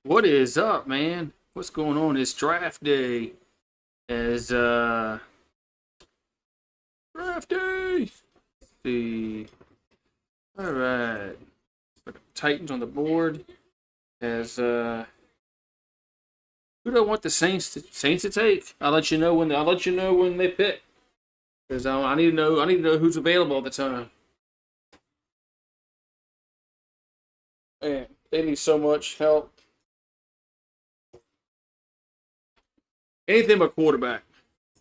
What is up, man? What's going on? It's draft day. As Draft day. See. All right. Titans on the board. As Who do I want the Saints to take? I'll let you know when they pick. Because I need to know. I need to know who's available at the time. Man, they need so much help. Anything but quarterback.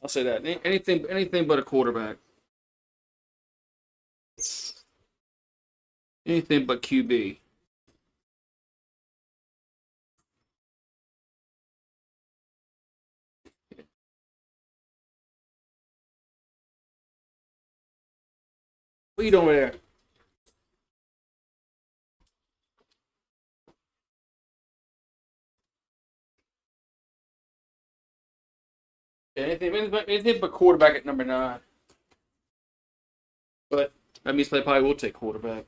I'll say that. Anything but a quarterback. Anything but QB. What you doing over there? Yeah, anything but quarterback at number 9. But that means they probably will take quarterback.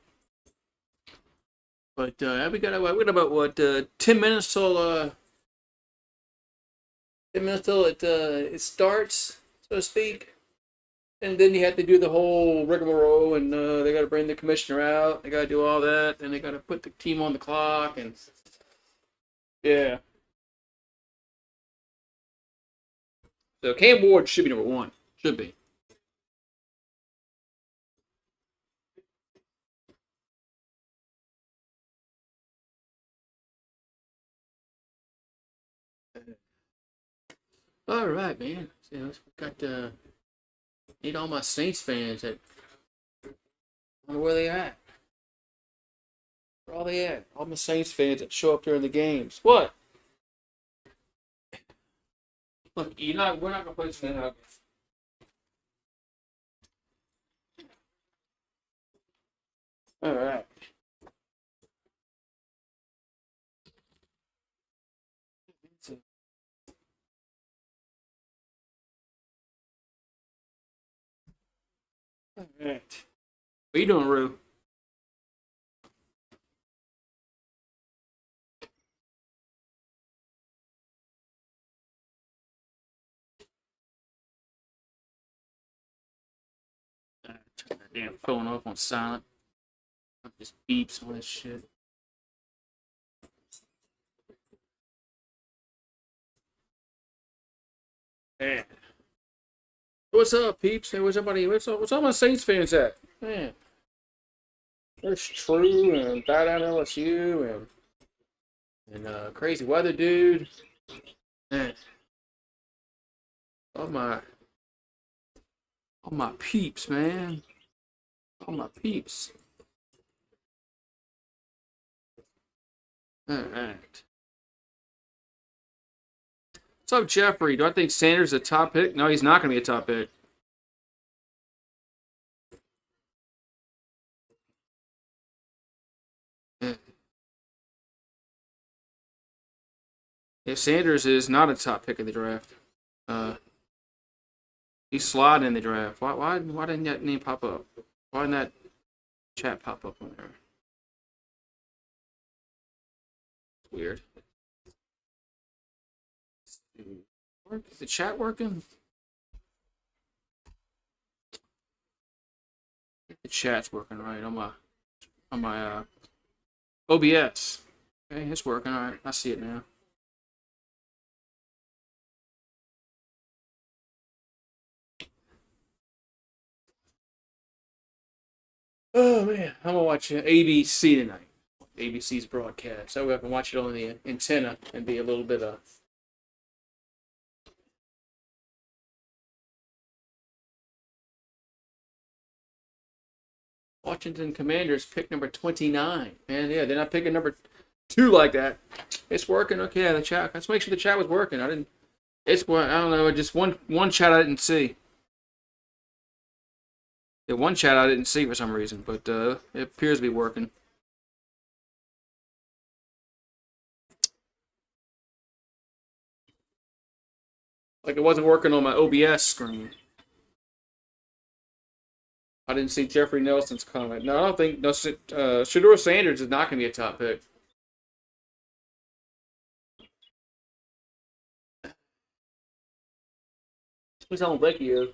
But we got about what 10 minutes till 10 minutes till it starts, so to speak. And then you have to do the whole rigmarole, and they got to bring the commissioner out. They got to do all that, and they got to put the team on the clock, and yeah. So Cam Ward should be number 1. Should be. All right, man. So, we got need all my Saints fans that I wonder where they at. Where all they at? All my Saints fans that show up during the games. What? Look, we're not gonna play tonight. All right. All right. What you doing, Rue? Turn that damn phone off on silent. It just beeps on this shit. Yeah. What's up, peeps? Hey, what's up, buddy? What's all my Saints fans at? Man, there's True and Die Down LSU and Crazy Weather Dude. Man, all my all my peeps, man. All my peeps. All right. What's up, Jeffrey? Do I think Sanders is a top pick? No, he's not going to be a top pick. If Sanders is not a top pick of the draft, uh, he's sliding in the draft. Why didn't that name pop up? Why didn't that chat pop up on there? It's weird. Is the chat working? The chat's working right on my OBS. Okay, it's working. All right, I see it now. Oh man, I'm gonna watch ABC tonight. ABC's broadcast. So I can watch it on the antenna and be a little bit Washington Commanders pick number 29. Man, yeah, they're not picking number 2 like that. It's working. Okay, the chat. Let's make sure the chat was working. I didn't. It's what I don't know. Just one chat I didn't see. The one chat I didn't see for some reason, but it appears to be working. Like it wasn't working on my OBS screen. I didn't see Jeffrey Nelson's comment. No, I don't think Shedeur Sanders is not going to be a top pick. least I don't think he is.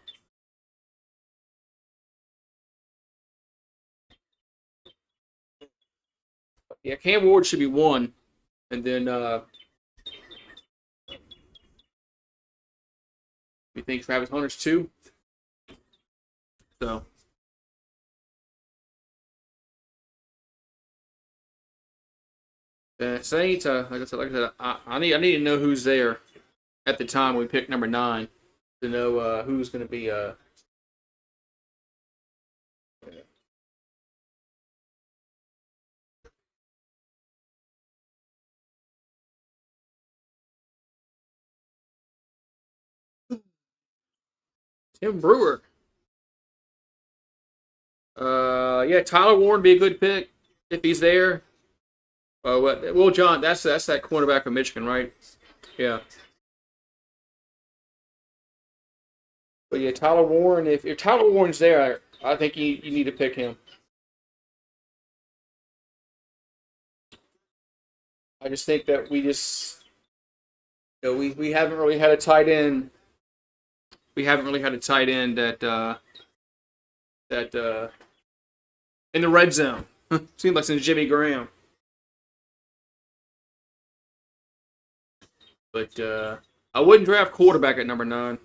Yeah, Cam Ward should be 1. And then we think Travis Hunter's 2. So Saints, like I said, I need to know who's there at the time we pick number 9 to know who's going to be. Tim Brewer. Yeah, Tyler Warren would be a good pick if he's there. Will John, that's that cornerback from Michigan, right? Yeah. But yeah, Tyler Warren. If Tyler Warren's there, I think you need to pick him. I just think that we haven't really had a tight end. We haven't really had a tight end that in the red zone. Seems like since Jimmy Graham. But I wouldn't draft quarterback at number 9.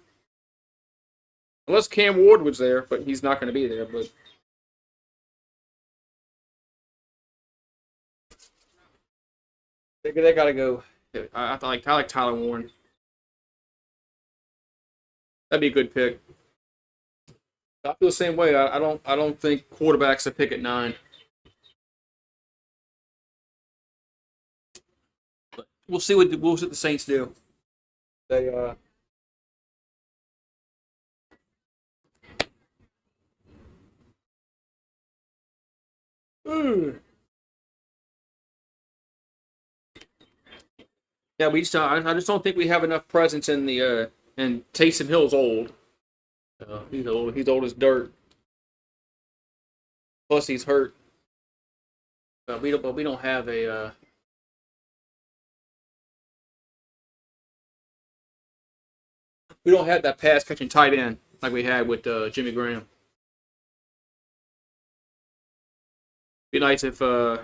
Unless Cam Ward was there, but he's not going to be there. But they got to go. I like Tyler Warren. That'd be a good pick. I feel the same way. I don't think quarterback's a pick at 9. But we'll see what the Saints do. They Yeah, I just don't think we have enough presence in the and Taysom Hill's old. He's old. He's old as dirt. Plus he's hurt. We don't have a we don't have that pass catching tight end like we had with Jimmy Graham. Be nice if I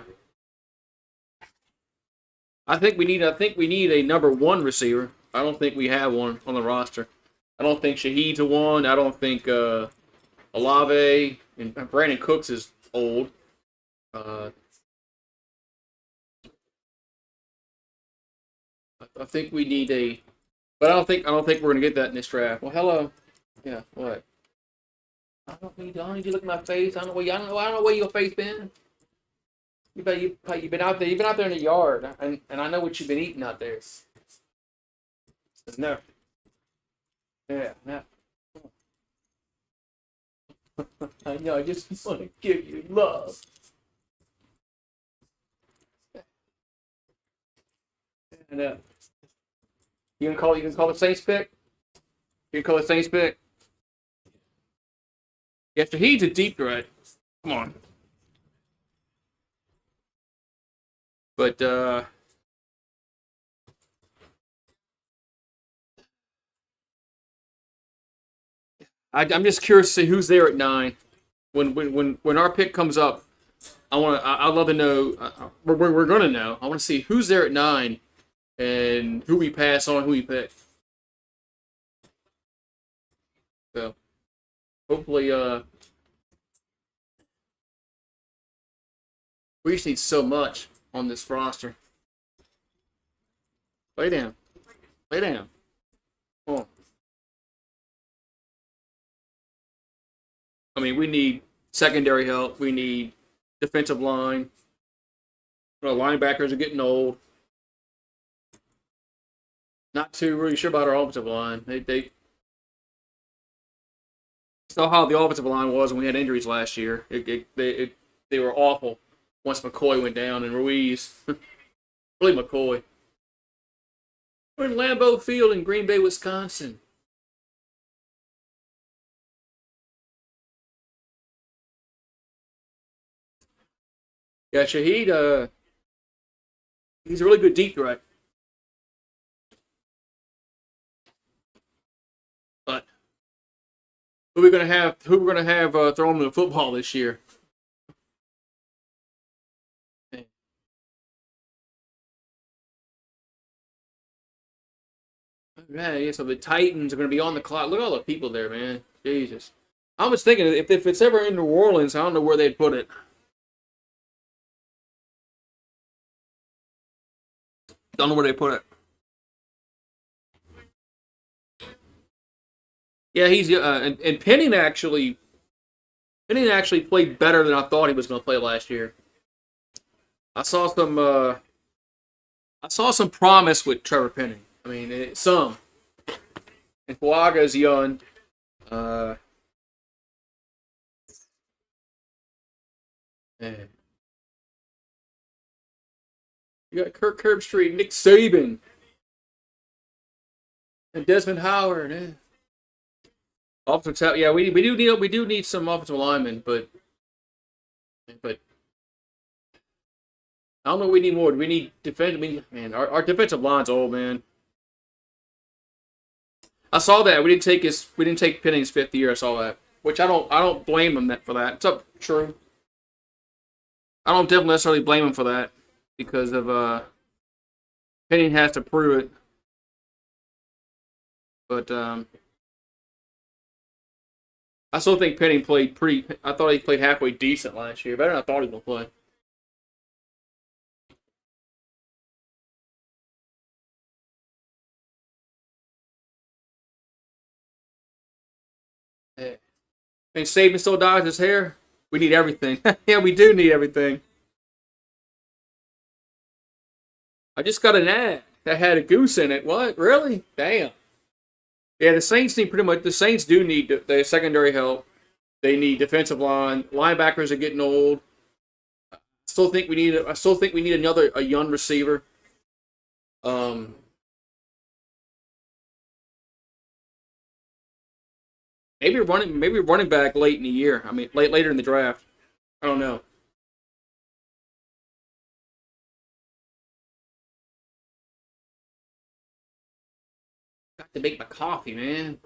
think we need a number 1 receiver. I don't think we have one on the roster. I don't think Shaheed's a 1. I don't think Olave and Brandon Cooks is old. I think we need a, but I don't think we're gonna get that in this draft. Well, hello, yeah, what? I don't need you look at my face. I don't know where your face been. You've been out there. You've been out there in the yard, and I know what you've been eating out there. No. Yeah, no. I know. I just want to give you love. And you can call the Saints pick. You can call the Saints pick. Yeah, Shaheed's a deep threat. Come on. But I'm just curious to see who's there at 9. When our pick comes up, I'd love to know. We're gonna know. I want to see who's there at 9, and who we pass on, who we pick. So hopefully, we just need so much on this roster. Lay down. Lay down. Come on. I mean, we need secondary help. We need defensive line. Linebackers are getting old. Not too really sure about our offensive line. They saw how the offensive line was when we had injuries last year. They were awful once McCoy went down and Ruiz. Really McCoy. We're in Lambeau Field in Green Bay, Wisconsin. Yeah, Shaheed, he's a really good deep threat. But Who we gonna have? Who we're gonna have throwing the football this year? Yeah, so the Titans are gonna be on the clock. Look at all the people there, man. Jesus. I was thinking if it's ever in New Orleans, I don't know where they'd put it. Don't know where they put it. Yeah, he's and Penning actually played better than I thought he was going to play last year. I saw some promise with Trevor Penning. I mean, some. And Fuaga's young. Uh, man. You got Kirk Herbstreit, Nick Saban, and Desmond Howard. Offensive, yeah, we do need some offensive linemen, but I don't know. We need more. We need defense. Man, our defensive line's old, man. I saw that we didn't take Penning's fifth year. I saw that, which I don't blame him for that. It's up true. I don't definitely necessarily blame him for that because of Penning has to prove it. But I still think Penning played pretty. I thought he played halfway decent last year, better than I thought he was gonna play. Yeah. And Saban still dyes his hair. We need everything. Yeah, we do need everything. I just got an ad that had a goose in it. What? Really? Damn. Yeah, the Saints need pretty much. The Saints do need the secondary help. They need defensive line. Linebackers are getting old. I still think we need another a young receiver. Um, maybe running back late in the year. I mean, later in the draft. I don't know. Got to make my coffee, man.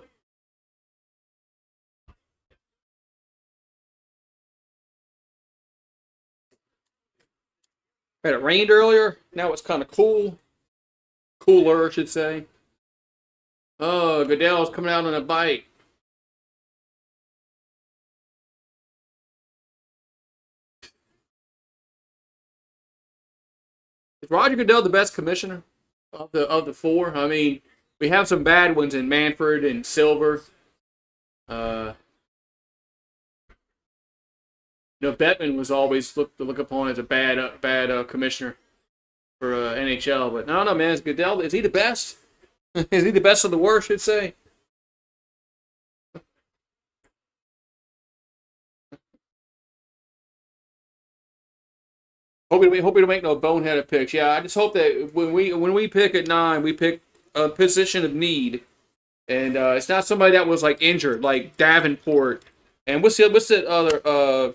It rained earlier. Now it's kind of cool. Cooler, I should say. Oh, Goodell's coming out on a bike. Is Roger Goodell the best commissioner of the four? I mean, we have some bad ones in Manfred and Silver. Uh, Bettman was always look upon as a bad commissioner for NHL, but no, man, is Goodell, is he the best? Is he the best of the worst? Should say. Hope we don't make no boneheaded picks. Yeah, I just hope that when we pick at 9, we pick a position of need, and it's not somebody that was like injured, like Davenport. And what's the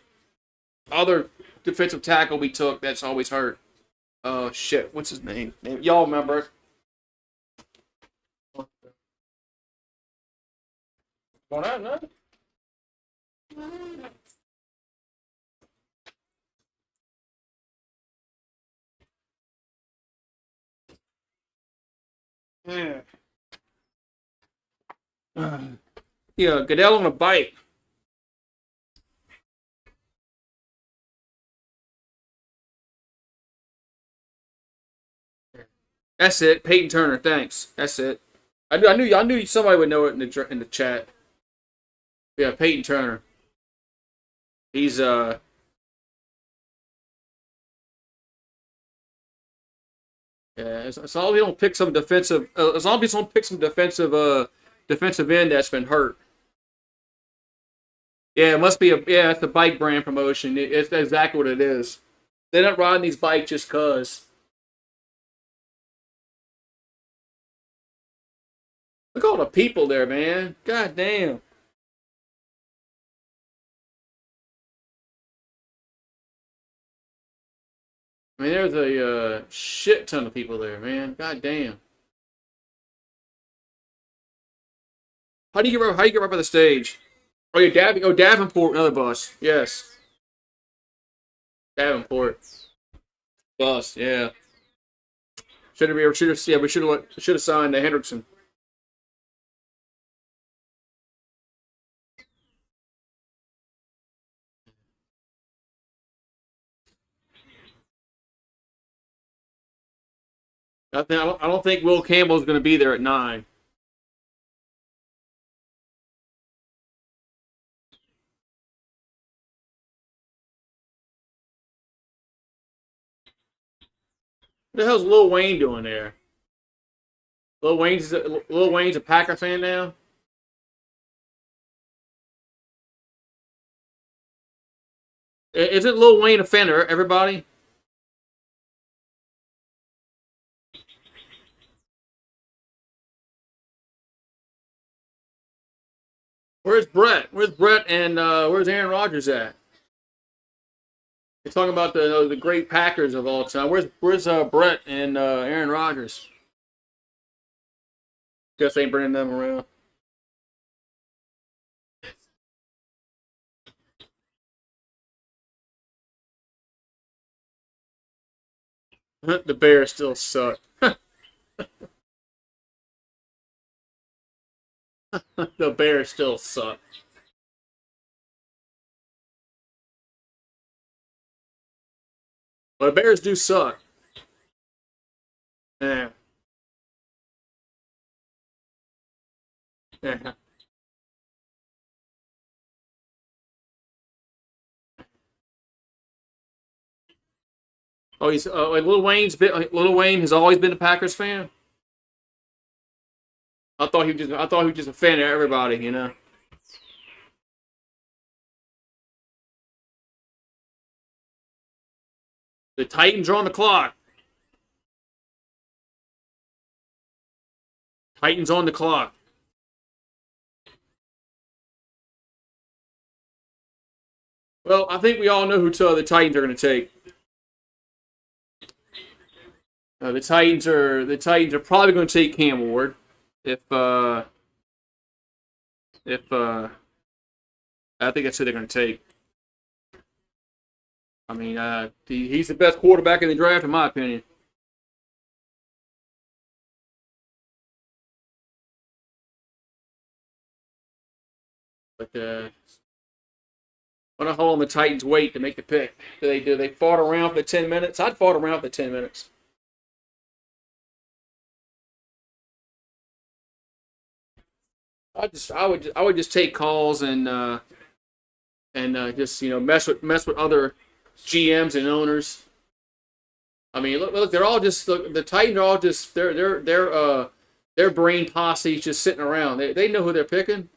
other defensive tackle we took that's always hurt? Oh shit, what's his name? Y'all remember? Going on, no? Yeah. Yeah, Goodell on a bike. That's it. Peyton Turner. Thanks. That's it. I knew somebody would know it in the chat. Yeah, Peyton Turner. He's yeah. As long as he don't pick some defensive, as long as he don't pick some defensive end that's been hurt. Yeah, it must be it's a bike brand promotion. It's exactly what it is. They're not riding these bikes just cause. Look at all the people there, man. God damn. I mean, there's a shit ton of people there, man. God damn. How do you get right by the stage? Oh yeah, Davenport, another bus. Yes, Davenport bus. Yeah, should have. Yeah, we should have signed Hendrickson. I don't think Will Campbell's going to be there at 9. What the hell's Lil Wayne doing there? Lil Wayne's a Packer fan now. Isn't Lil Wayne a fan of everybody? Where's Brett? Where's Brett and where's Aaron Rodgers at? You're talking about the great Packers of all time. Where's Brett and Aaron Rodgers? Guess they ain't bringing them around. The Bears still suck. The Bears still suck. But the Bears do suck. Yeah. Yeah. Oh, he's like Lil Wayne has always been a Packers fan. I thought he was just a fan of everybody. The Titans are on the clock. Titans on the clock. Well, I think we all know who the Titans are going to take. The Titans are probably going to take Cam Ward if I think that's who they're going to take. I mean, he's the best quarterback in the draft, in my opinion. But I wonder how long the Titans wait to make the pick. Do they fought around for the 10 minutes? I'd fought around for the 10 minutes. I would just take calls and just mess with other GMs and owners. I mean, look, they're all just the Titans are all just their brain posse is just sitting around. They know who they're picking.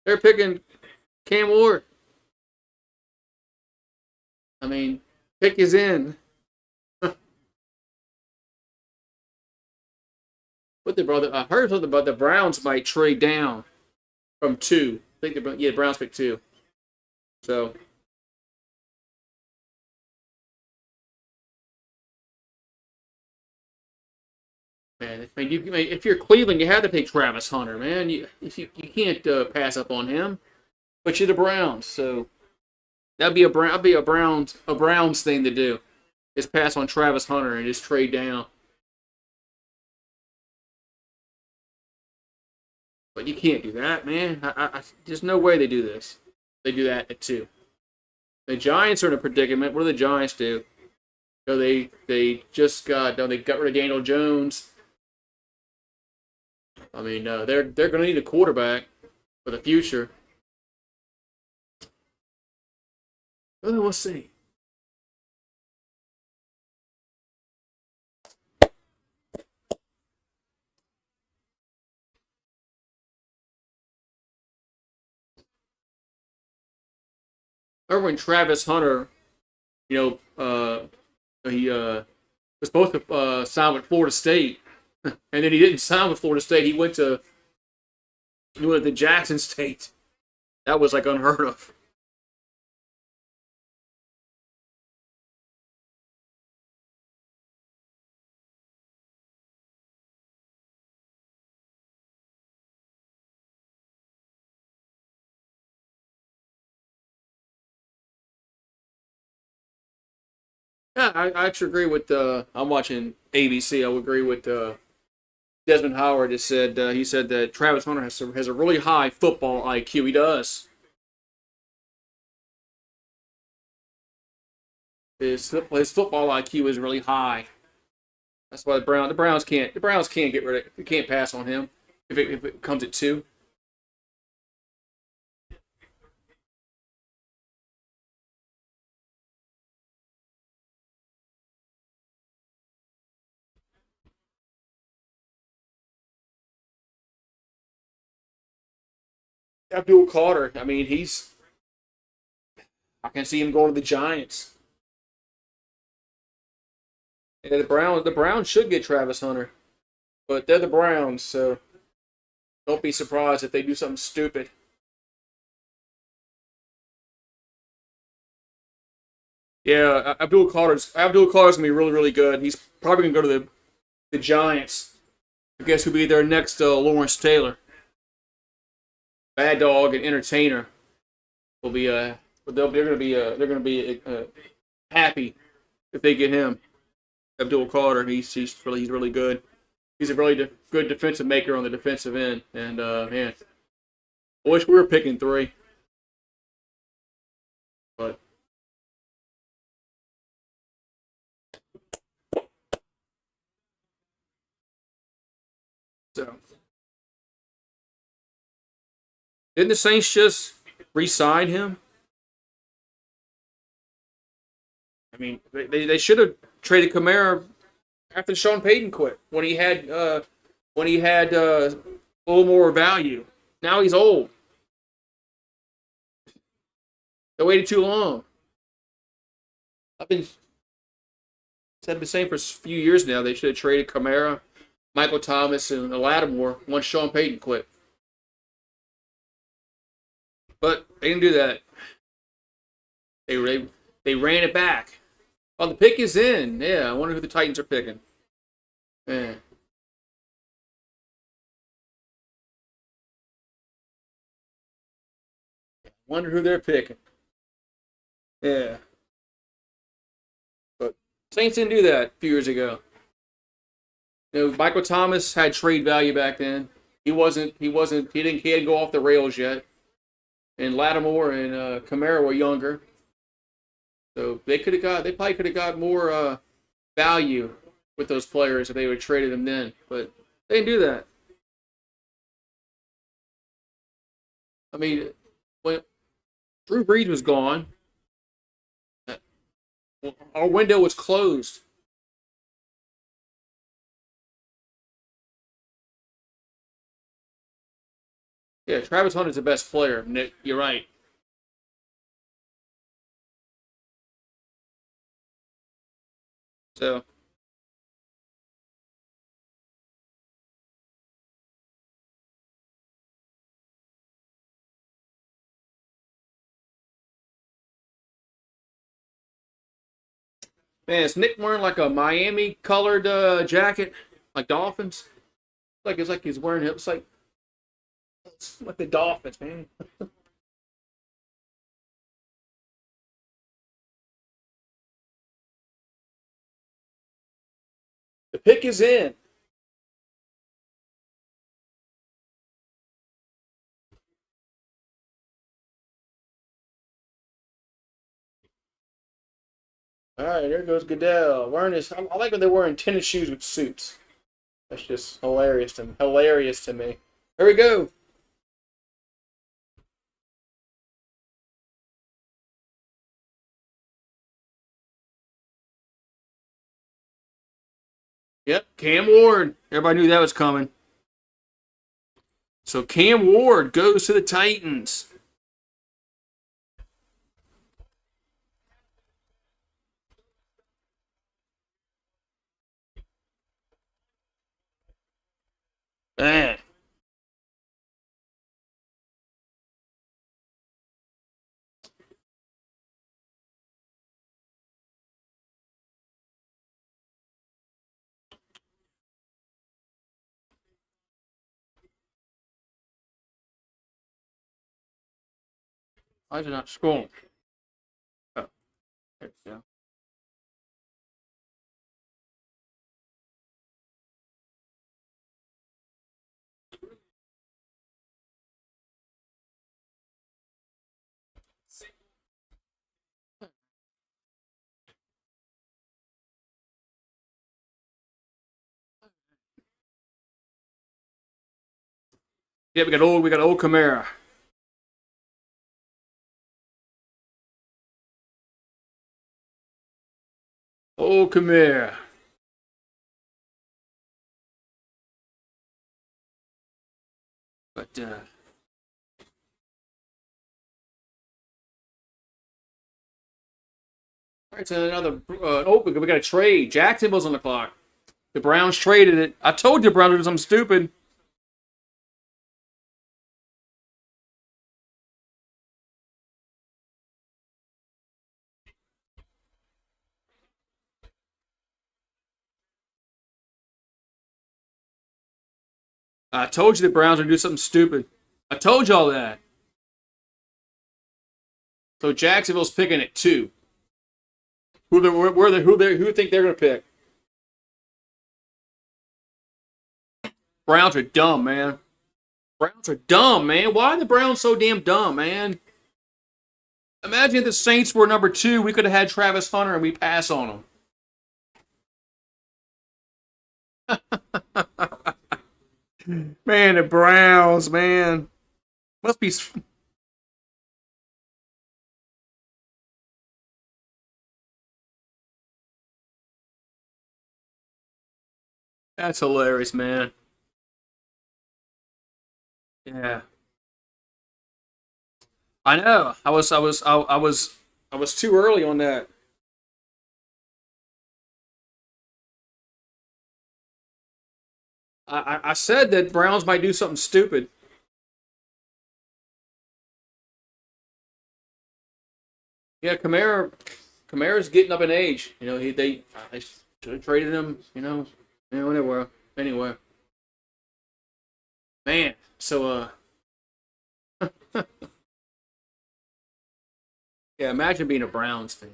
They're picking Cam Ward. I mean, pick is in. What the brother? I heard something about the Browns might trade down from 2. I think the Browns pick 2. So man, if you're Cleveland, you have to take Travis Hunter, man. You can't pass up on him. But you're the Browns, so that'd be a Browns thing to do. Is pass on Travis Hunter and just trade down. But you can't do that, man. There's no way they do this. They do that at 2. The Giants are in a predicament. What do the Giants do? So they just got no, they got rid of Daniel Jones. I mean, they're going to need a quarterback for the future. Well, we'll see. Remember when Travis Hunter, you he was supposed to sign with Florida State, and then he didn't sign with Florida State. He went to Jackson State. That was like unheard of. Yeah, I actually agree with. I'm watching ABC. I would agree with Desmond Howard. Has said he said that Travis Hunter has a really high football IQ. He does. His football IQ is really high. That's why the Browns can't get rid of can't pass on him if it comes at two. Abdul Carter. I mean, I can see him going to the Giants. And the Browns should get Travis Hunter, but they're the Browns, so don't be surprised if they do something stupid. Yeah, Abdul Carter's gonna be really really good. He's probably gonna go to the Giants. I guess who'll be their next Lawrence Taylor, bad dog and entertainer. Will be they're gonna be happy if they get him. Abdul Carter, he's really good. He's a really good defensive maker on the defensive end, and man, I wish we were picking three, but so didn't the Saints just re-sign him? I mean, they should have traded Kamara after Sean Payton quit when he had a little more value. Now he's old. They waited too long. I've been said the same for a few years now. They should have traded Kamara, Michael Thomas, and Lattimore once Sean Payton quit. But they didn't do that. They ran it back. Oh, the pick is in. Yeah, I wonder who the Titans are picking. Yeah, wonder who they're picking. Yeah, but Saints didn't do that a few years ago. Michael Thomas had trade value back then. He didn't go off the rails yet. And Lattimore and Kamara were younger, so they probably could have got more value with those players if they would have traded them then. But they didn't do that. I mean, when Drew Brees was gone, uh, our window was closed. Yeah, Travis Hunter's the best player. Nick, you're right. So, man, is Nick wearing like a Miami colored jacket, like Dolphins? It's like he's wearing it. It's like the Dolphins, man. The pick is in. All right, there goes Goodell wearing his. I like when they're wearing tennis shoes with suits. That's just hilarious to me. Here we go. Yep, Cam Ward. Everybody knew that was coming. So Cam Ward goes to the Titans. Man, why is it not scrolling? Oh, there we go. Yeah, we got old Kamara. Old Kamara. But all right, so another we got a trade. Jacksonville's on the clock. The Browns traded it. I told you the Browns did something stupid. I told you the Browns would do something stupid. I told y'all that. So Jacksonville's picking at 2. Who think they're gonna pick? Browns are dumb, man. Browns are dumb, man. Why are the Browns so damn dumb, man? Imagine if the Saints were number 2, we could have had Travis Hunter and we pass on them. Man, the Browns, man. Must be. That's hilarious, man. Yeah. I know. I was too early on that. I said that Browns might do something stupid. Yeah, Kamara's getting up in age. You know, they should have traded him. Anyway, man. So yeah, imagine being a Browns fan.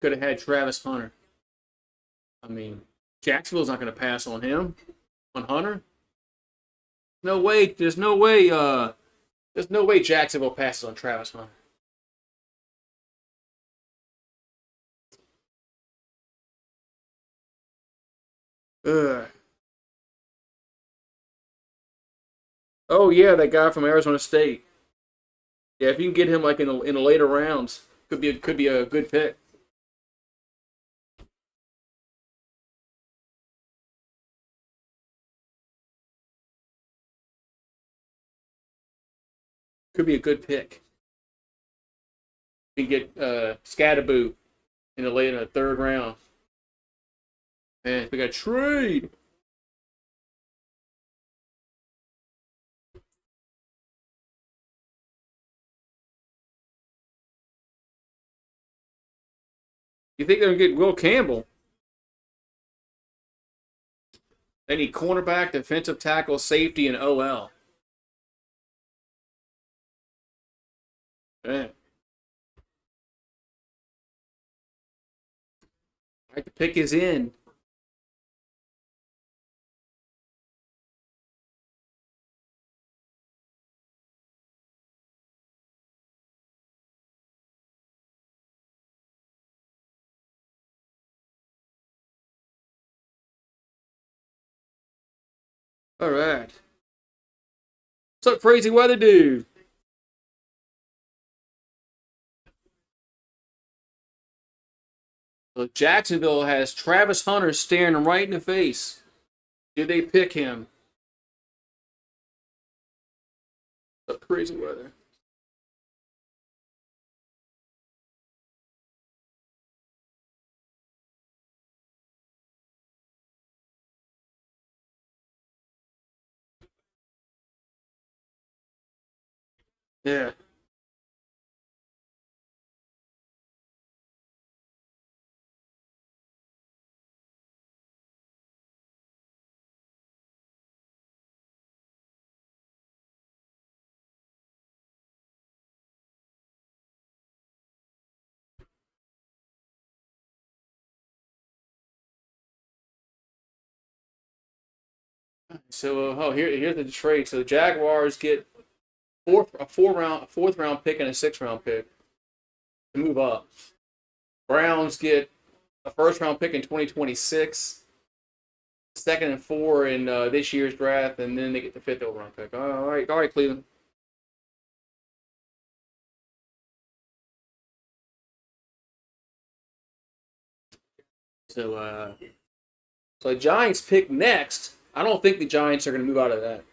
Could have had Travis Hunter. I mean, Jacksonville's not going to pass on him, on Hunter. No way. There's no way. There's no way Jacksonville passes on Travis Hunter. Ugh. Oh yeah, that guy from Arizona State. Yeah, if you can get him like in the later rounds, could be a good pick. Could be a good pick. You can get Scatterboo in the third round. Man, we got trade. You think they're gonna get Will Campbell? They need cornerback, defensive tackle, safety, and OL. Man, I the pick is in. All right. What's up, crazy weather dude? So Jacksonville has Travis Hunter staring them right in the face. Did they pick him? What's up, crazy weather? Yeah. So here's the trade. So the Jaguars get a fourth round pick and a sixth round pick to move up. Browns get a first round pick in 2026, second and 4 in this year's draft, and then they get the 5th overall pick. All right, Cleveland. So Giants pick next. I don't think the Giants are going to move out of that.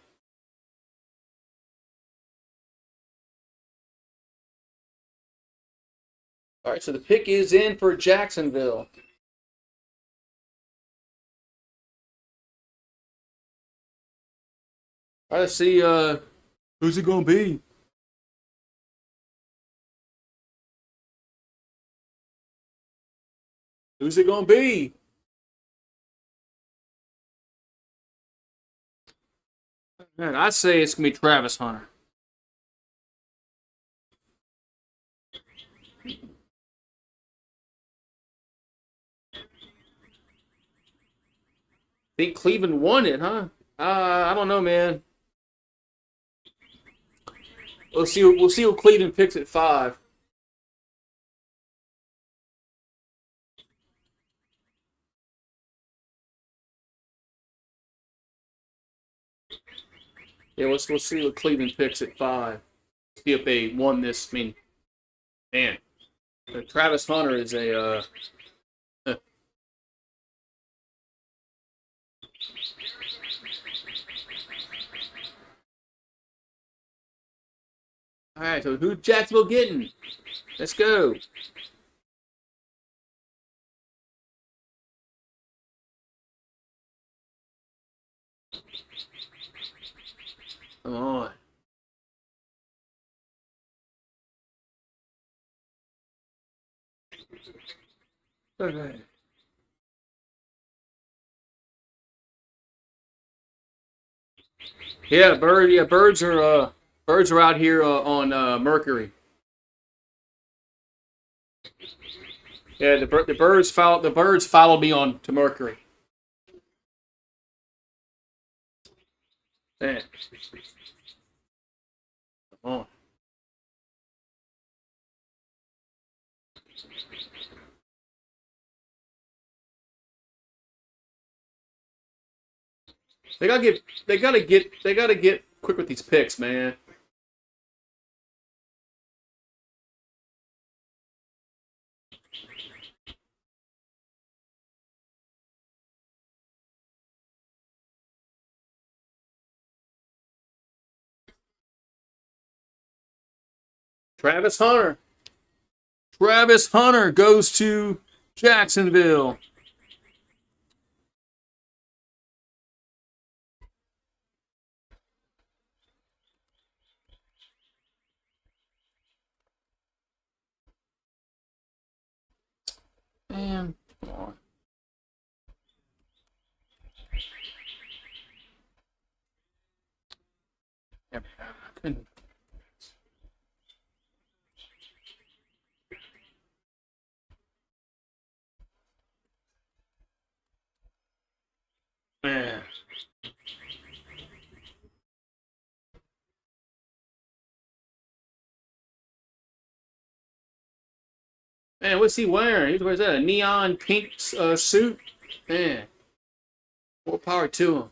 All right, so the pick is in for Jacksonville. All right, let's see. Who's it going to be? Who's it going to be? Man, I'd say it's going to be Travis Hunter. Think Cleveland won it, huh? I don't know, man. We'll see. We'll see who Cleveland picks at 5. Yeah, let's see what Cleveland picks at 5. See if they won this. I mean, man, Travis Hunter is a. All right, so who's Jacksonville getting? Let's go. Come on. Okay. Yeah, birds are out here on Mercury. Yeah, the birds follow me on to Mercury. Man. Come on. They gotta get quick with these picks, man. Travis Hunter. Travis Hunter goes to Jacksonville. Man, come on. Man. Man, what's he wearing? He wears that a neon pink suit. Man, more power to him.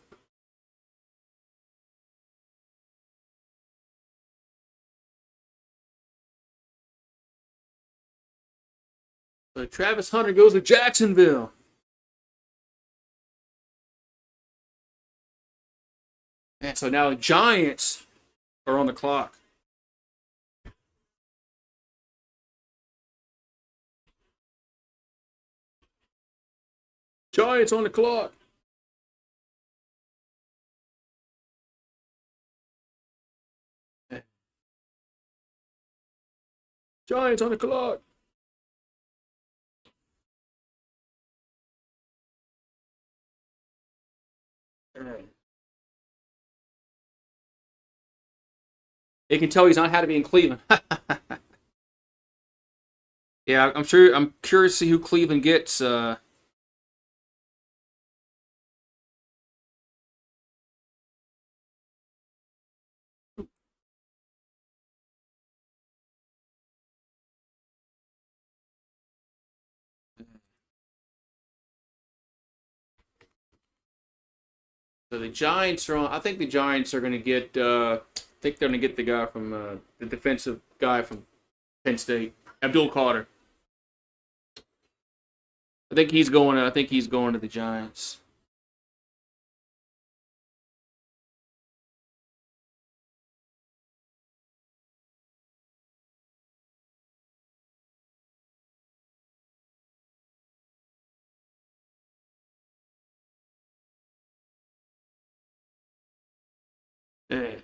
But Travis Hunter goes to Jacksonville. And so now the Giants are on the clock. Giants on the clock. Giants on the clock. You can tell he's not happy to be in Cleveland. Yeah, I'm sure. I'm curious to see who Cleveland gets. So the Giants are on. I think the Giants are going to get. I think they're going to get the guy from the defensive guy from Penn State, Abdul Carter. I think he's going. I think he's going to the Giants. Yeah.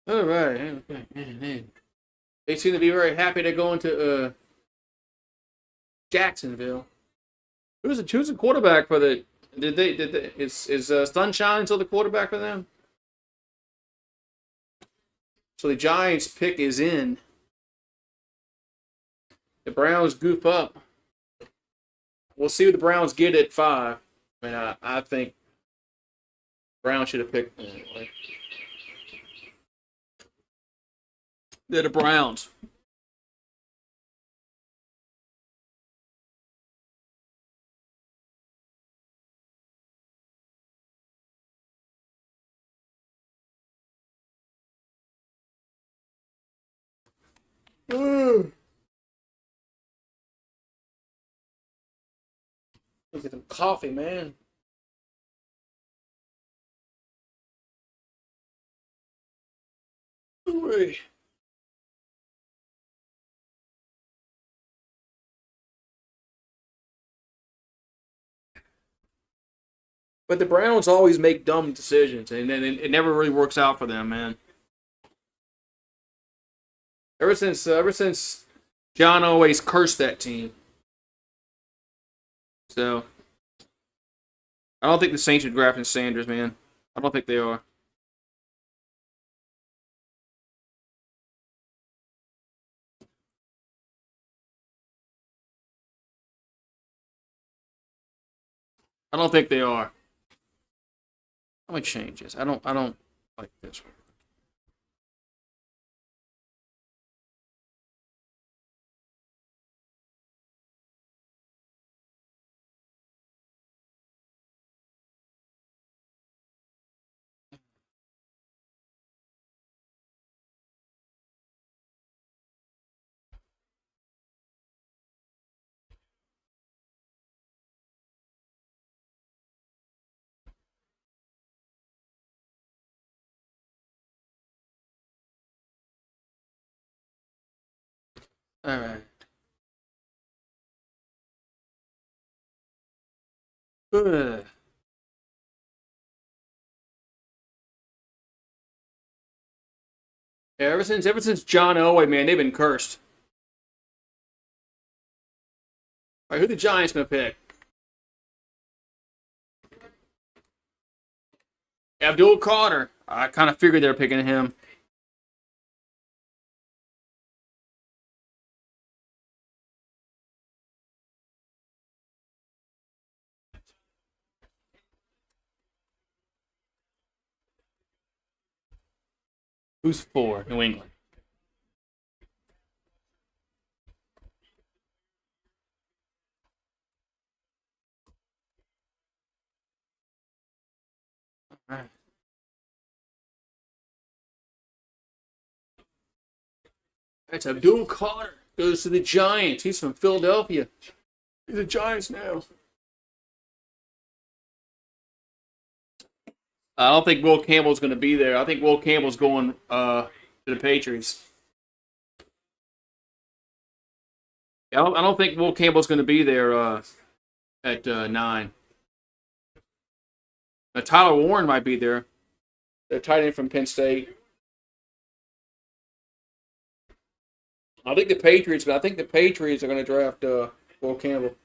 All right. Okay. They seem to be very happy to go into Jacksonville. Who's the quarterback for the? Is Sunshine still the quarterback for them? So the Giants pick is in. The Browns goof up. We'll see what the Browns get at 5. I mean, I think Browns should have picked. They're the Browns. Look at some coffee, man. Ooh. But the Browns always make dumb decisions, and then it never really works out for them, man. Ever since John always cursed that team, so I don't think the Saints are drafting Sanders, man. I don't think they are. I don't think they are. I'm gonna change this. I don't like this one. All right. Ugh. Yeah, ever since John Elway, man, they've been cursed. All right, who the Giants gonna pick? Abdul Carter. I kind of figured they were picking him. Who's 4? New England. All right. That's Abdul Carter. Goes to the Giants. He's from Philadelphia. He's the Giants now. I don't think Will Campbell's going to be there. I think Will Campbell's going to the Patriots. I don't think Will Campbell's going to be there at 9. Tyler Warren might be there. The tight end from Penn State. I think the Patriots are going to draft Will Campbell.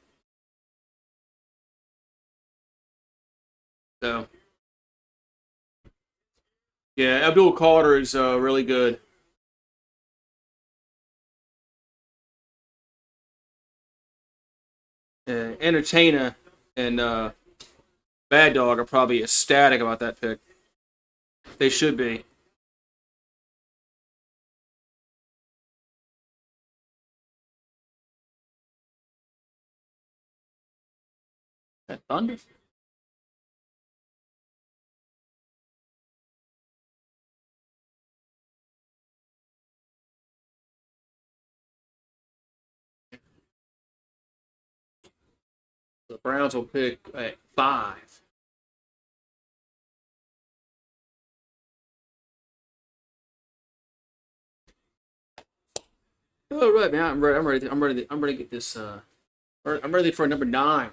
So, yeah, Abdul Carter is really good. Entertainer and Bad Dog are probably ecstatic about that pick. They should be. That Thunder? The Browns will pick at 5. Oh right, man. I'm ready. I'm ready. I'm ready. I'm ready to get this. I'm ready for number 9.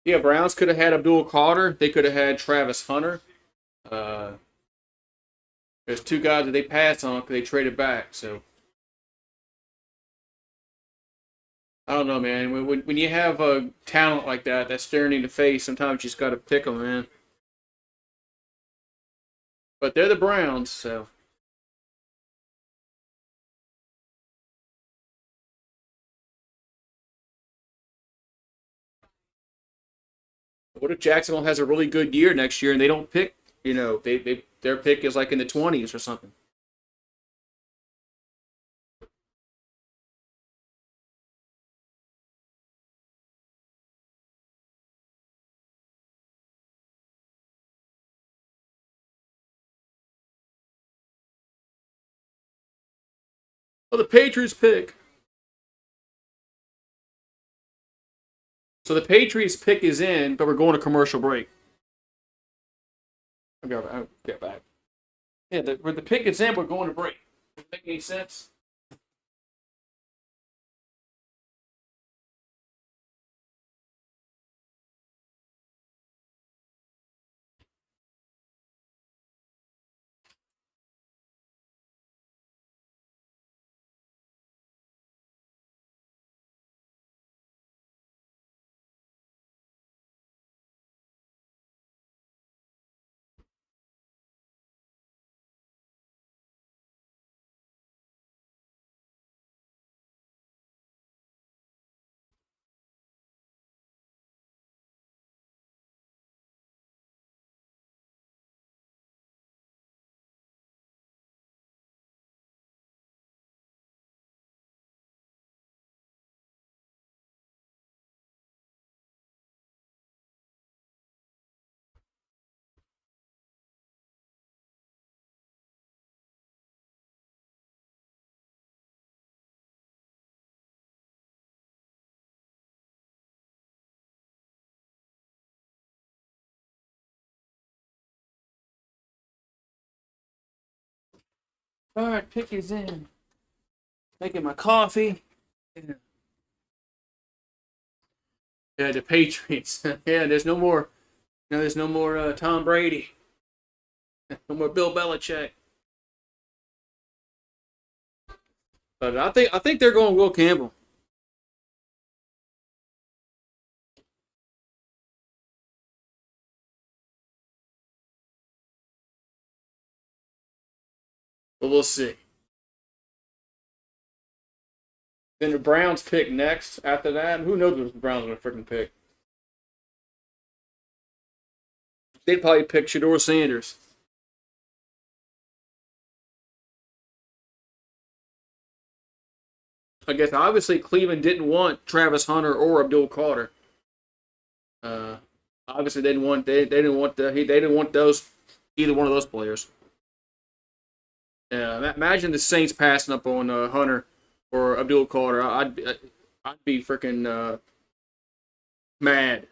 Yeah, Browns could have had Abdul Carter. They could have had Travis Hunter. Uh, there's 2 guys that they passed on because they traded back. So I don't know, man. When you have a talent like that that's staring in the face, sometimes you just got to pick them, man. But they're the Browns, so what if Jacksonville has a really good year next year and they don't pick? Their pick is like in the 20s or something. Well, the Patriots pick. So the Patriots pick is in, but we're going to commercial break. I'll get back. Yeah, where the pick is in, we're going to break. Does that make any sense? All right, pick is in. Making my coffee. Yeah, yeah, the Patriots. Yeah, there's no more. No, there's no more Tom Brady. No more Bill Belichick. But I think they're going Will Campbell. But we'll see. Then the Browns pick next. After that, who knows what the Browns are going to freaking pick? They'd probably pick Shador Sanders. I guess obviously Cleveland didn't want Travis Hunter or Abdul Carter. Uh, obviously they didn't want those either one of those players. Yeah, imagine the Saints passing up on Hunter or Abdul Carter. I'd be freaking mad.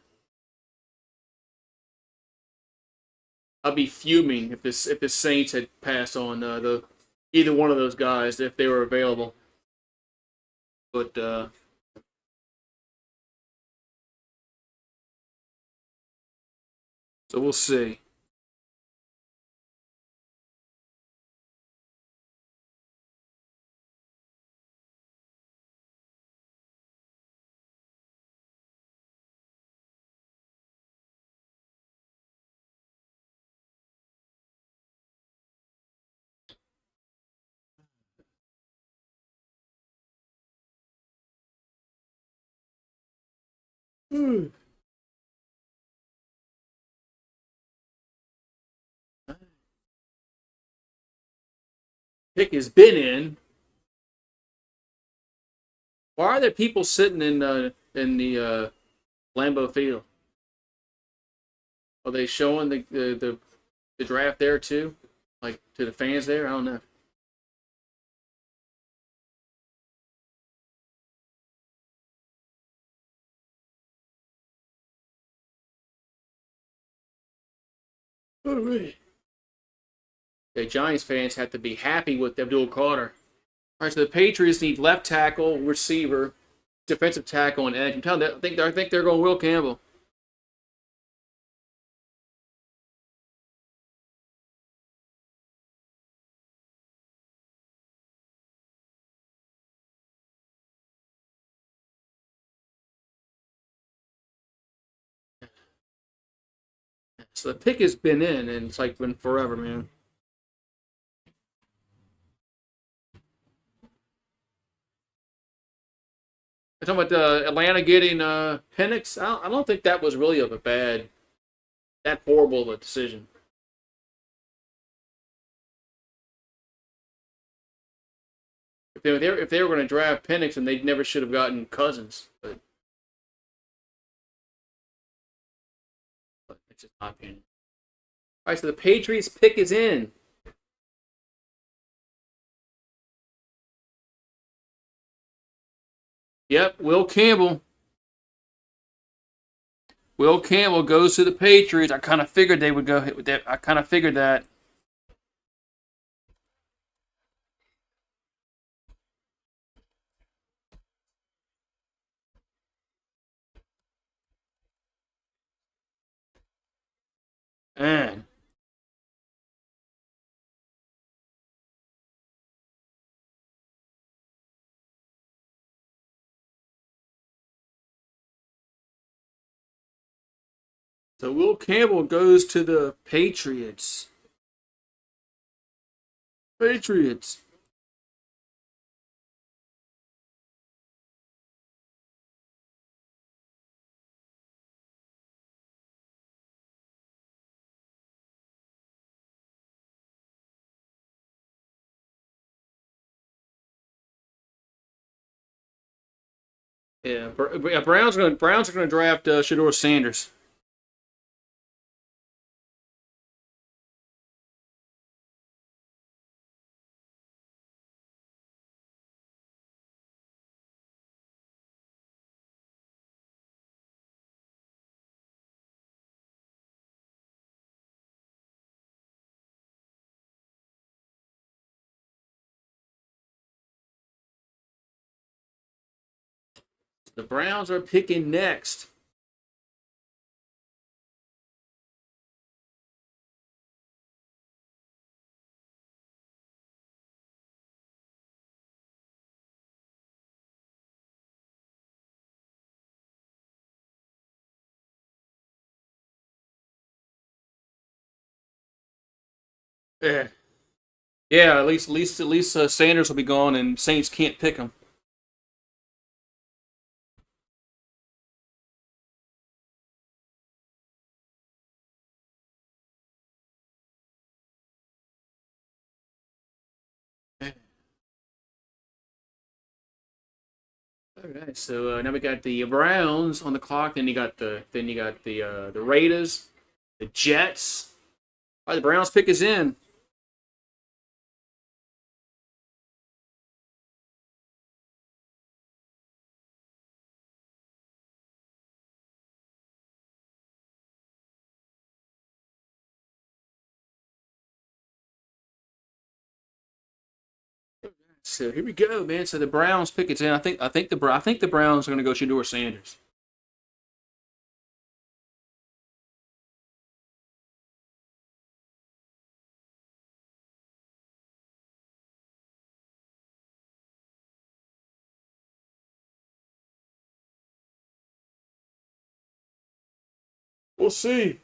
I'd be fuming if the Saints had passed on the either one of those guys if they were available. But so we'll see. Hmm. Pick has been in. Why are there people sitting in the Lambeau Field? Are they showing the draft there too, like to the fans there? I don't know. The Giants fans have to be happy with Abdul Carter. All right, so the Patriots need left tackle, receiver, defensive tackle, and edge. I'm telling you, I think they're going Will Campbell. So the pick has been in, and it's like been forever, man. I'm talking about Atlanta getting Penix. I don't think that was really of a that horrible of a decision. If they were going to draft Penix, then they never should have gotten Cousins. But it's just my opinion. All right, so the Patriots pick is in. Yep, Will Campbell. Will Campbell goes to the Patriots. I kind of figured they would go with that. I kind of figured that. And so Will Campbell goes to the Patriots. Patriots. Yeah, Browns are gonna draft Shador Sanders. The Browns are picking next. Yeah, yeah. At least Sanders will be gone, and Saints can't pick him. All right, so now we got the Browns on the clock. Then you got the Raiders, the Jets. All right, the Browns pick is in. So here we go, man. So the Browns pick is in. I think the Browns are going to go Shador Sanders. We'll see.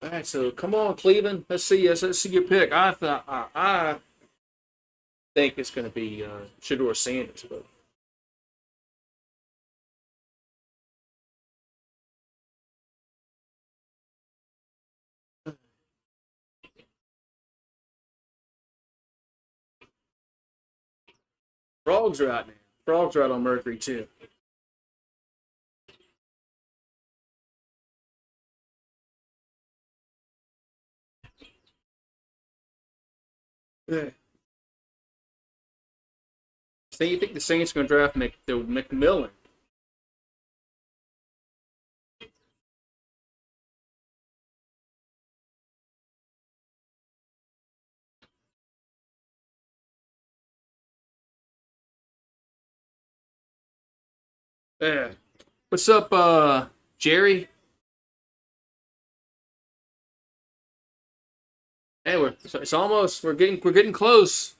All right, so come on, Cleveland. Let's see your pick. I think it's going to be Shador Sanders, but frogs are out now. Frogs are out on Mercury too. Yeah. So you think the Saints are going to draft McMillan? Yeah. What's up, Jerry? Hey, it's almost we're getting close.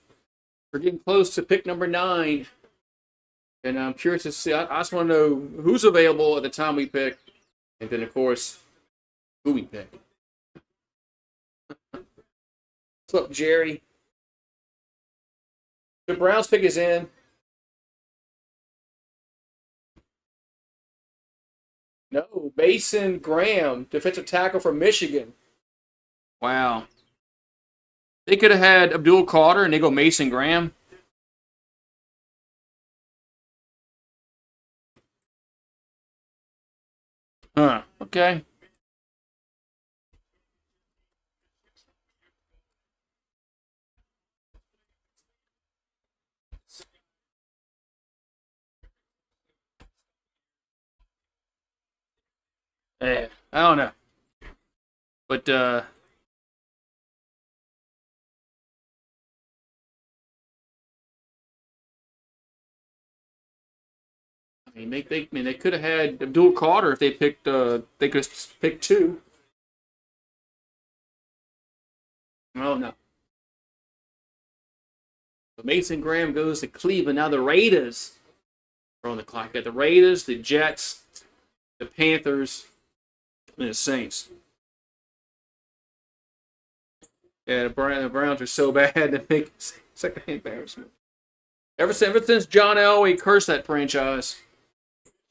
We're getting close to pick number 9, and I'm curious to see. I just want to know who's available at the time we pick, and then of course who we pick. What's up, Jerry? The Browns pick is in. No, Mason Graham, defensive tackle from Michigan. Wow. They could have had Abdul Carter and they go Mason Graham. Huh. Okay. I don't know. But they could have had Abdul Carter if they could have picked 2. Oh no. But Mason Graham goes to Cleveland. Now the Raiders are on the clock. Got the Raiders, the Jets, the Panthers, and the Saints. Yeah, the Browns are so bad to make second embarrassment. Ever since John Elway cursed that franchise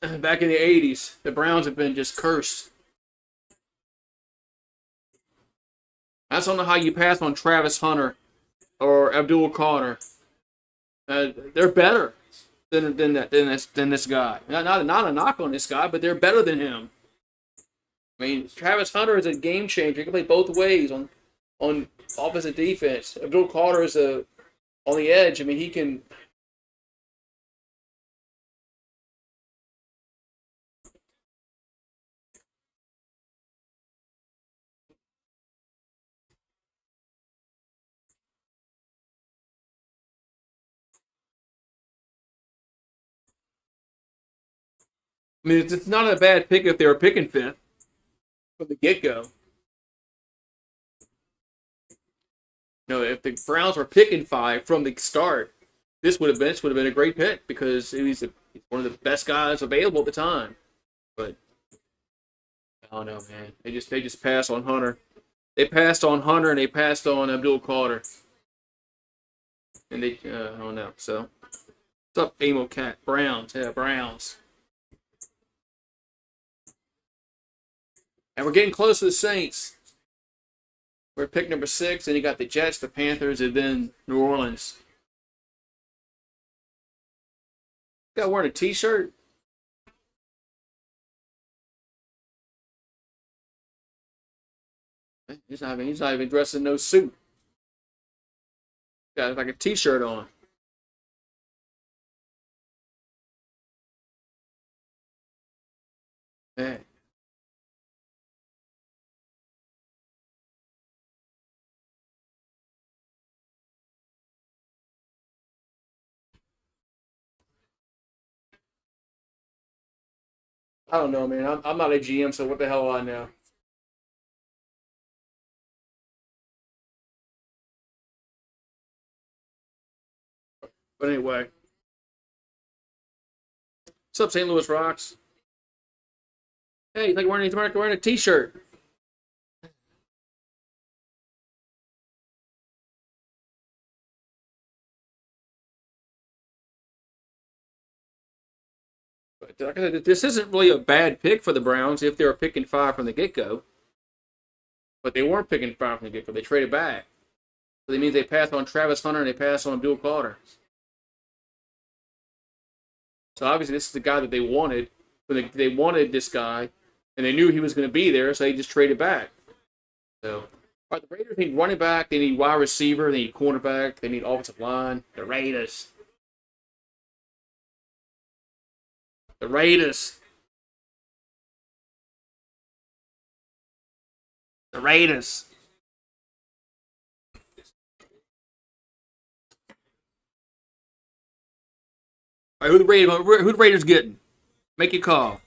back in the '80s, the Browns have been just cursed. I just don't know how you pass on Travis Hunter or Abdul Carter. They're better than this guy. Not a knock on this guy, but they're better than him. I mean, Travis Hunter is a game changer. He can play both ways on offense and defense. Abdul Carter is on the edge. I mean, he can. I mean, it's not a bad pick if they were picking 5th from the get go. No, if the Browns were picking 5 from the start, this would have been a great pick because he's one of the best guys available at the time. But I don't know, man. They just passed on Hunter. They passed on Hunter and they passed on Abdul Carter, and I don't know. So what's up, Amo Cat? Browns, yeah, Browns. And we're getting close to the Saints. We're at pick number 6, and you got the Jets, the Panthers, and then New Orleans. Got wearing a T-shirt. He's not even dressed in no suit. Got like a T-shirt on. Man, I don't know, man. I'm not a GM, so what the hell do I know? But anyway, what's up, St. Louis Rocks? Hey, he's wearing a T-shirt. But like I said, this isn't really a bad pick for the Browns if they were picking five from the get-go. But they weren't picking five from the get-go. They traded back. So that means they passed on Travis Hunter and they passed on Abdul Carter. So obviously this is the guy that they wanted. But they wanted this guy, and they knew he was going to be there, so they just traded back. So, all right, the Raiders need running back, they need wide receiver, they need cornerback, they need offensive line. The Raiders. The Raiders. The Raiders. All right, who the Raiders getting? Make your call.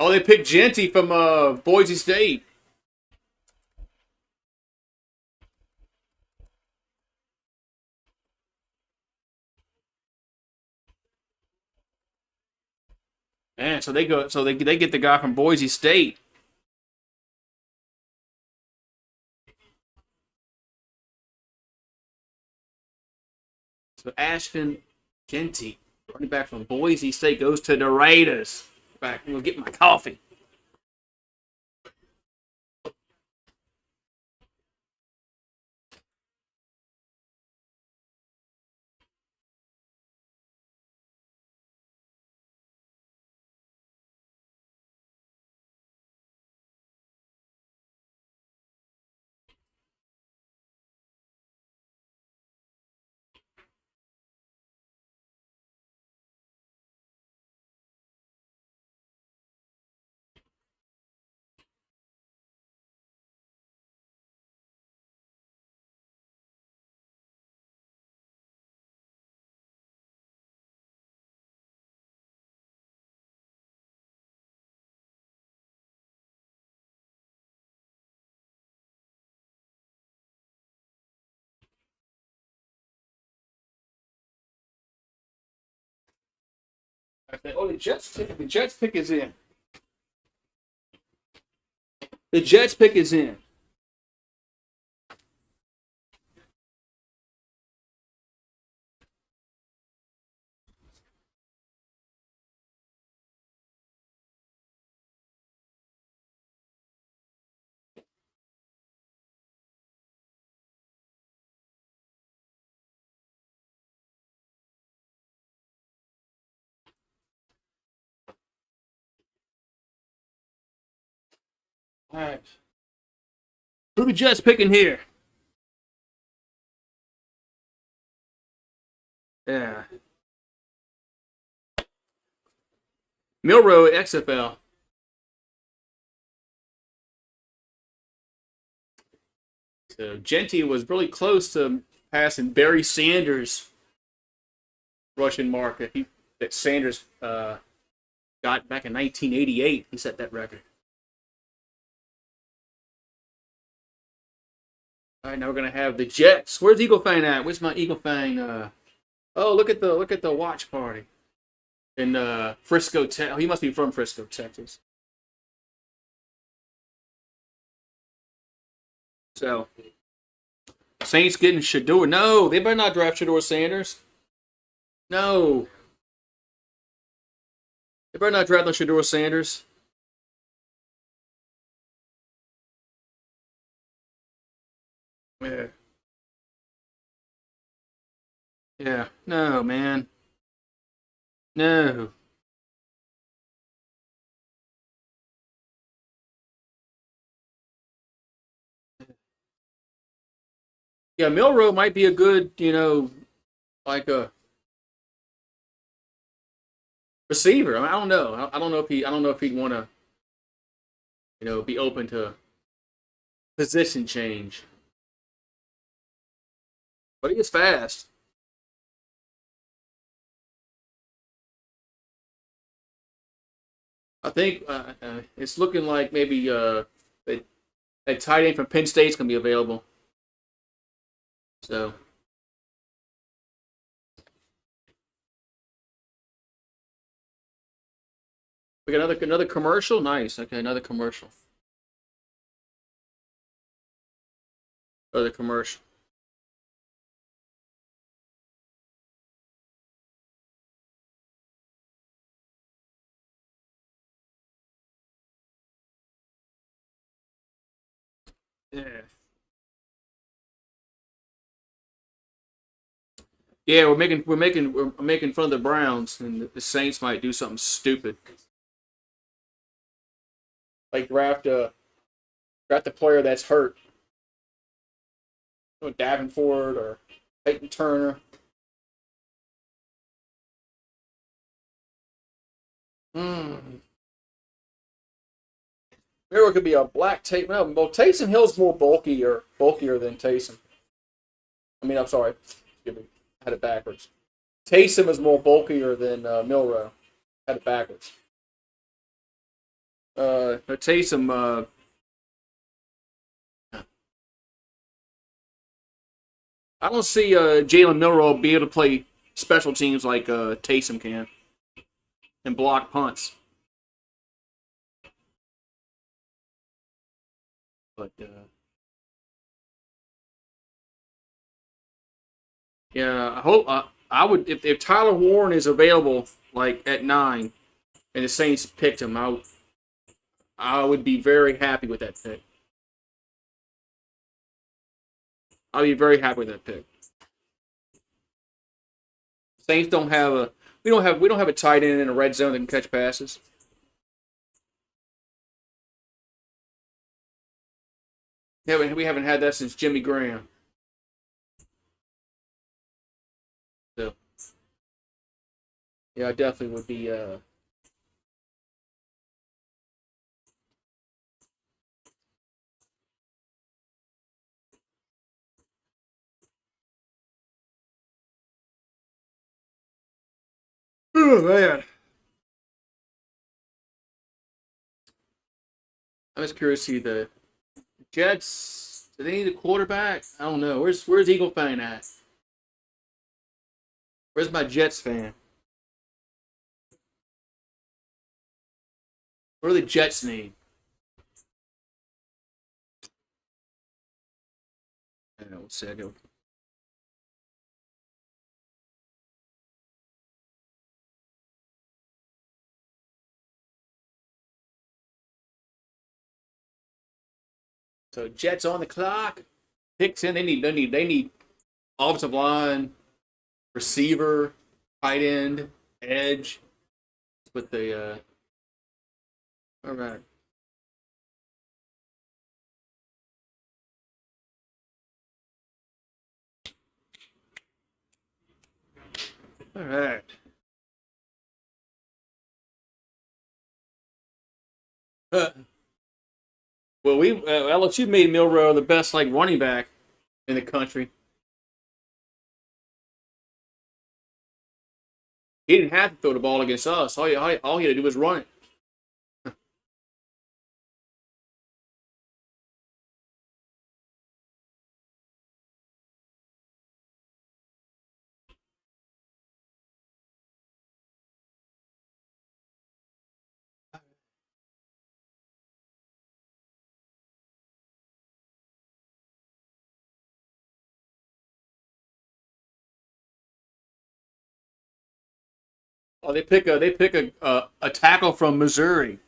Oh, they picked Jeanty from Boise State. Man, so they get the guy from Boise State. So Ashton Jeanty, running back from Boise State, goes to the Raiders. Back, I'm gonna get my coffee. Oh, the Jets pick is in. The Jets pick is in. All right. Who the Jets picking here? Yeah. Milrow at XFL. So Jeanty was really close to passing Barry Sanders' rushing mark that Sanders got back in 1988. He set that record. All right, now we're gonna have the Jets. Where's Eagle Fang at? Where's my Eagle Fang? Oh, look at the watch party in Frisco, Texas. He must be from Frisco, Texas. So Saints getting Shador. No, they better not draft Shador Sanders. No, they better not draft no Shador Sanders. Yeah, yeah. No, man. No. Yeah, Milrow might be a good, like a receiver. I don't know. I don't know if he'd want to. be open to position change. But he is fast. I think it's looking like maybe a tight end from Penn State's gonna be available. So we got another commercial. Nice. Okay, another commercial. Another commercial. Yeah. Yeah, we're making fun of the Browns, and the Saints might do something stupid, like draft a player that's hurt, Davenport or Peyton Turner. Hmm. Maybe it could be a black tape. No, well, Taysom Hill's more bulkier than Taysom. I mean, I'm sorry, excuse me, I had it backwards. Taysom is more bulkier than Milrow. I had it backwards. But Taysom, I don't see Jalen Milrow be able to play special teams like Taysom can and block punts. But yeah, I hope I would if Tyler Warren is available like at 9 and the Saints picked him, I would be very happy with that pick. I'd be very happy with that pick. Saints don't have a we don't have a tight end in a red zone that can catch passes. We haven't had that since Jimmy Graham. So yeah, I definitely would be. Oh man, I'm just curious to see the Jets. Do they need a quarterback? I don't know. Where's Eagle fan at? Where's my Jets fan? What do the Jets need? I don't know. Let's see. I go. So Jets on the clock. Picks in. They need offensive line, receiver, tight end, edge. With the all right, all right. Uh, well, LSU made Milrow the best like running back in the country. He didn't have to throw the ball against us. All he had to do was run it. Oh, they pick a tackle from Missouri.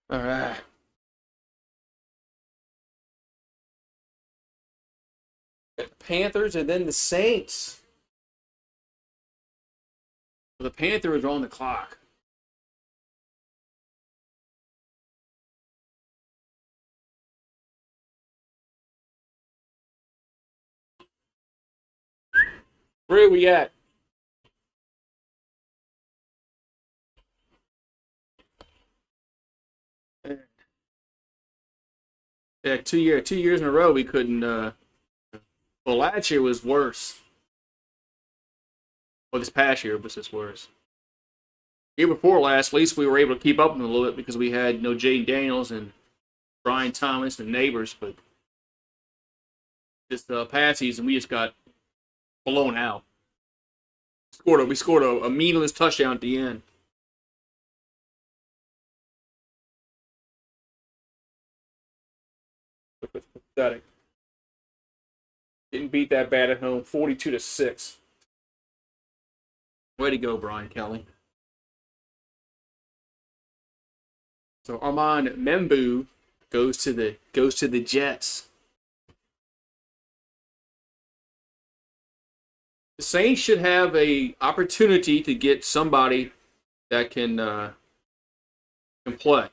All right. The Panthers and then the Saints. Well, the Panthers are on the clock. Where we at? Yeah, 2 years in a row we couldn't. Well, last year was worse. Well, this past year was just worse. Year before last, at least we were able to keep up with them a little bit because we had Jaden Daniels and Brian Thomas and neighbors, but this past season we just got blown out. We scored a meaningless touchdown at the end. Pathetic. Didn't beat that bad at home, 42-6. Way to go, Brian Kelly. So Armand Membu goes to the Jets. The Saints should have a opportunity to get somebody that can play.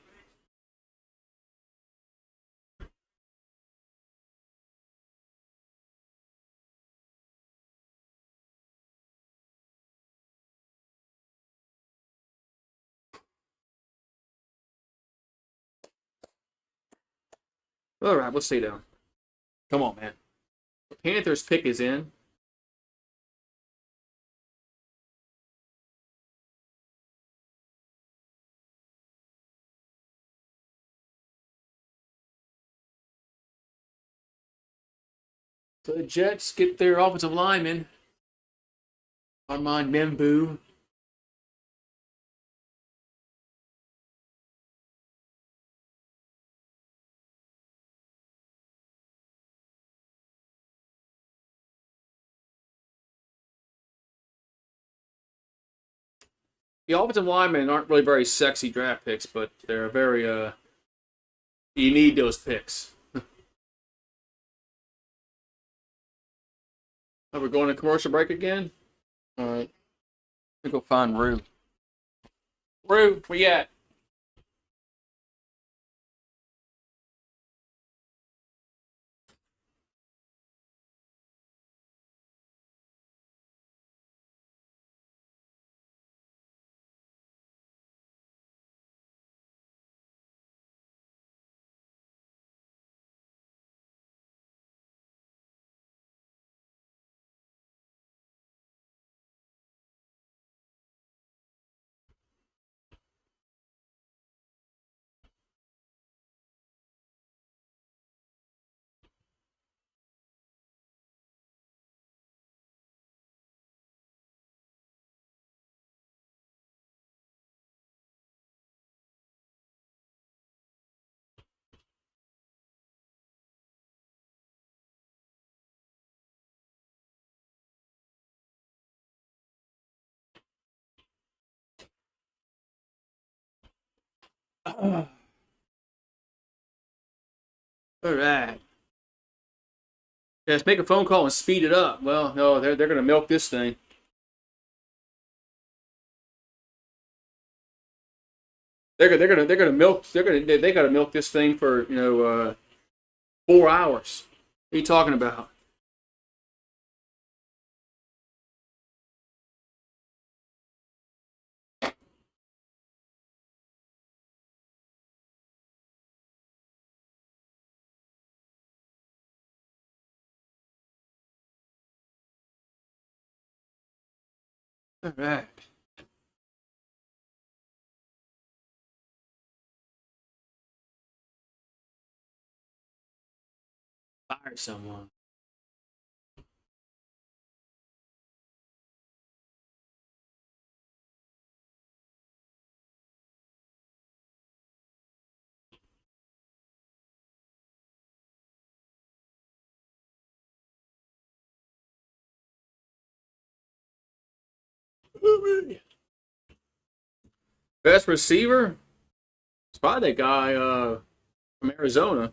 All right, let's stay down. Come on, man. The Panthers pick is in. So the Jets get their offensive lineman, Armand Membu. The offensive linemen aren't really very sexy draft picks, but they're very you need those picks. Oh, we're going to commercial break again? All right. Let me go find Rue. Rue, where you at? All right. Yeah, let's make a phone call and speed it up. Well, no, they're going to milk this thing. They're gonna milk they got to milk this thing for 4 hours. What are you talking about? All right. Fire someone. Best receiver? It's probably that guy from Arizona.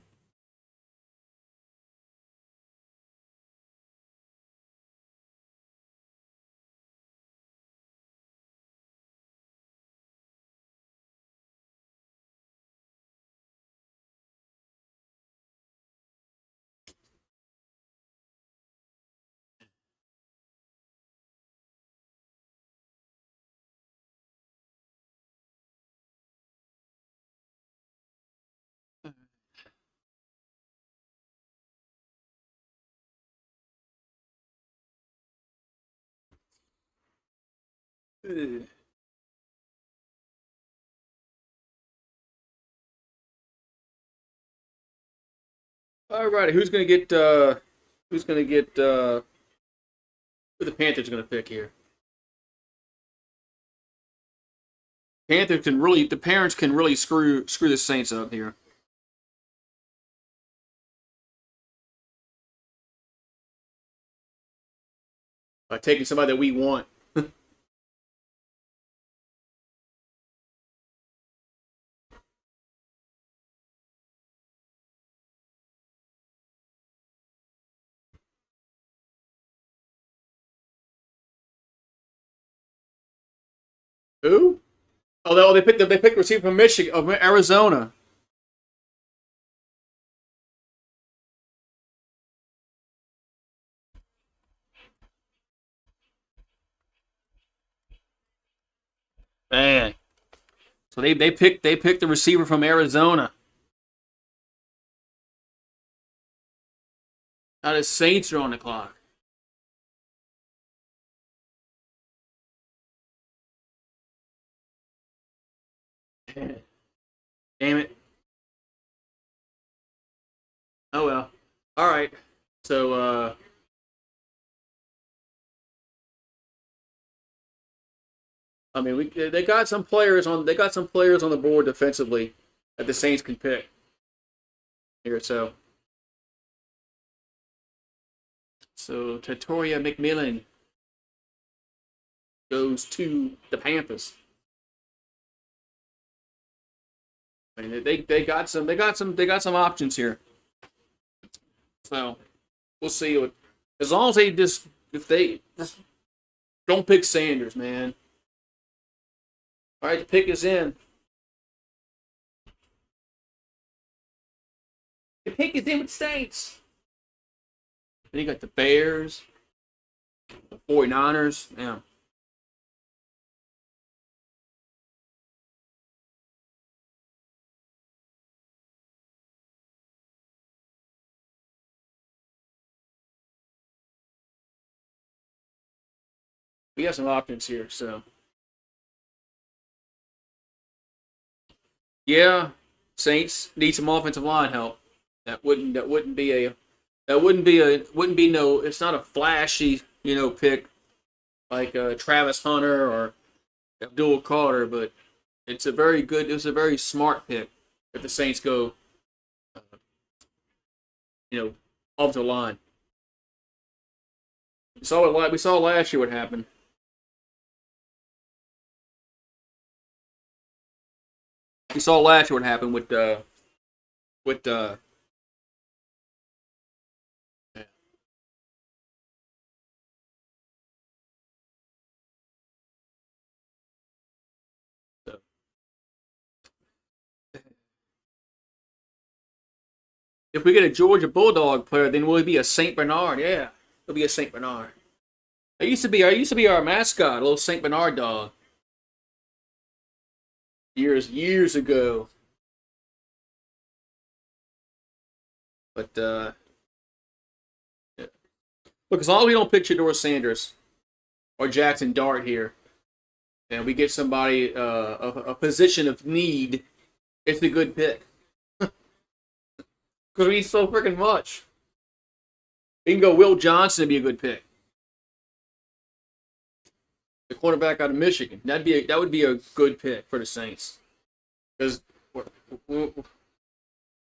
Ugh. All righty, who's gonna get who the Panthers gonna pick here? The parents can really screw the Saints up here by taking somebody that we want. Who? Oh, they picked a receiver from Michigan, of Arizona. Man, so they picked the receiver from Arizona. Now the Saints are on the clock. Damn it. Oh well. All right. So I mean, they got some players on the board defensively that the Saints can pick here. So Tatoria McMillan goes to the Panthers. I mean, they got some options here. So we'll see. As long as they just if they just don't pick Sanders, man. All right, the pick is in. The pick is in with Saints. Then you got the Bears, the 49ers. Yeah. We have some options here, so yeah, Saints need some offensive line help. That wouldn't be a wouldn't be no. It's not a flashy pick like Travis Hunter or Abdul Carter, but it's a very smart pick if the Saints go uh, off the line. We saw last year what happened. We saw last year what happened with uh, if we get a Georgia Bulldog player, then will he be a Saint Bernard? Yeah, he'll be a Saint Bernard. I used to be our mascot, a little Saint Bernard dog, years ago. But yeah. Look, as long as we don't pick Shador Sanders or Jackson Dart here, and we get somebody a position of need, it's a good pick because we need so freaking much. We can go Will Johnson to be a good pick, the cornerback out of Michigan. That would be a good pick for the Saints because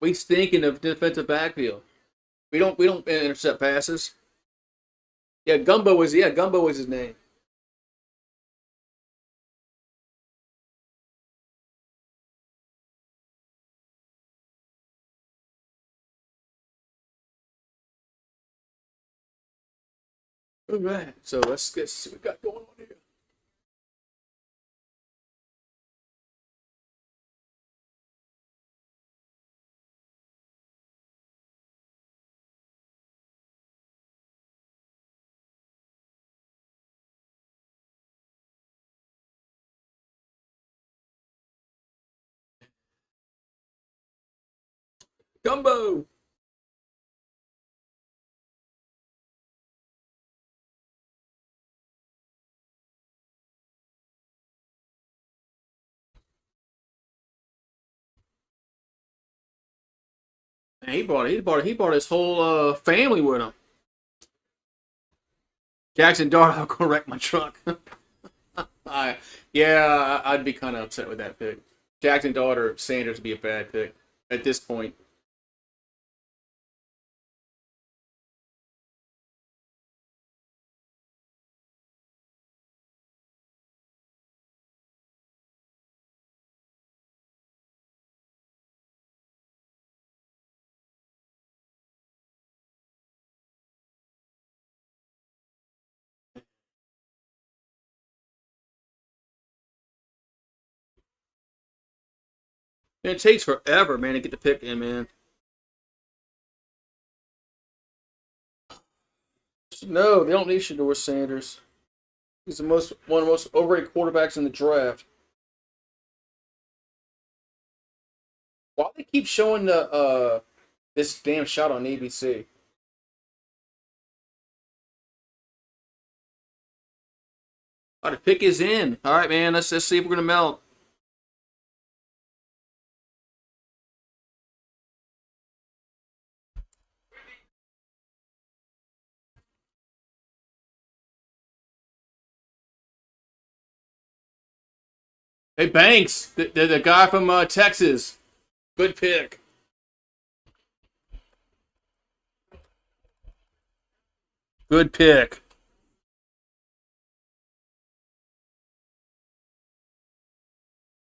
we stinking of defensive backfield. We don't intercept passes. Gumbo was his name. All right, so let's see what we got going on here. Gumbo. Man, he brought his whole family with him. Jackson Dart, I'll go wreck my truck. Yeah, I'd be kind of upset with that pick. Jackson Dart or Sanders would be a bad pick at this point. And it takes forever, man, to get the pick in, man. No, they don't need Shador Sanders. He's one of the most overrated quarterbacks in the draft. Why they keep showing the this damn shot on ABC? Oh, the pick is in. All right, man. Let's see if we're gonna melt. Hey, Banks, the guy from Texas. Good pick. Good pick.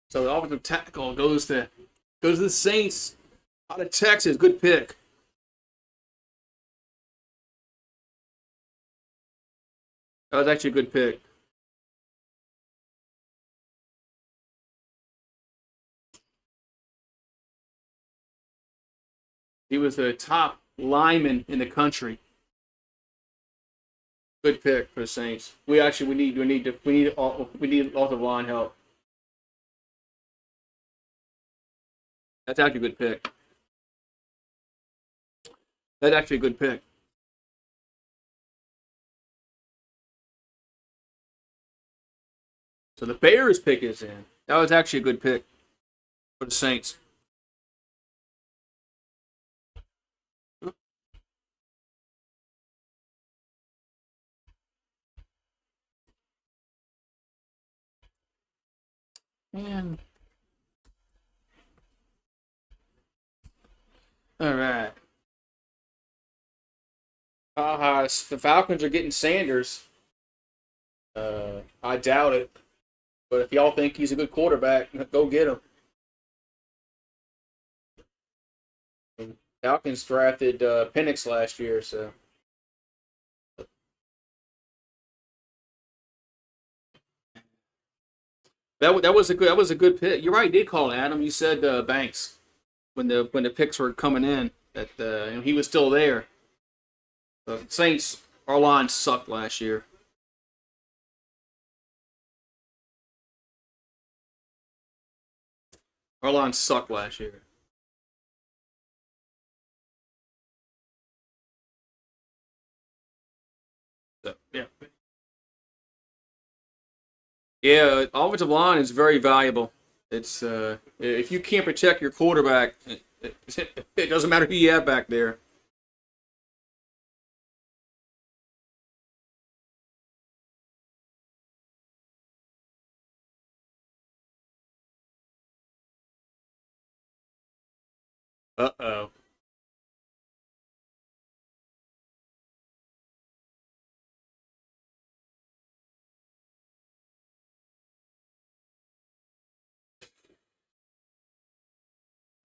So the offensive tackle goes to the Saints out of Texas. Good pick. That was actually a good pick. He was the top lineman in the country. Good pick for the Saints. We need offensive line help. That's actually a good pick. That's actually a good pick. So the Bears pick is in. That was actually a good pick for the Saints. Man. All right. The Falcons are getting Sanders. I doubt it. But if y'all think he's a good quarterback, go get him. Falcons drafted Penix last year, so that was a good pick. You're right. You did call it, Adam. You said Banks when the picks were coming in that he was still there. The Saints, our line sucked last year. Our line sucked last year. So, yeah. Yeah, offensive line is very valuable. It's if you can't protect your quarterback, it doesn't matter who you have back there. Uh-oh.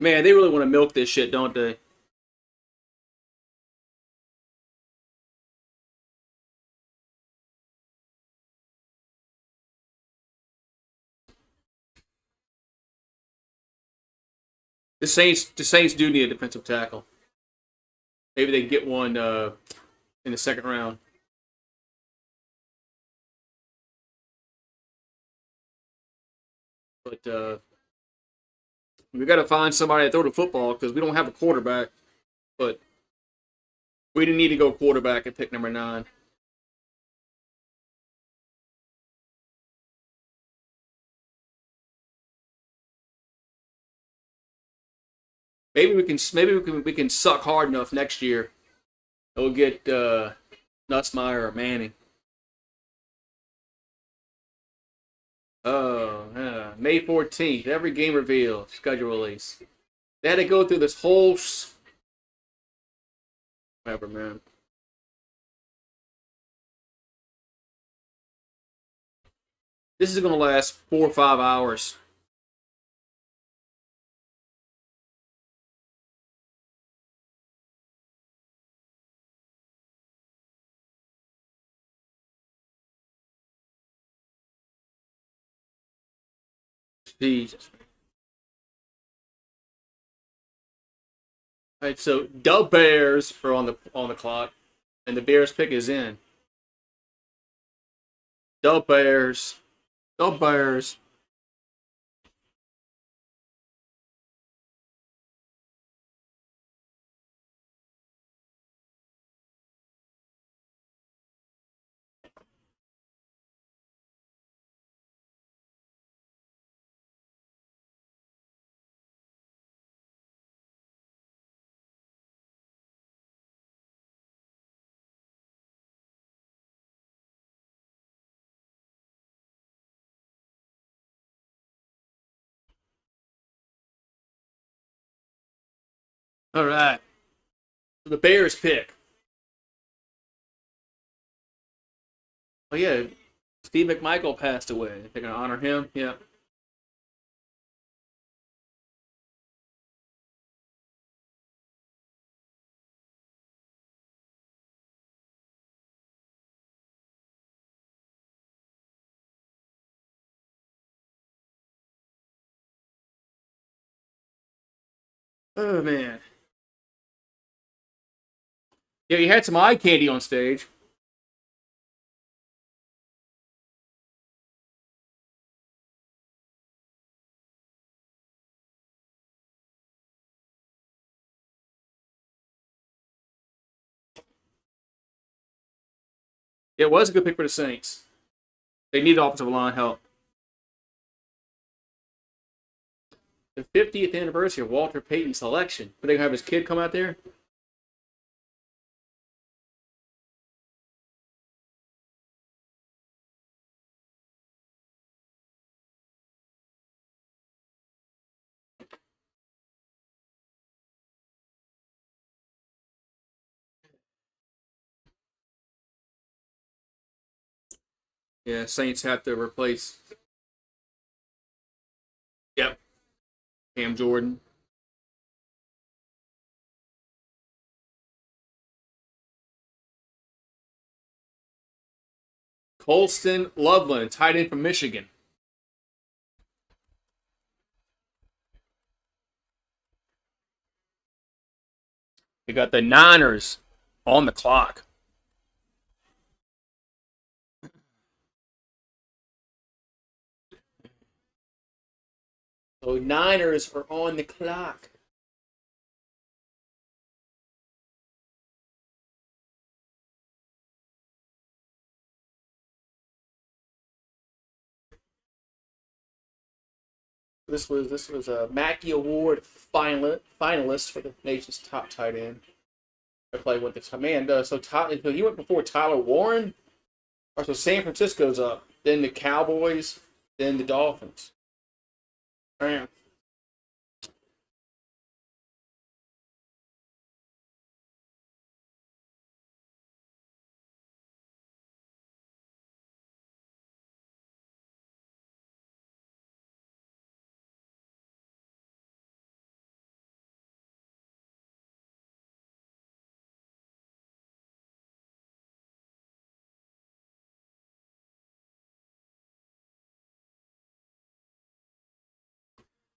Man, they really want to milk this shit, don't they? The Saints do need a defensive tackle. Maybe they get one in the second round. But we got to find somebody to throw the football because we don't have a quarterback. But we didn't need to go quarterback at pick number 9. maybe we can suck hard enough next year. We'll get Nussmeier or Manning. Oh, yeah. May 14th. Every game reveal. Schedule release. They had to go through this whole. Whatever, man. This is going to last 4 or 5 hours. Jesus. All right, so the Bears are on the clock, and the Bears pick is in. The Bears. The Bears. All right. So the Bears pick. Oh yeah, Steve McMichael passed away. They're gonna honor him. Yeah. Oh man. Yeah, you had some eye candy on stage. It was a good pick for the Saints. They need offensive line help. The 50th anniversary of Walter Payton's selection. But they gonna have his kid come out there? Yeah, Saints have to replace. Yep, Cam Jordan. Colston Loveland, tight end from Michigan. You got the Niners on the clock. So Niners are on the clock. This was a Mackey Award finalist for the nation's top tight end. I play with this man. So he went before Tyler Warren. Or so San Francisco's up, then the Cowboys, then the Dolphins. Man.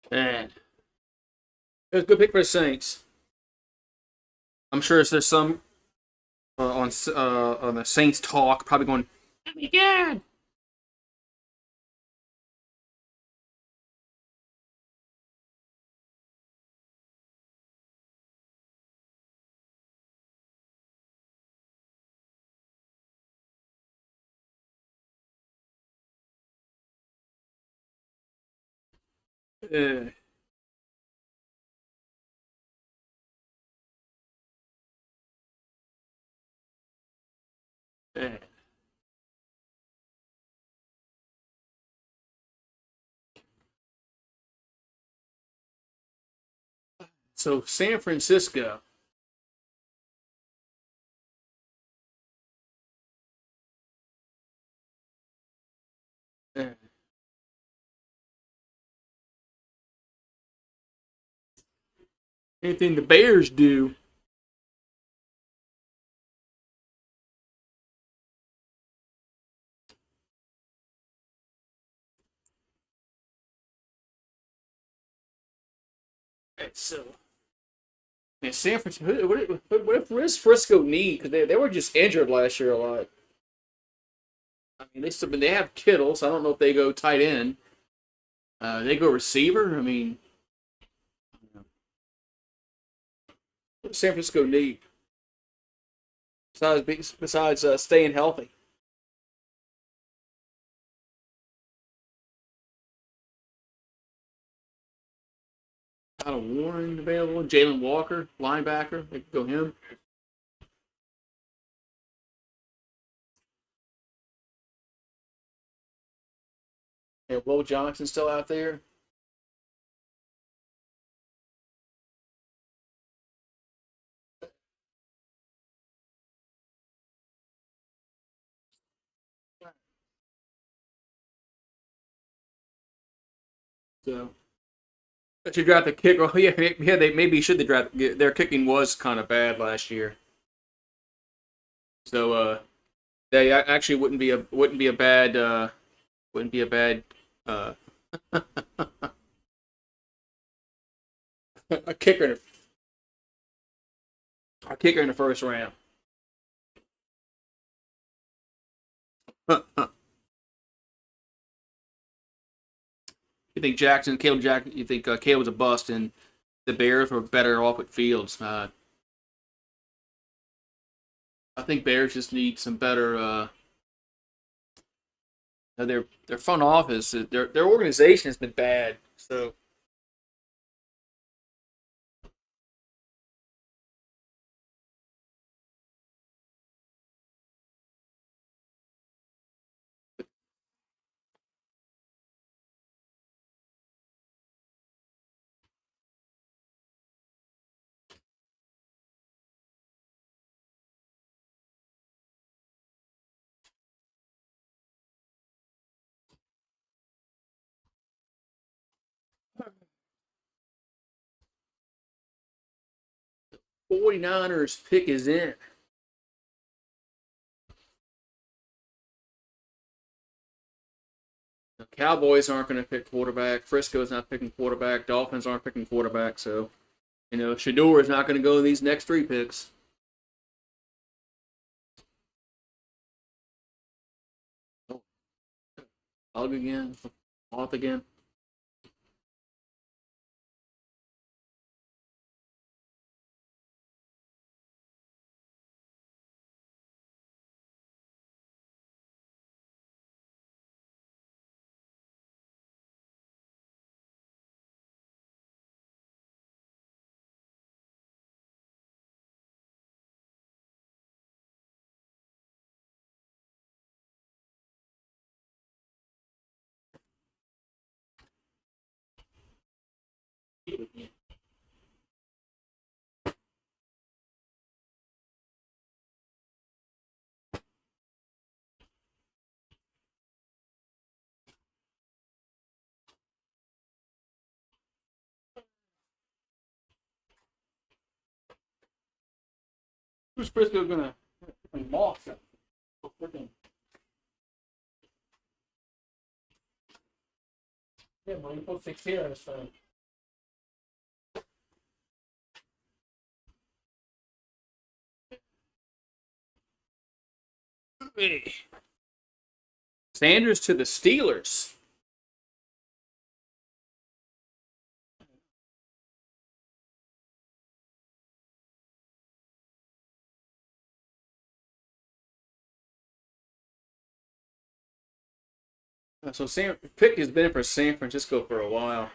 Man. It was a good pick for the Saints. I'm sure there's some on the Saints talk probably going, oh my God. Uh, Man. So San Francisco. Man. Anything the Bears do. So, man, San Francisco. What does Frisco need? Because they were just injured last year a lot. I mean, they have Kittle, so I don't know if they go tight end. They go receiver. I mean, what does San Francisco need besides staying healthy? Out of Warren available, Jalen Walker, linebacker. They could go him. And Will Johnson still out there. So they should draft a kicker. Oh, yeah, yeah. They maybe should. They draft their kicking was kind of bad last year. So they actually wouldn't be a bad uh, a kicker a kicker in the first round. You think Caleb Jackson? You think Caleb's a bust, and the Bears were better off with Fields? I think Bears just need some better. Their front office, their organization has been bad. So 49ers pick is in. The Cowboys aren't going to pick quarterback. Frisco's not picking quarterback. Dolphins aren't picking quarterback. So Shador is not going to go in these next three picks. Oh, Hug again. Off again. Who's Frisco going to mock? Yeah, well, you put 6 here, so. Hey. Sanders to the Steelers. So Pick has been for San Francisco for a while.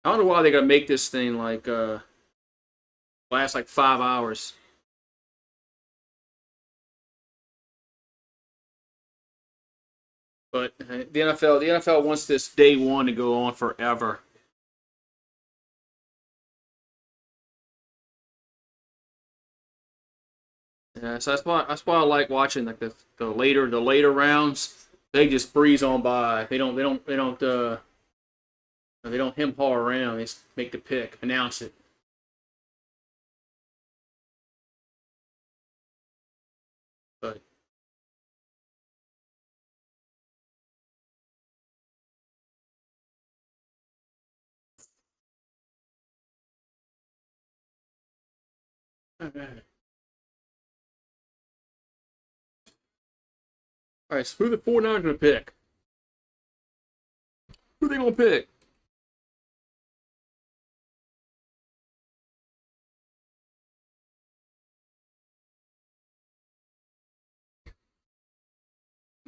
I don't know why they gotta make this thing like last like 5 hours. But the NFL wants this day one to go on forever. Yeah, so that's why I like watching like the later rounds. They just breeze on by. They don't hem haw around. They just make the pick, announce it. But all right, so who the 49ers gonna pick? Who they gonna pick?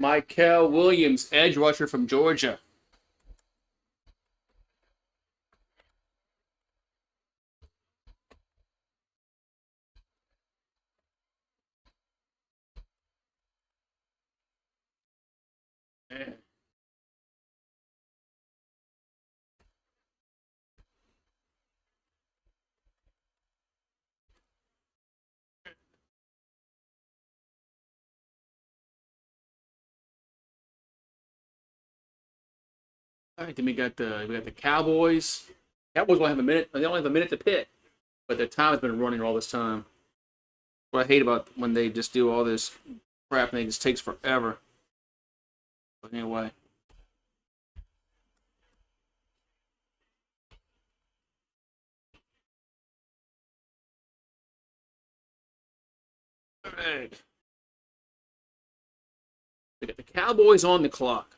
Michael Williams, edge rusher from Georgia. Man. All right, then we got the Cowboys. Cowboys only have a minute. They only have a minute to pick, but their time has been running all this time. What I hate about when they just do all this crap and it just takes forever. But anyway, all right. We got the Cowboys on the clock.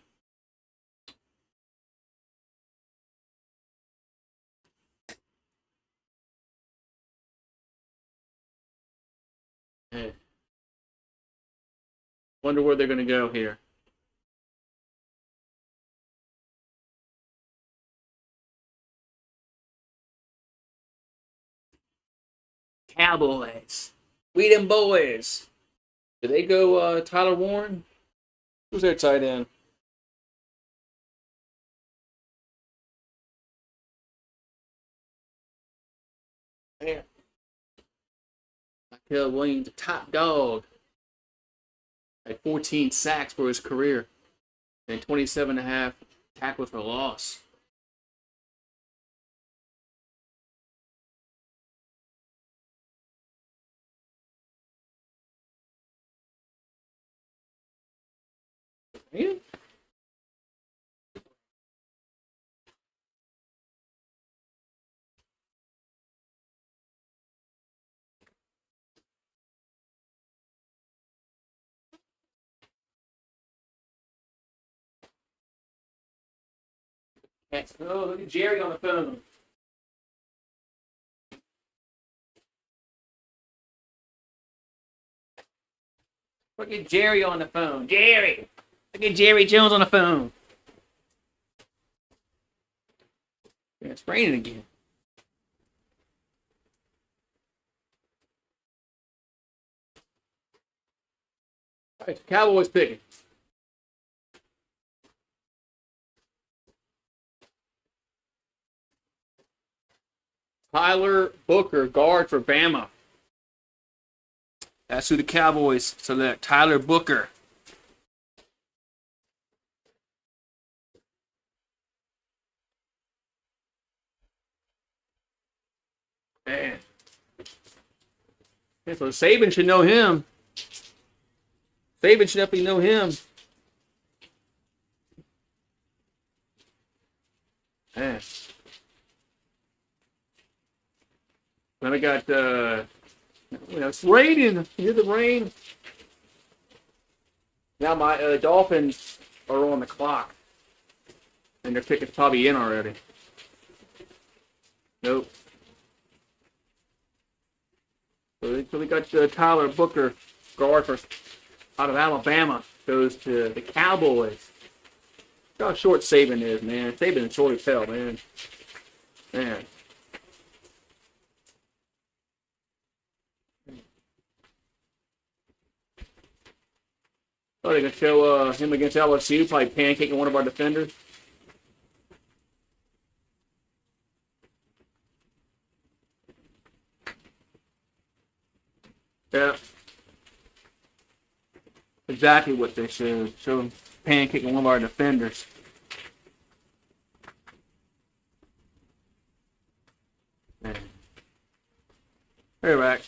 Hey, wonder where they're going to go here. Cowboys. We them boys. Did they go Tyler Warren? Who's their tight end? Man. Michael Williams, the top dog. Had 14 sacks for his career. And 27 and a half tackles for loss. Yeah. Oh, look at Jerry on the phone. Look at Jerry on the phone. Jerry! Look at Jerry Jones on the phone. Yeah, it's raining again. All right, Cowboys picking. Tyler Booker, guard for Bama. That's who the Cowboys select. Tyler Booker. Man. Yeah, so Saban should know him. Saban should definitely know him. Man. Then I got it's raining. You hear the rain? Now my Dolphins are on the clock, and their ticket's probably in already. Nope. So we got Tyler Booker, guard for out of Alabama, goes to the Cowboys. Look how short Saban is, man. Saban is short as hell, man. Man. Oh, they can show him against LSU, probably pancaking one of our defenders. Yeah. Exactly what they should. Show him pancaking one of our defenders. Man. Hey, Rack.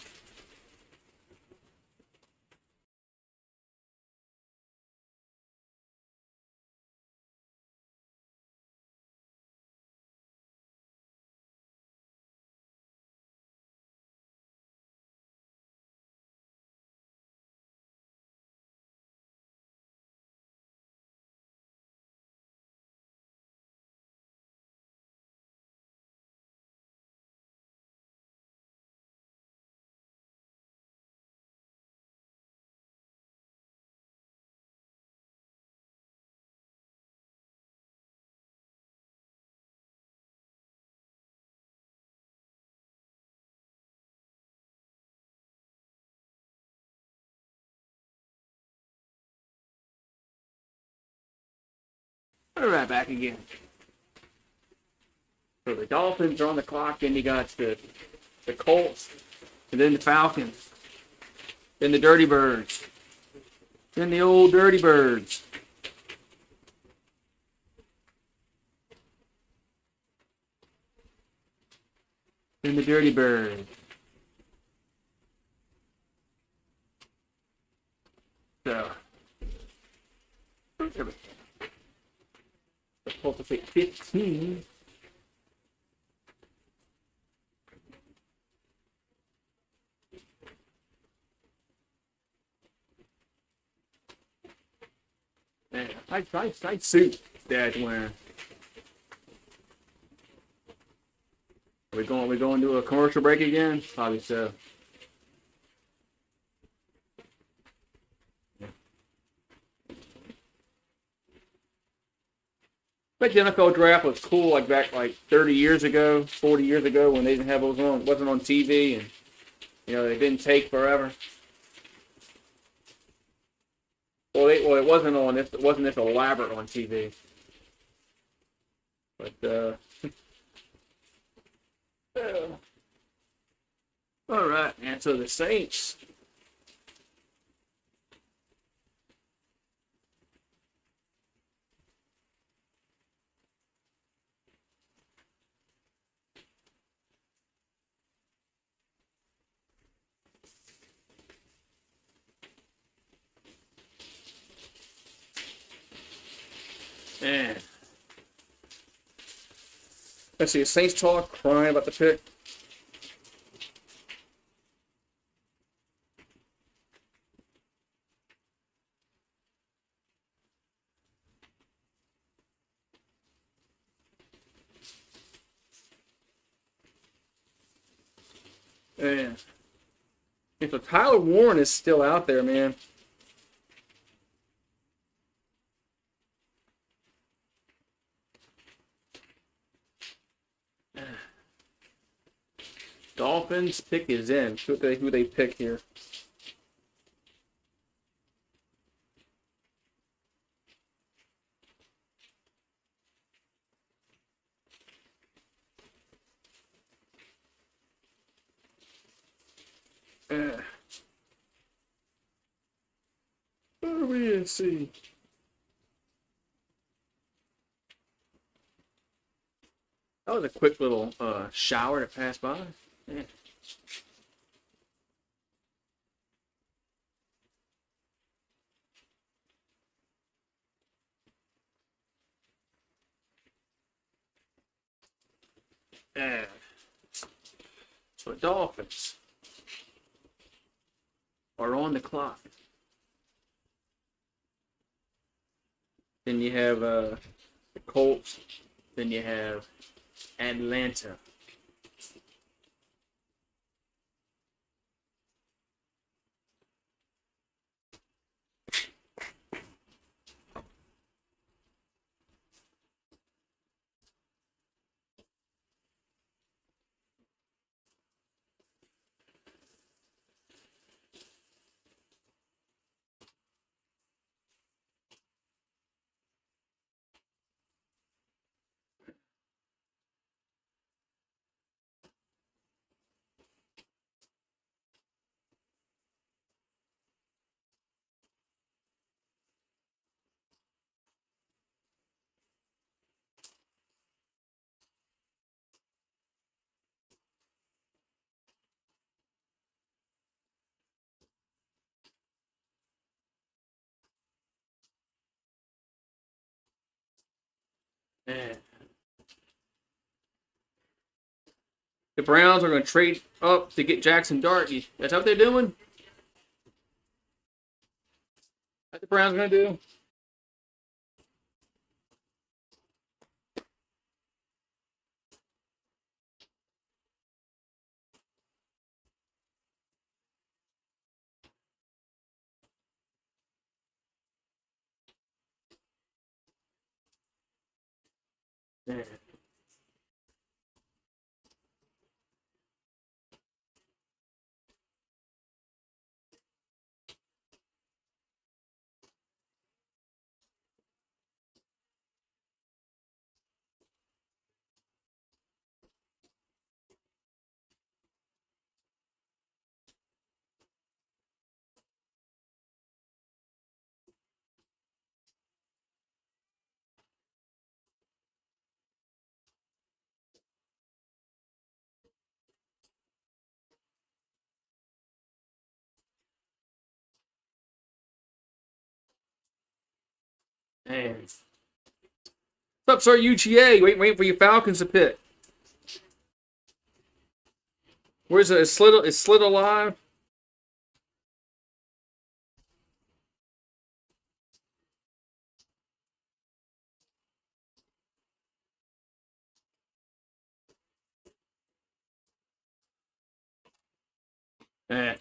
We're right back again. So the Dolphins are on the clock, then you got the Colts, and then the Falcons, then the Dirty Birds, then the old Dirty Birds. Then the Dirty Birds. So, the Colts will take 15. Man, nice suit Dad's wearing. We going to a commercial break again? Probably so. But the NFL draft was cool, like back like 30 years ago, 40 years ago, when they didn't have those on, wasn't on TV, and they didn't take forever. Well, it wasn't on this. It wasn't this elaborate on TV. But all right, and so the Saints. Man. Let's see, Saints talk, crying about the pick. Man. And so Tyler Warren is still out there, man. Dolphins pick is in. Who they pick here? What do we see? That was a quick little shower to pass by. Yeah. Yeah. So the Dolphins are on the clock. Then you have the Colts. Then you have Atlanta. Man. The Browns are going to trade up to get Jackson Dart. That's what they're doing? What the Browns going to do? Man. Man. What's up, sir? UGA. Wait for your Falcons to pick. Where's it? Is Slit alive? Man.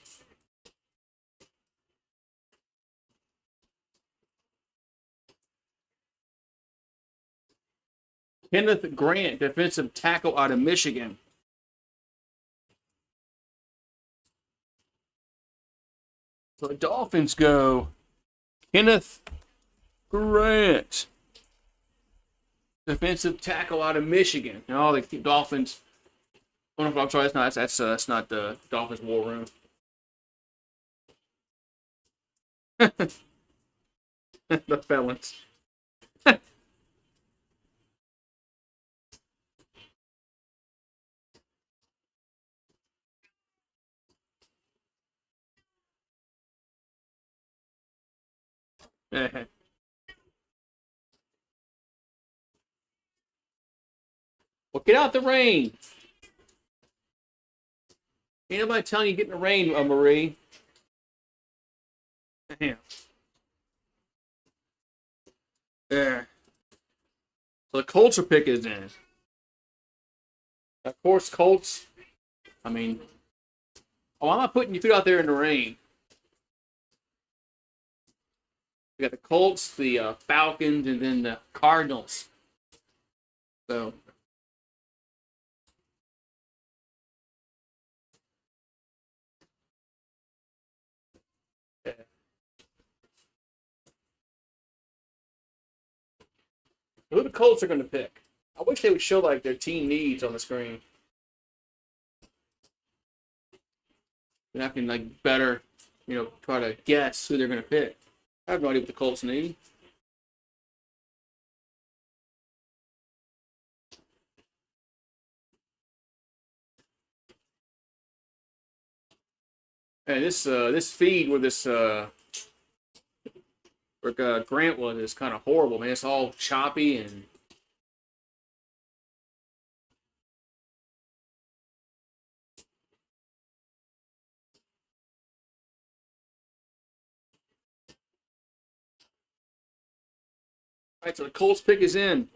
Kenneth Grant, defensive tackle out of Michigan. So the Dolphins go Kenneth Grant, defensive tackle out of Michigan. And all the Dolphins. Oh, no, I'm sorry, that's not the Dolphins war room. The felons. Well, get out the rain. Ain't nobody telling you get in the rain, Marie. Damn. Yeah. So the Colts are picking in. Of course, Colts. I mean, I'm not putting your feet out there in the rain. We got the Colts, the Falcons, and then the Cardinals. So. Yeah. Who the Colts are going to pick? I wish they would show like their team needs on the screen. And I can like better, try to guess who they're going to pick. I have no idea what the Colts need. And this feed where Grant was is kind of horrible, man. It's all choppy and. All right, so the Colts pick is in.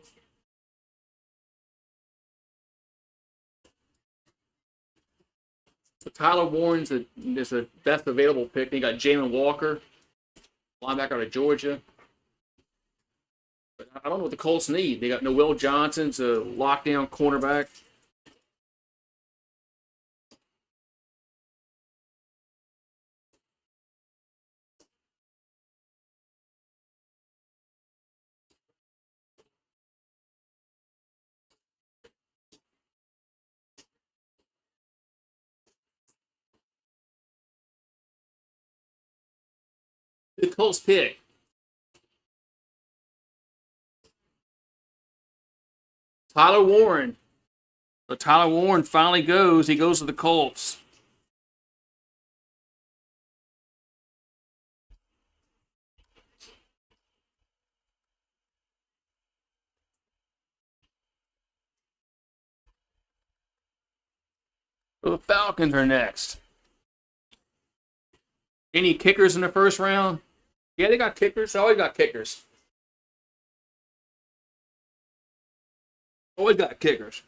So Tyler Warren's is the best available pick. Then you got Jalen Walker, linebacker out of Georgia. But I don't know what the Colts need. They got Noel Johnson's a lockdown cornerback. The Colts pick. Tyler Warren. So Tyler Warren finally goes. He goes to the Colts. The Falcons are next. Any kickers in the first round? Yeah, they got kickers. Always got kickers. Always got kickers.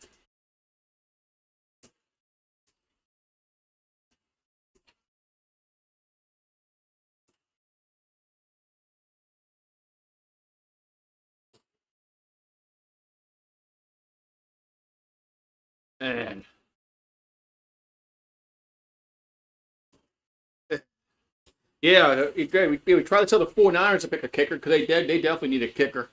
And yeah, we try to tell the 49ers to pick a kicker because they definitely need a kicker.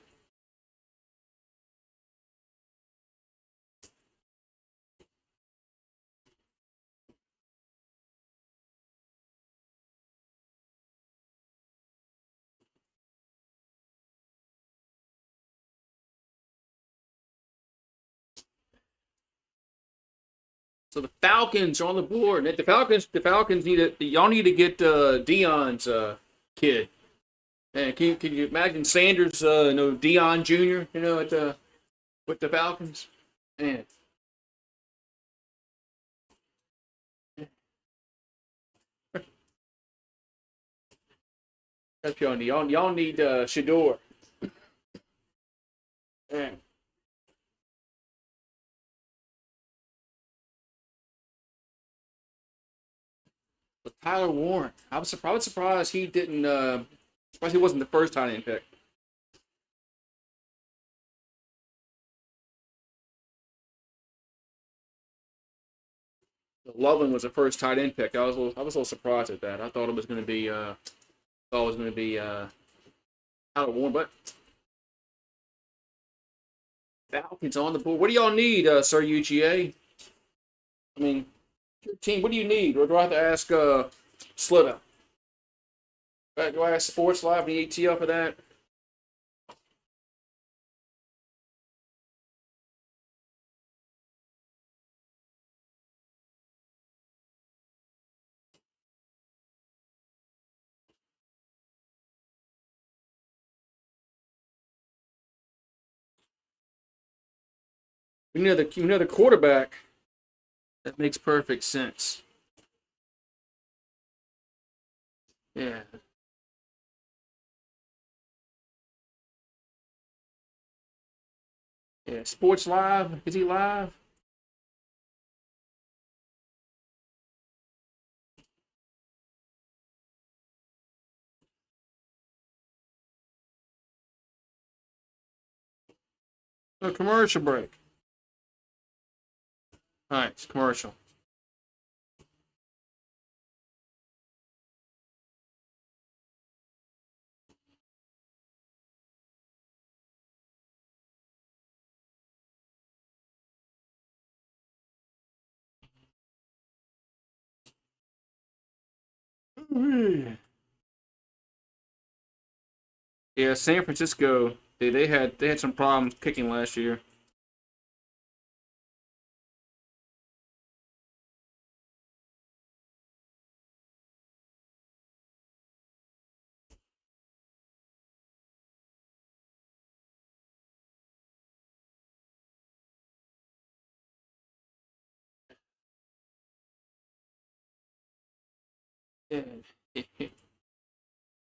So the Falcons are on the board. The Falcons y'all need to get Dion's kid. And can you imagine Sanders, Dion Jr. At the with the Falcons? Man, that's y'all need. Y'all need Shador. Man. But Tyler Warren, I was surprised he didn't. Surprised he wasn't the first tight end pick. Loveland was the first tight end pick. I was a little surprised at that. I thought it was going to be Tyler Warren, but Falcons on the board. What do y'all need, Sir UGA? I mean, your team. What do you need? Or do I have to ask Slita? Do I ask Sports Live and ETL for that? We know the quarterback. That makes perfect sense. Yeah. Yeah. Sports Live. Is he live? A commercial break. All right, it's commercial. Yeah, San Francisco. They had some problems kicking last year. Yeah.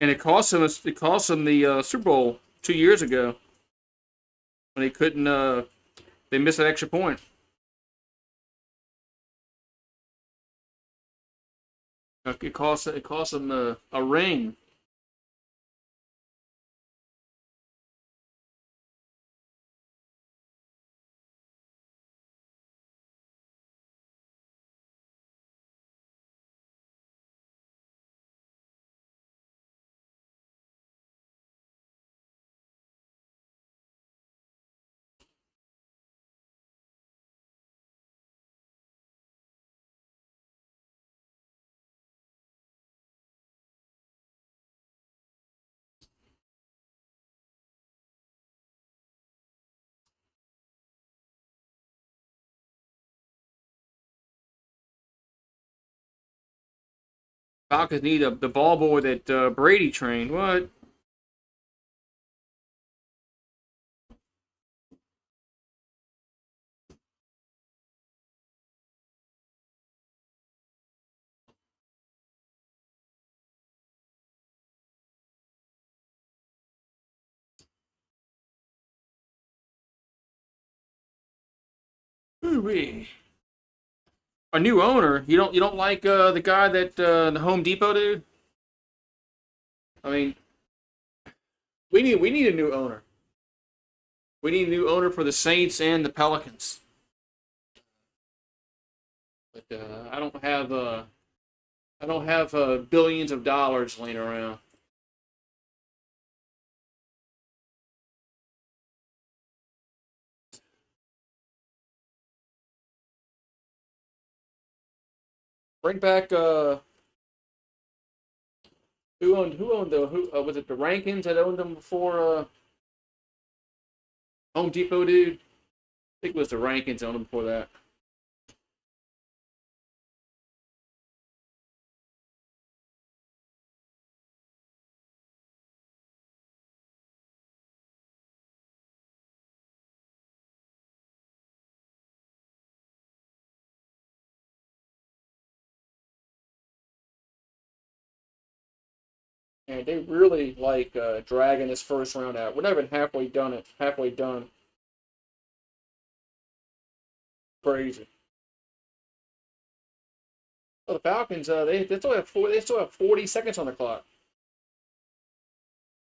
And it cost them the Super Bowl 2 years ago when they couldn't. They missed an extra point. It cost them a ring. Falcons need the ball boy that Brady trained. What? Ooh-wee. A new owner. You don't like the guy that the Home Depot dude? I mean, we need a new owner. We need a new owner for the Saints and the Pelicans. But I don't have billions of dollars laying around. Bring back who owned the who was it the Rankins that owned them before Home Depot dude? I think it was the Rankins owned them before that. And they really like dragging this first round out. We're not even halfway done it. Halfway done. Crazy. Oh, the Falcons. They still have 40 seconds on the clock.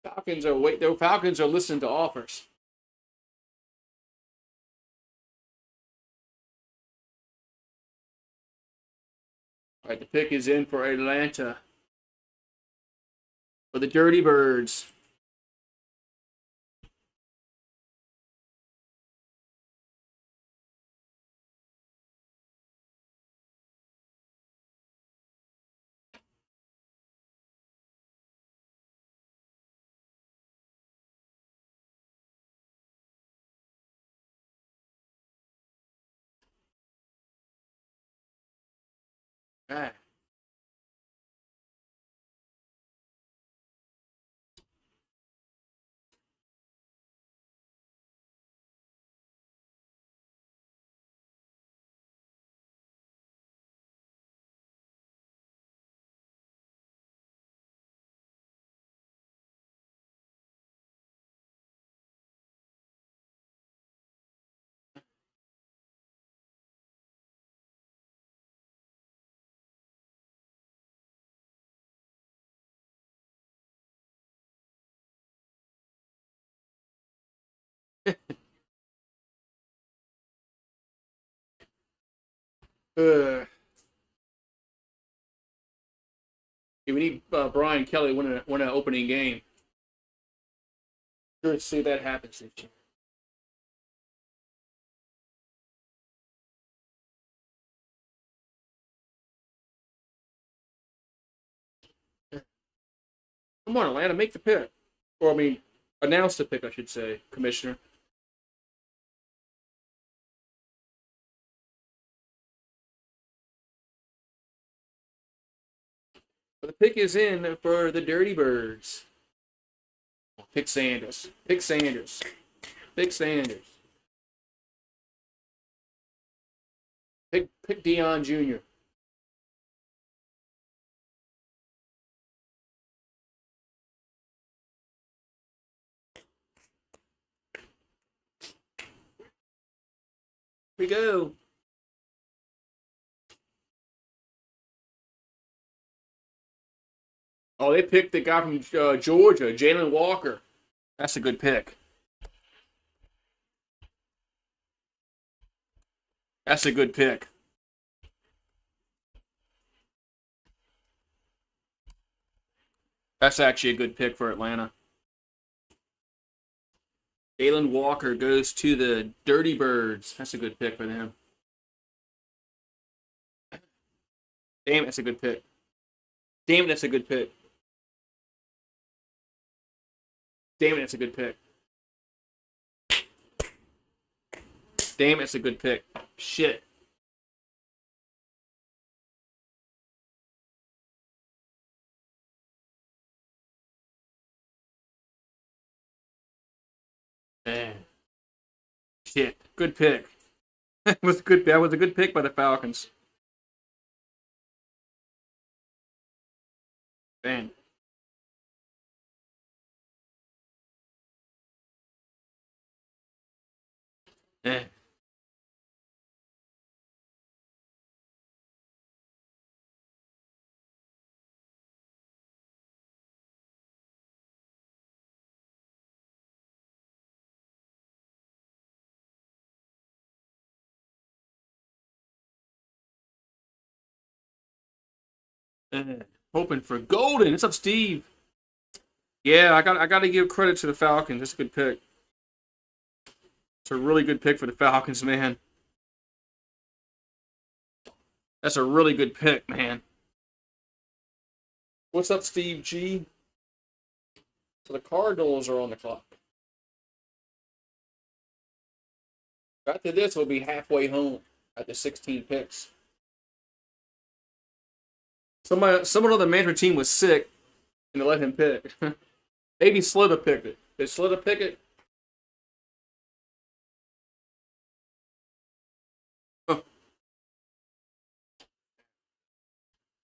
Falcons are wait. The Falcons are listening to offers. All right, the pick is in for Atlanta for the Dirty Birds. Ah. Uh, we need Brian Kelly win an opening game. Sure to see that happen this year. Come on, Atlanta, make the pick. Or I mean, announce the pick, I should say, Commissioner. But the pick is in for the Dirty Birds. Pick Sanders. Pick Sanders. Pick Sanders. Pick Dion Jr. Here we go. Oh, they picked the guy from Georgia, Jalen Walker. That's a good pick. That's a good pick. That's actually a good pick for Atlanta. Jalen Walker goes to the Dirty Birds. That's a good pick for them. Damn, that's a good pick. Damn, that's a good pick. Damn, that's a good pick. Damn, that's a good pick. Shit. Man. Shit. Good pick. That was good. That was a good pick by the Falcons. Man. Eh. Hoping for Golden. What's up, Steve? Yeah, I got to give credit to the Falcons. That's a good pick. It's a really good pick for the Falcons, man. That's a really good pick, man. What's up, Steve G? So the Cardinals are on the clock. After this, we'll be halfway home at the 16 picks. Someone on the management team was sick, and they let him pick. Maybe Slither picked it. Did Slither pick it? Huh.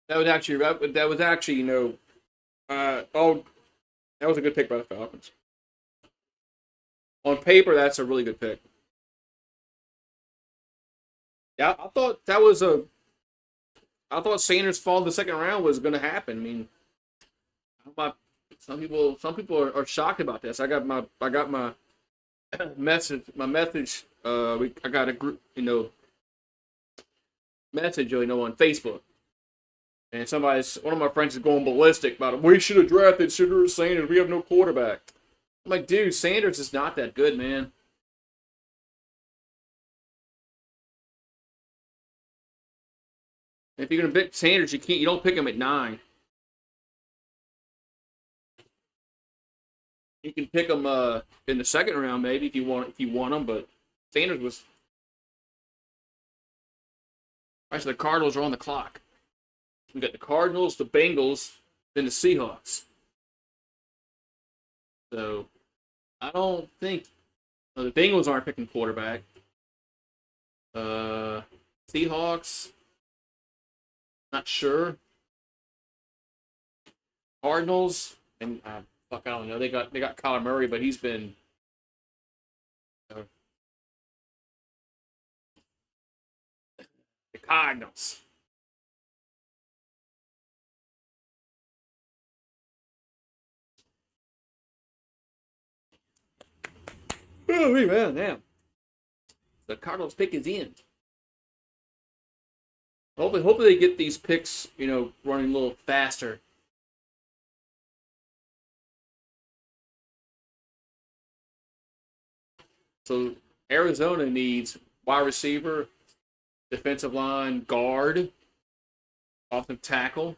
That was actually that was a good pick by the Falcons. On paper, that's a really good pick. Yeah, I thought Sanders fall in the second round was going to happen. I mean, my, some people are shocked about this. I got my message. I got a group, message, on Facebook, and one of my friends is going ballistic about it. We should have drafted Sanders. We have no quarterback. I'm like, dude, Sanders is not that good, man. If you're gonna pick Sanders, you don't pick him at 9. You can pick him in the second round maybe if you want him, but Sanders was. Actually, the Cardinals are on the clock. We got the Cardinals, the Bengals, then the Seahawks. So I don't think the Bengals aren't picking quarterback. Seahawks, not sure. Cardinals, and I don't know. They got Kyler Murray, but he's been. Uh, the Cardinals. Oh, man, damn. The Cardinals pick is in. Hopefully they get these picks, running a little faster. So Arizona needs wide receiver, defensive line, guard, offensive tackle.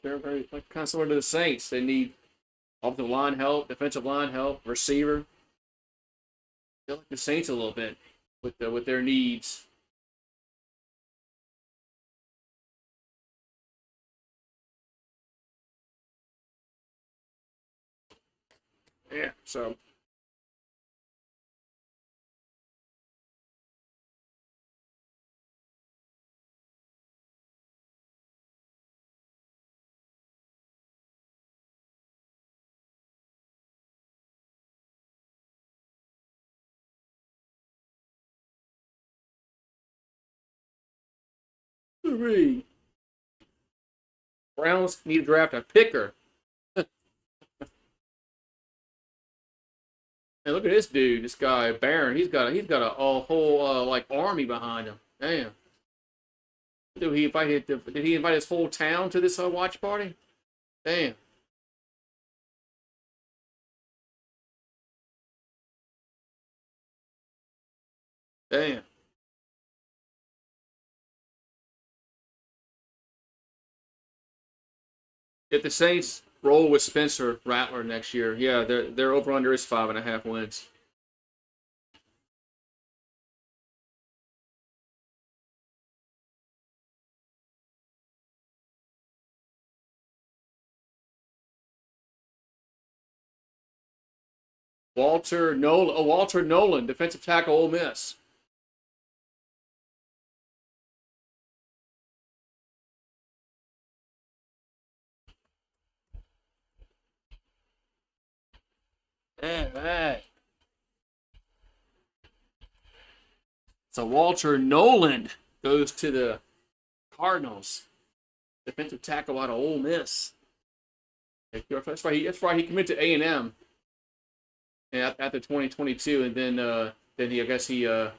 They're very kind of similar to the Saints. They need offensive line help, defensive line help, receiver. They're like the Saints a little bit with their needs. Yeah, so. Hooray. Browns need to draft a picker. And look at this dude, this guy Barron. He's got a whole army behind him. Damn. Did he invite his whole town to this watch party? Damn. Damn. If the Saints roll with Spencer Rattler next year, yeah, their over under is 5.5 wins. Walter Nolan, defensive tackle, Ole Miss. All right. So Walter Nolan goes to the Cardinals. Defensive tackle out of Ole Miss. That's why he committed to A&M after 2022, and then he I guess he went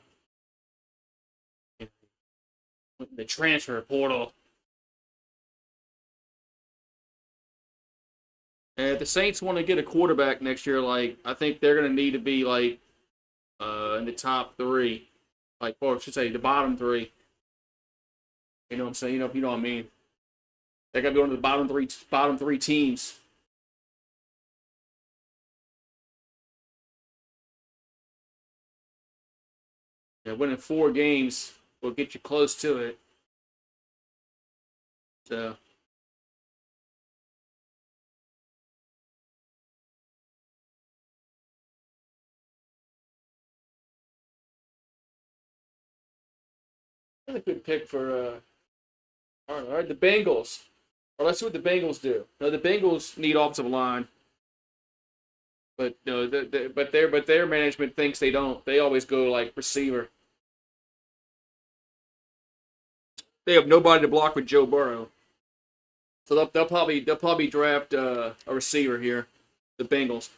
in the transfer portal. And if the Saints want to get a quarterback next year, like I think they're going to need to be like in the top three, like or I should say the bottom three. You know what I'm saying? You know what I mean. They got to be one of the bottom three teams. Yeah, winning 4 games will get you close to it. So that's a good pick for all right, the Bengals. Or let's see what the Bengals do. No, the Bengals need offensive line, but no, but their management thinks they don't. They always go like receiver. They have nobody to block with Joe Burrow, so they'll probably draft a receiver here. The Bengals.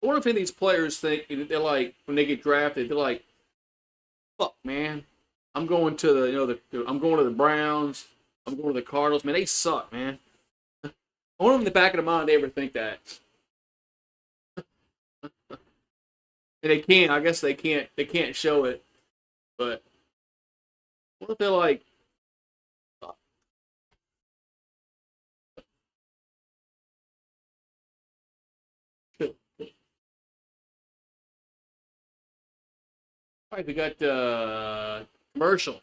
I wonder if any of these players think they're like when they get drafted, they're like, "Fuck, man, I'm going to I'm going to the Browns. I'm going to the Cardinals. Man, they suck, man." I wonder if in the back of their mind they ever think that, and they can't. I guess they can't. They can't show it, but what if they're like, "Fuck." All right, we got commercial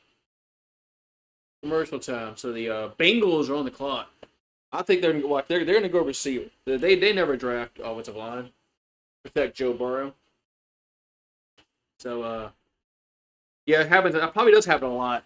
commercial time. So the Bengals are on the clock. I think they're like they're gonna go receiver. They never draft offensive line protect Joe Burrow. So yeah, it happens. It probably does happen a lot.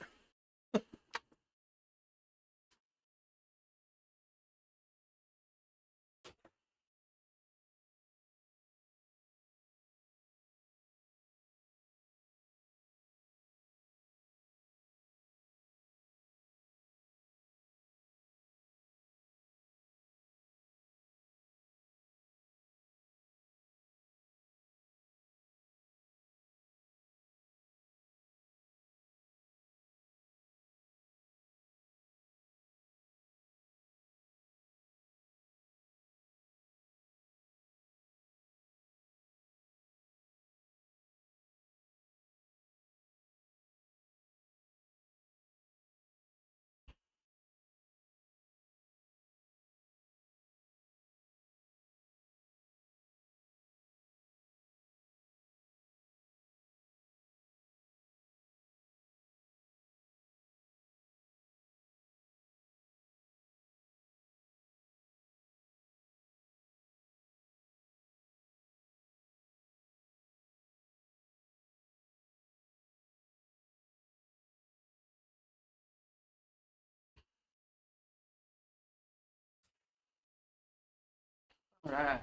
All right,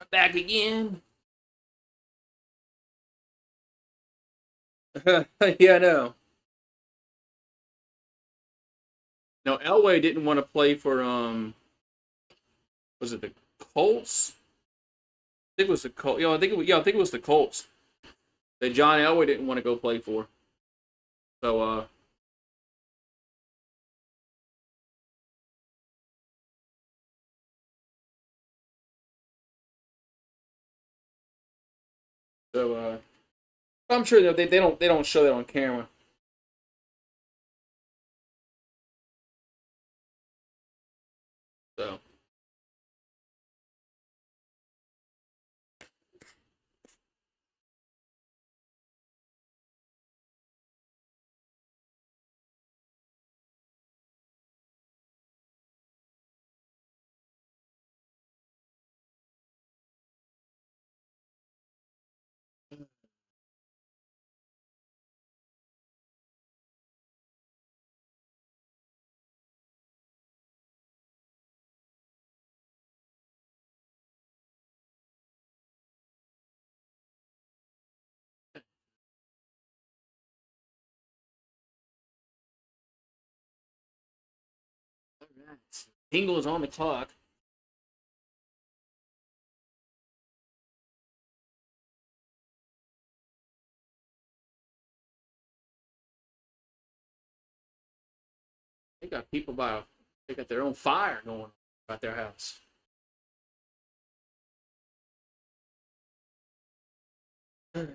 I'm back again. Yeah, no, no. Elway didn't want to play for was it the Colts? I think it was the Colts. I think it was the Colts that John Elway didn't want to go play for. So so I'm sure that they don't show that on camera. So all right. Bengals on the clock. They got people by. They got their own fire going at their house. All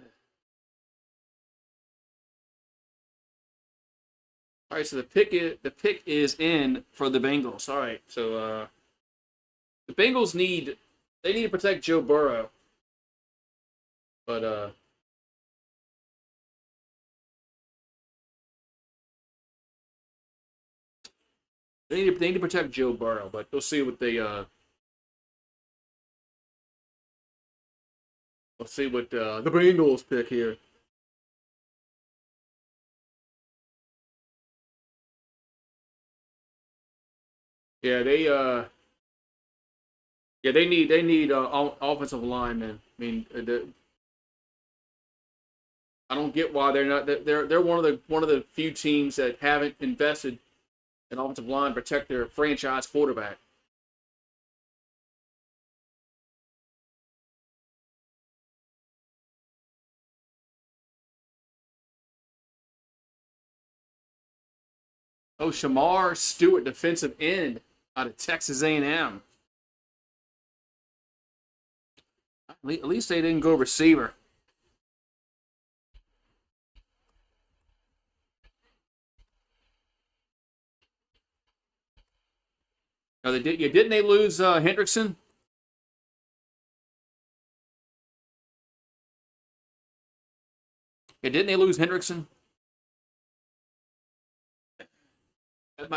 right, so the pick is in for the Bengals. All right, so the Bengals need to protect Joe Burrow, but they need to protect Joe Burrow. But we'll see what they we'll see what the Bengals pick here. Yeah, they need offensive linemen. I mean, I don't get why they're not. They're one of the few teams that haven't invested in offensive line to protect their franchise quarterback. Oh, Shamar Stewart, defensive end out of Texas A&M. At least they didn't go receiver. No, they did. Yeah, didn't they lose Hendrickson? Yeah, didn't they lose Hendrickson?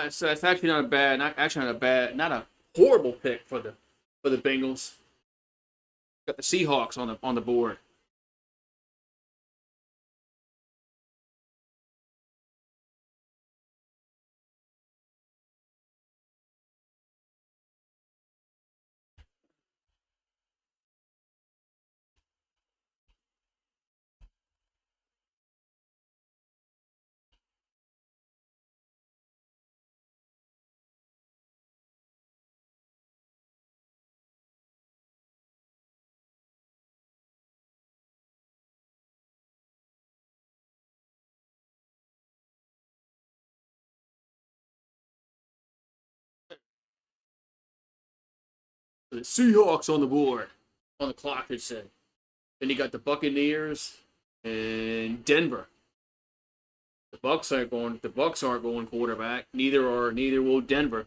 So that's actually not a bad, not actually not a bad, not a horrible pick for the Bengals. Got the Seahawks on the board. The Seahawks on the board, on the clock, they said. Then you got the Buccaneers and Denver. The Bucks aren't going quarterback. Neither will Denver.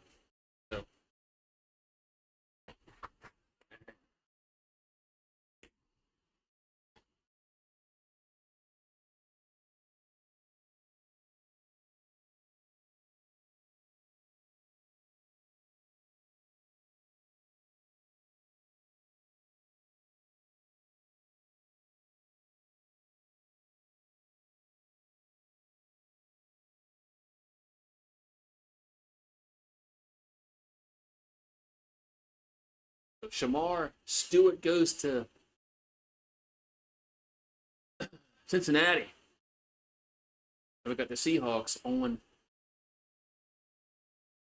So, Shamar Stewart goes to Cincinnati. And we got the Seahawks on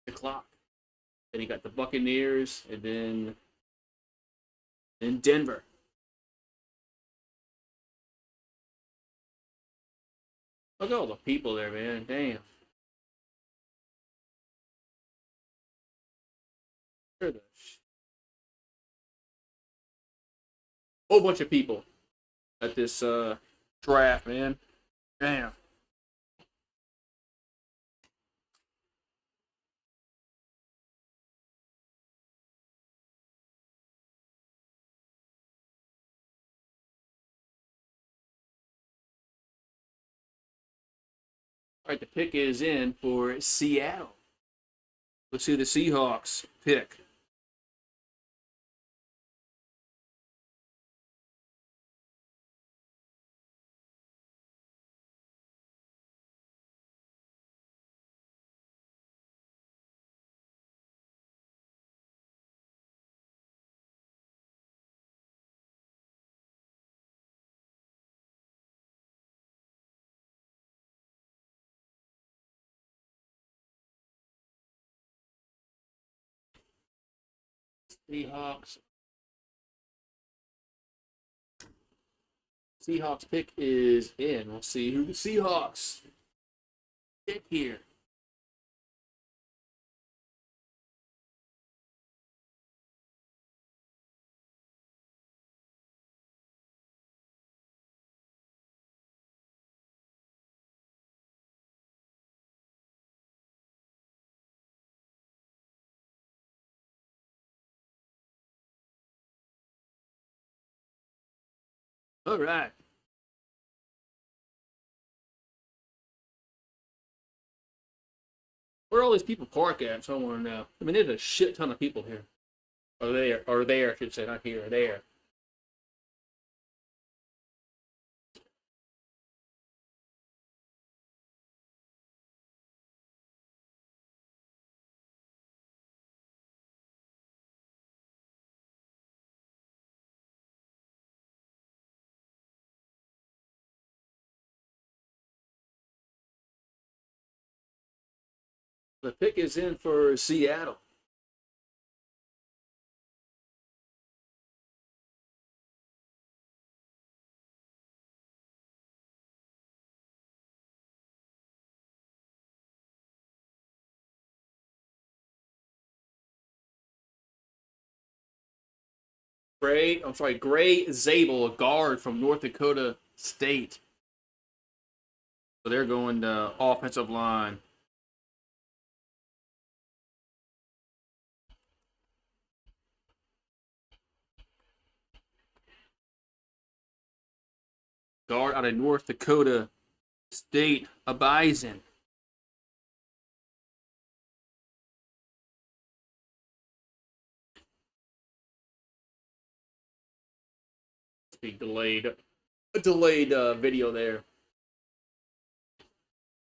the clock. Then you got the Buccaneers, and then Denver. Look at all the people there, man. Damn. They're the whole bunch of people at this draft, man. Damn. All right, the pick is in for Seattle. Let's see the Seahawks pick. Seahawks. Seahawks pick is in. We'll see who the Seahawks pick here. All right. Where all these people park at? So I want to know. I mean, there's a shit ton of people here. Or there, I should say, not here, there. The pick is in for Seattle. Gray Zabel, a guard from North Dakota State. So they're going to offensive line. Guard out of North Dakota State, a Bison. The delayed video there.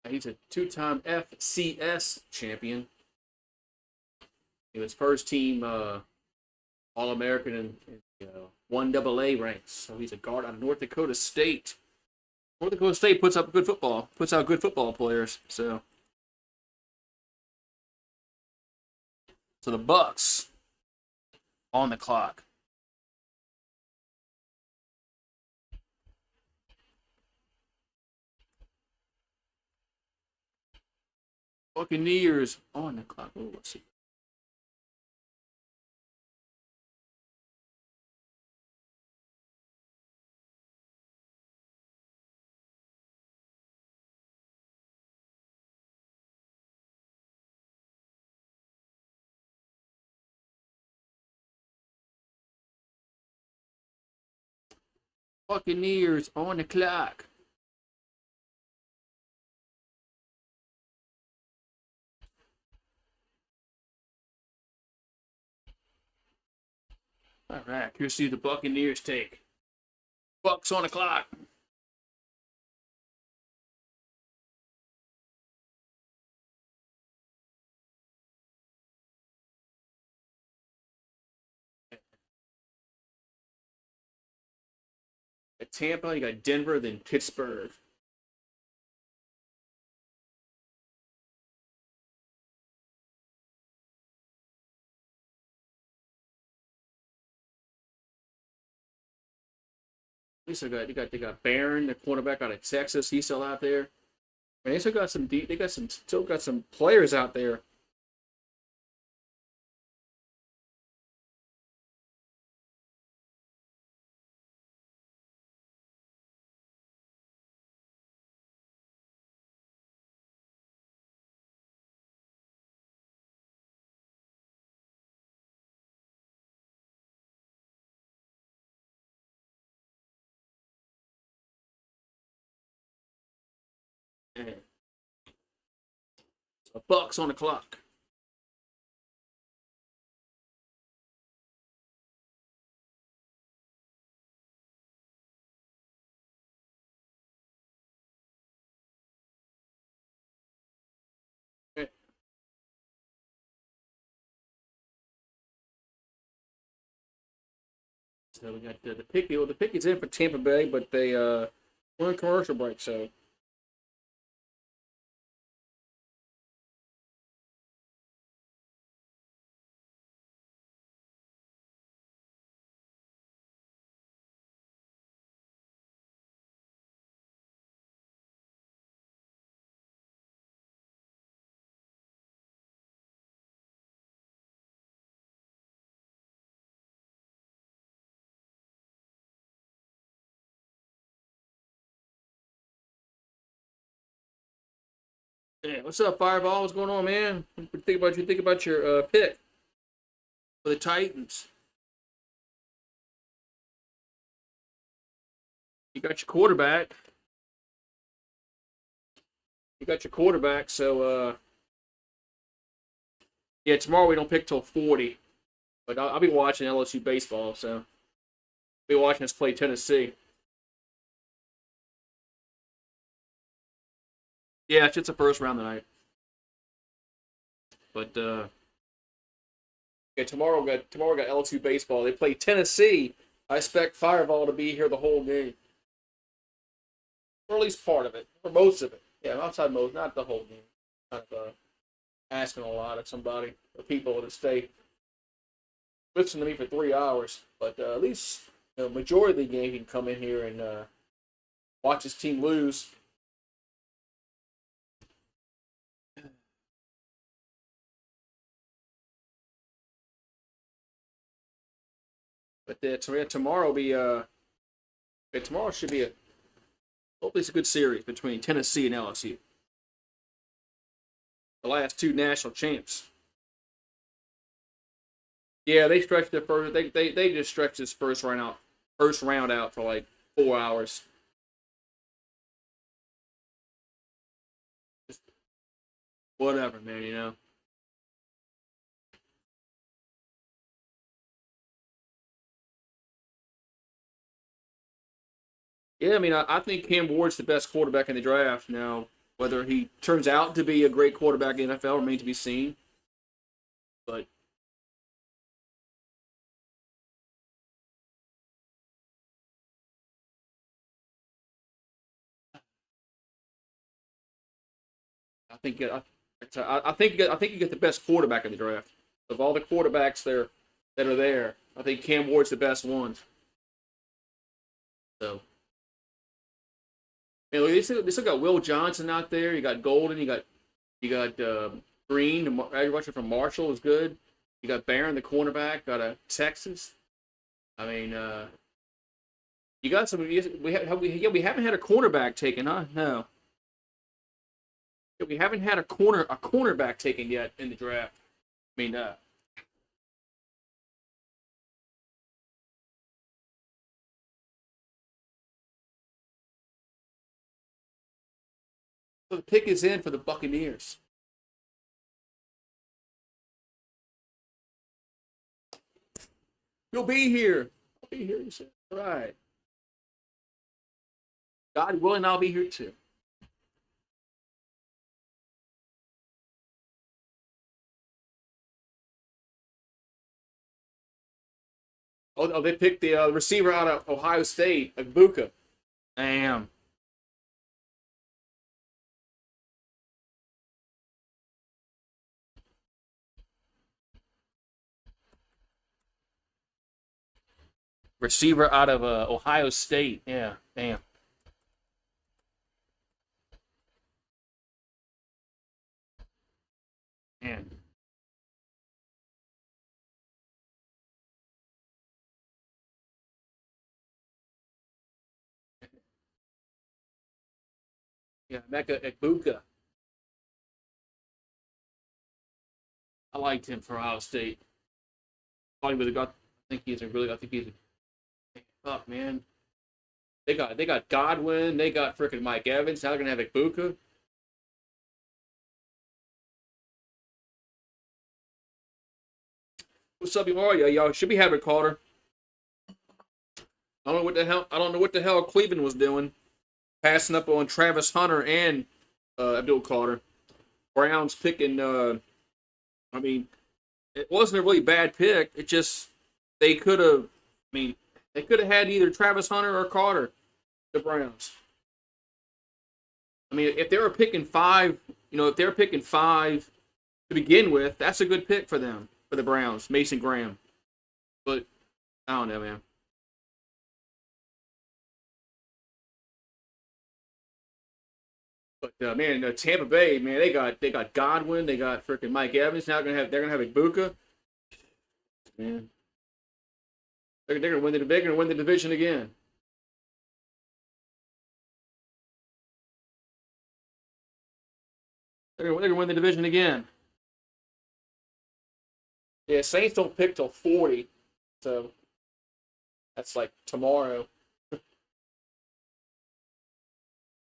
He's a two-time FCS champion. He was first team All-American in 1AA ranks. So he's a guard out of North Dakota State. North Dakota State puts out good football players. So the Bucks on the clock. Buccaneers on the clock. Oh, let's see. Buccaneers on the clock. All right, here's see the Buccaneers take. Bucks on the clock. At Tampa, you got Denver, then Pittsburgh. They got Barron, the cornerback out of Texas. He's still out there. And they still got some players out there. Man. So Bucks on the clock. So we got the pick. The pick is in for Tampa Bay, but they we're in commercial break, so. Yeah, what's up, Fireball? What's going on, man? What do you think about your pick for the Titans? You got your quarterback. So yeah, tomorrow we don't pick till 40. But I'll be watching LSU baseball, so I'll be watching us play Tennessee. Yeah, it's just a first round tonight. But yeah, tomorrow we got LSU baseball. They play Tennessee. I expect Fireball to be here the whole game, or at least part of it, or most of it. Yeah, outside most, not the whole game. Kind of asking a lot of somebody, or people to stay listen to me for 3 hours. But at least majority of the game he can come in here and watch his team lose. But tomorrow will be tomorrow should be hopefully it's a good series between Tennessee and LSU, the last two national champs. Yeah, they stretched the first. They just stretched this first round out for like 4 hours. Just whatever, man. Yeah, I mean, I think Cam Ward's the best quarterback in the draft now. Whether he turns out to be a great quarterback in the NFL remains to be seen. But I think I think you get the best quarterback in the draft of all the quarterbacks there that are there. I think Cam Ward's the best one. So, look, they still got Will Johnson out there. You got Golden. You got Green. The rusher from Marshall is good. You got Barron, the cornerback, out of Texas. I mean, you got some. We haven't had a cornerback taken, huh? No, yeah, we haven't had a cornerback taken yet in the draft. I mean, so the pick is in for the Buccaneers. You'll be here. I'll be here. You said, all right. God willing, I'll be here too. Oh, they picked the receiver out of Ohio State, Ibuka. Damn. Receiver out of Ohio State. Yeah, damn. Man. Yeah, Mecca Ibuka. I liked him for Ohio State. Thought he would have got. I think he's a really. I think he's a fuck, man. They got Godwin. They got freaking Mike Evans. Now they're gonna have Ibuka. What's up, you are? Y'all should be having Carter. I don't know what the hell. I don't know what the hell Cleveland was doing, passing up on Travis Hunter and Abdul Carter. Browns picking. I mean, it wasn't a really bad pick. It just they could have. I mean, they could have had either Travis Hunter or Carter. The Browns. I mean, if they were picking five, if they were picking five to begin with, that's a good pick for them for the Browns. Mason Graham, but I don't know, man. But man, Tampa Bay, man, they got Godwin, they got freaking Mike Evans. Now they're gonna have Ibuka. Man, they're gonna win the division again. They're gonna win the division again. Yeah, Saints don't pick till 40, so that's like tomorrow.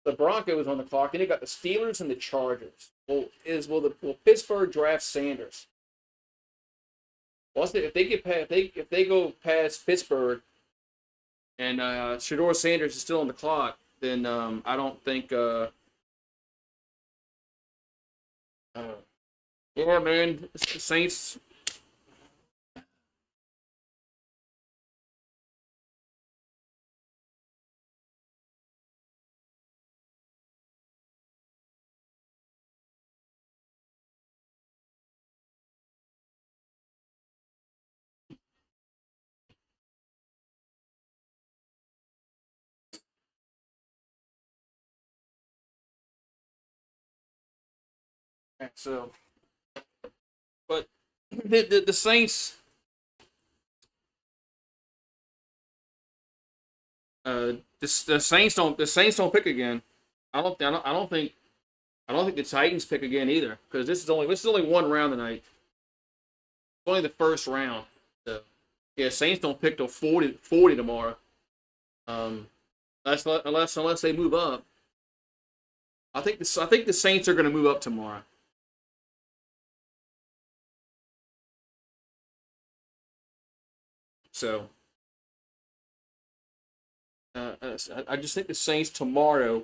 the Broncos on the clock, and they got the Steelers and the Chargers. Will Pittsburgh draft Sanders? If they get past, if they go past Pittsburgh, and Shedeur Sanders is still on the clock, then I don't think. Yeah, man, the Saints. So, but the Saints. The Saints don't pick again. I don't think the Titans pick again either, because this is only one round tonight. It's only the first round. So yeah, Saints don't pick till 40 tomorrow. Um, unless they move up. I think the Saints are going to move up tomorrow. So I just think the Saints tomorrow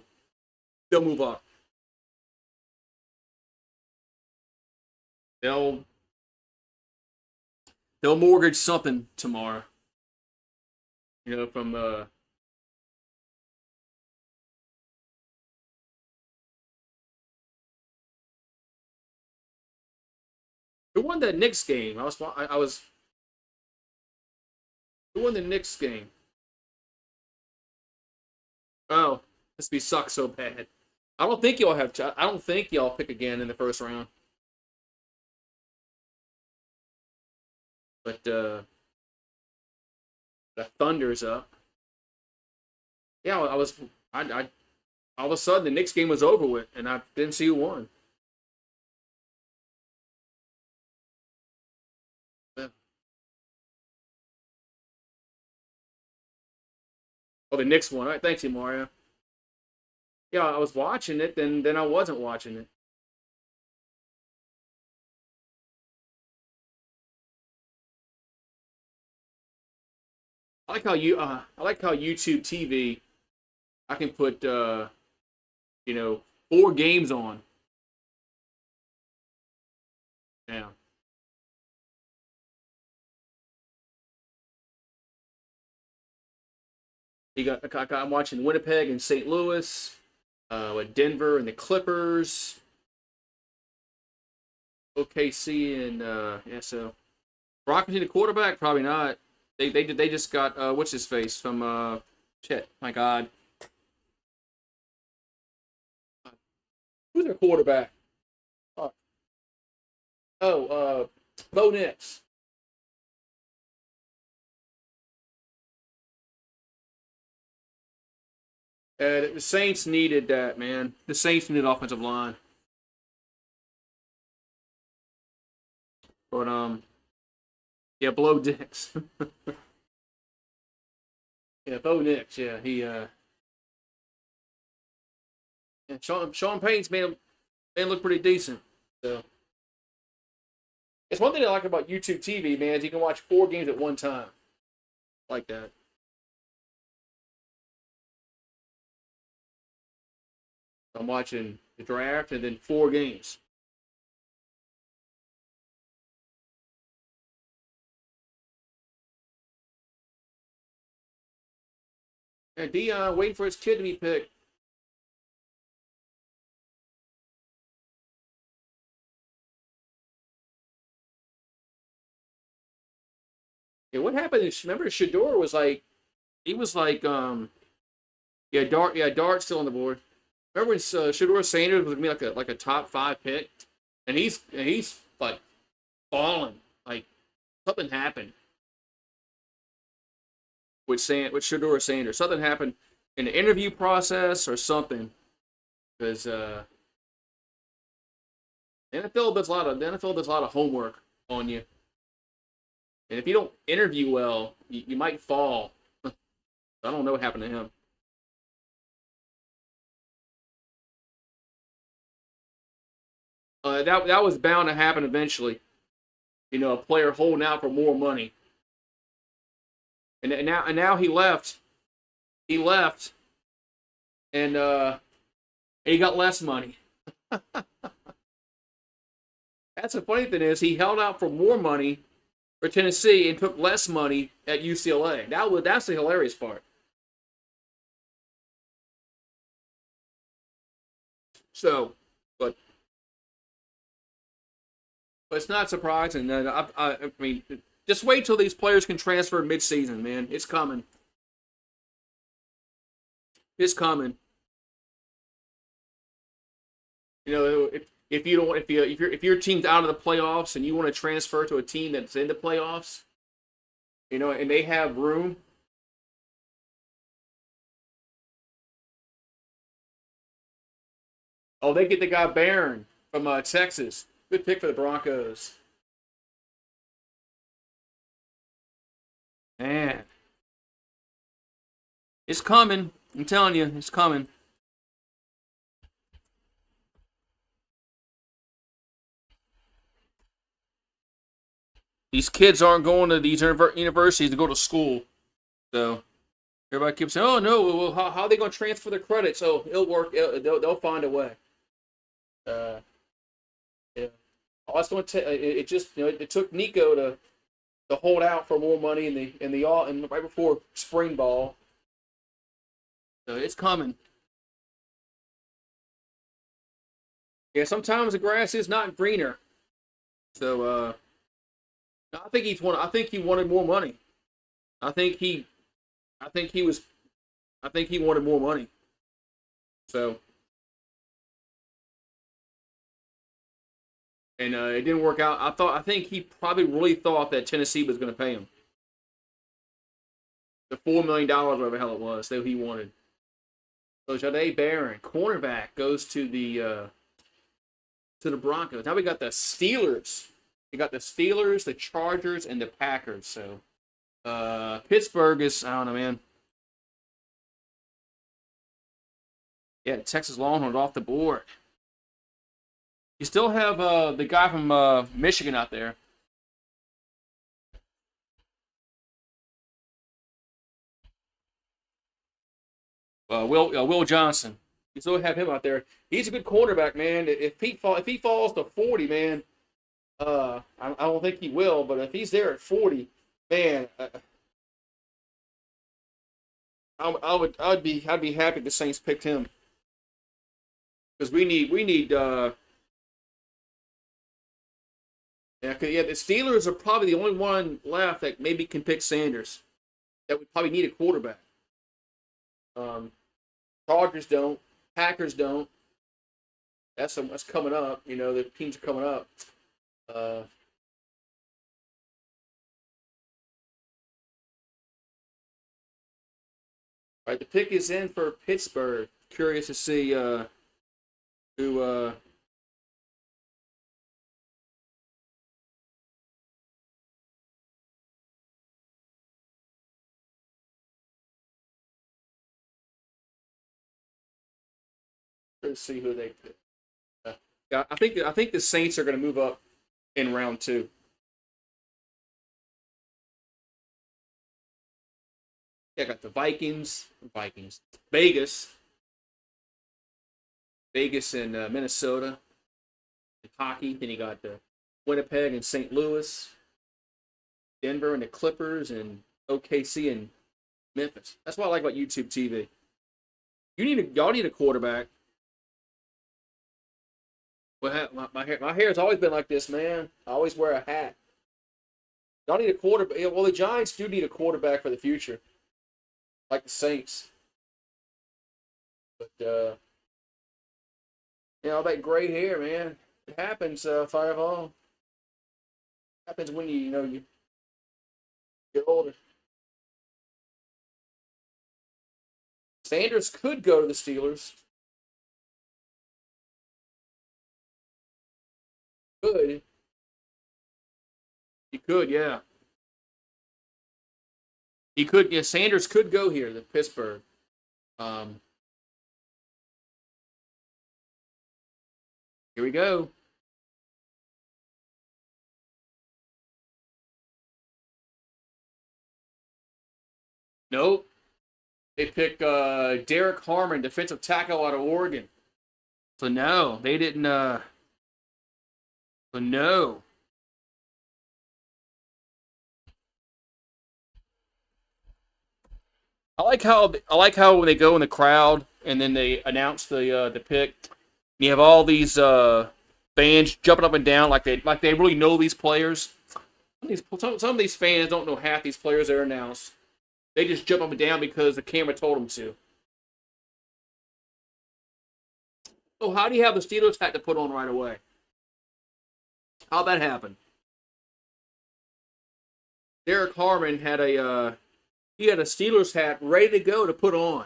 they'll move up. They'll they'll mortgage something tomorrow. From who won that Knicks game? I was who won the Knicks game? Oh, this be suck so bad. I don't think y'all pick again in the first round. But the Thunder's up. Yeah, I all of a sudden the Knicks game was over with, and I didn't see who won. Yeah. Oh, the Knicks won. All right, thanks you, Mario. Yeah, I was watching it, then I wasn't watching it. I like how YouTube TV I can put you know 4 games on now. I'm watching Winnipeg and St. Louis, with Denver and the Clippers, OKC and yeah. So Brock the quarterback, probably not. They just got what's his face from shit. My God, who's their quarterback? Oh, Bo Nix. The Saints needed that, man. The Saints needed offensive line, but yeah, Blow Nix. Yeah, Bo Nix. Yeah, and Sean Payne's made him look pretty decent. So it's one thing I like about YouTube TV, man. Is you can watch 4 games at one time, like that. I'm watching the draft and then 4 games. And Dion waiting for his kid to be picked. Yeah, what happened is remember Shador was like he was like Dart's still on the board. Remember when Shador Sanders was gonna be like a top 5 pick, and he's like falling. Like something happened with Shador Sanders. Something happened in the interview process or something. Because the NFL does a lot of homework on you, and if you don't interview well, you might fall. I don't know what happened to him. That was bound to happen eventually. You know, a player holding out for more money. And now he left. He left, and he got less money. That's the funny thing is he held out for more money for Tennessee and took less money at UCLA. That's the hilarious part. So, but it's not surprising. I mean, just wait till these players can transfer mid-season, man. It's coming. It's coming. You know, if you don't if your team's out of the playoffs and you want to transfer to a team that's in the playoffs, you know, and they have room. Oh, they get the guy Barron from Texas. Good pick for the Broncos. Man, it's coming. I'm telling you, it's coming. These kids aren't going to these universities to go to school. So everybody keeps saying, "Oh no, well, how are they going to transfer the credits?" Oh, it'll work. They'll find a way. Uh, yeah. All it's going to it just it took Nico to hold out for more money in the all and right before spring ball. So it's coming. Yeah, sometimes the grass is not greener. So I think he wanted more money. I think he I think he was I think he wanted more money. So and it didn't work out. I think he probably really thought that Tennessee was going to pay him the $4 million, whatever the hell it was that he wanted. So Jahdae Barron, cornerback, goes to the Broncos. Now we got the Steelers. We got the Steelers, the Chargers, and the Packers. So Pittsburgh is, I don't know, man. Yeah, Texas Longhorns off the board. You still have the guy from Michigan out there. Will Johnson. You still have him out there. He's a good quarterback, man. If he falls to 40, man, I don't think he will. But if he's there at 40, man, I'd be happy the Saints picked him because we need yeah, the Steelers are probably the only one left that maybe can pick Sanders. That would probably need a quarterback. Um, Chargers don't. Packers don't. That's coming up. You know, the teams are coming up. Uh, all right, the pick is in for Pittsburgh. Curious to see who. Let's see who they pick. Yeah, I think the Saints are going to move up in round two. Yeah, I got the Vikings, Vegas and Minnesota, and hockey. Then you got the Winnipeg and St. Louis, Denver and the Clippers, and OKC and Memphis. That's what I like about YouTube TV. Y'all need a quarterback. Well, my hair has always been like this, man. I always wear a hat. Y'all need a quarterback. Yeah, well, the Giants do need a quarterback for the future, like the Saints. But all that gray hair, man, it happens. Fireball happens when you get older. Sanders could go to the Steelers. Could. He could, yeah. He could, yeah. Sanders could go here to Pittsburgh. Um, Here we go. Nope. They pick Derek Harmon, defensive tackle out of Oregon. So no, they didn't. So no. I like how when they go in the crowd and then they announce the pick. You have all these fans jumping up and down like they really know these players. Some of these fans don't know half these players that are announced. They just jump up and down because the camera told them to. Oh, how do you have the Steelers hat to put on right away? How'd that happen? Derek Harmon had he had a Steelers hat ready to go to put on.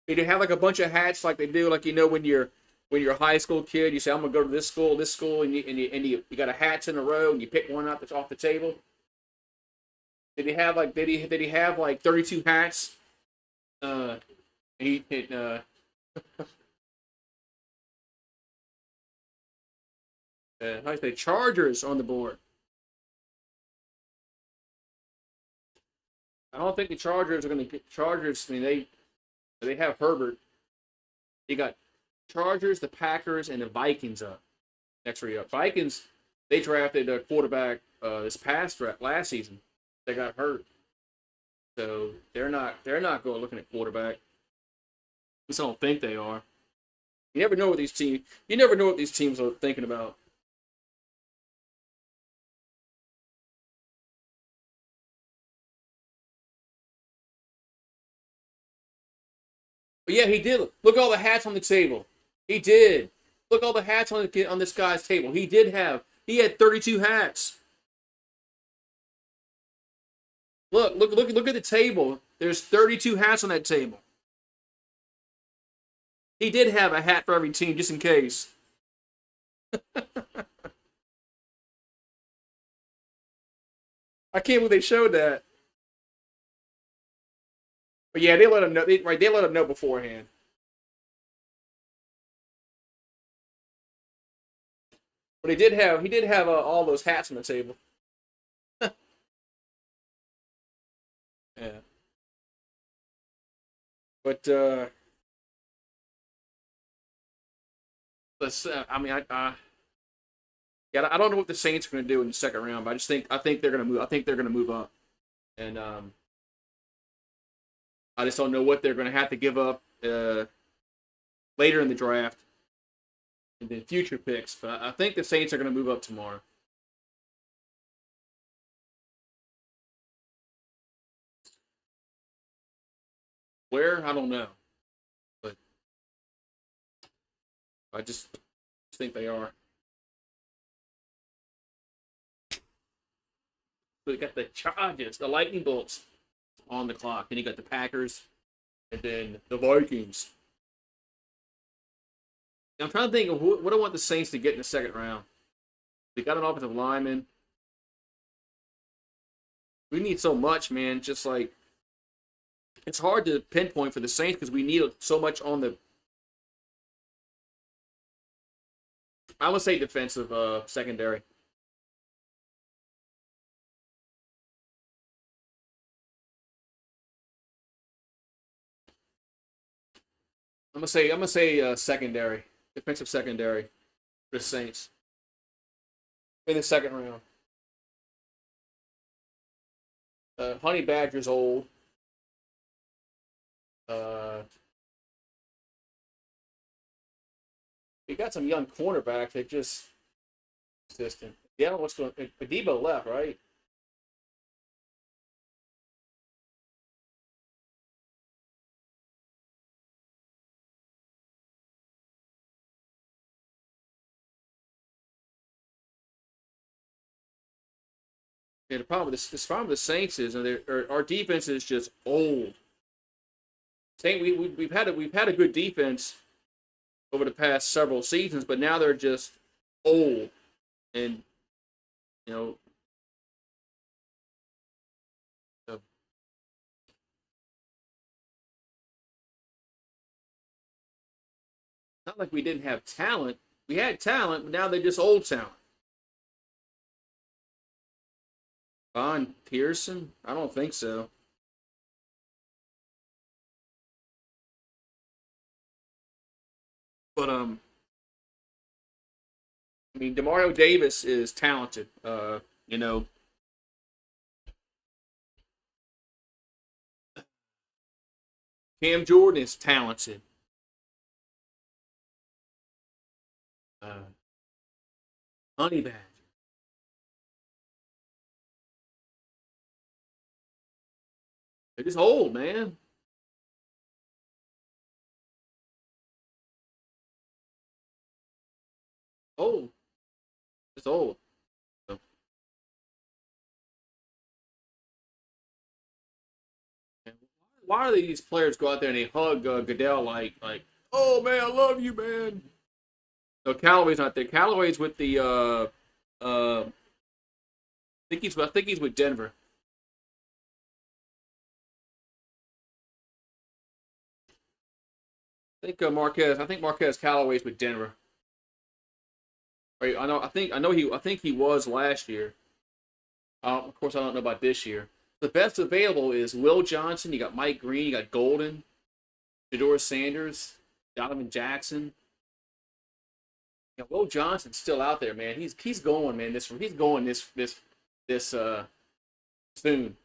They have like a bunch of hats like they do, like when you're a high school kid, you say I'm gonna go to this school, and you got a hats in a row, and you pick one out that's off the table. Did he have like 32 hats? Uh, he how do you say Chargers on the board? I don't think the Chargers are gonna get Chargers. I mean they have Herbert. You got Chargers, the Packers, and the Vikings up next year. Vikings they drafted a quarterback this past draft last season. They got hurt, so they're not going looking at quarterback. At least I don't think they are. You never know what these teams are thinking about. But yeah, he did. Look at all the hats on the table. He did. Look at all the hats on this guy's table. He had 32 hats. Look at the table. There's 32 hats on that table. He did have a hat for every team just in case. I can't believe they showed that. But yeah, they let him know. Right, they let him know beforehand. But he did have all those hats on the table. Yeah. But I mean, yeah, I don't know what the Saints are going to do in the second round, but I think they're going to move. I think they're going to move up, and I just don't know what they're going to have to give up later in the draft and then future picks. But I think the Saints are going to move up tomorrow. Where I don't know, but I just think they are. So you got the Chargers, the Lightning Bolts on the clock. Then you got the Packers, and then the Vikings. I'm trying to think of what I want the Saints to get in the second round. They got an offensive lineman. We need so much, man. Just like it's hard to pinpoint for the Saints because we need so much on the. I would say defensive secondary. I'm gonna say secondary, defensive secondary for the Saints in the second round. Honey Badger's old. Uh, we got some young cornerbacks that just consistent. Yeah, what's going? Debo left, right? Yeah, the problem with this problem with the Saints is, our defense is just old. Saint, we've had a good defense over the past several seasons, but now they're just old, and you know, uh, not like we didn't have talent. We had talent, but now they're just old talent. Von Pearson? I don't think so. But I mean, Demario Davis is talented. You know, Cam Jordan is talented. Uh, Honey Badger. They're just old, man. Old. It's old. So, why do these players go out there and they hug Goodell like, oh man, I love you, man. So Callaway's not there. Callaway's with the I think he's with Denver. I think Marquez Callaway's with Denver. Right, I think he was last year. Of course, I don't know about this year. The best available is Will Johnson. You got Mike Green. You got Golden, Shedeur Sanders, Donovan Jackson. Yeah, Will Johnson's still out there, man. He's going, man. He's going this soon.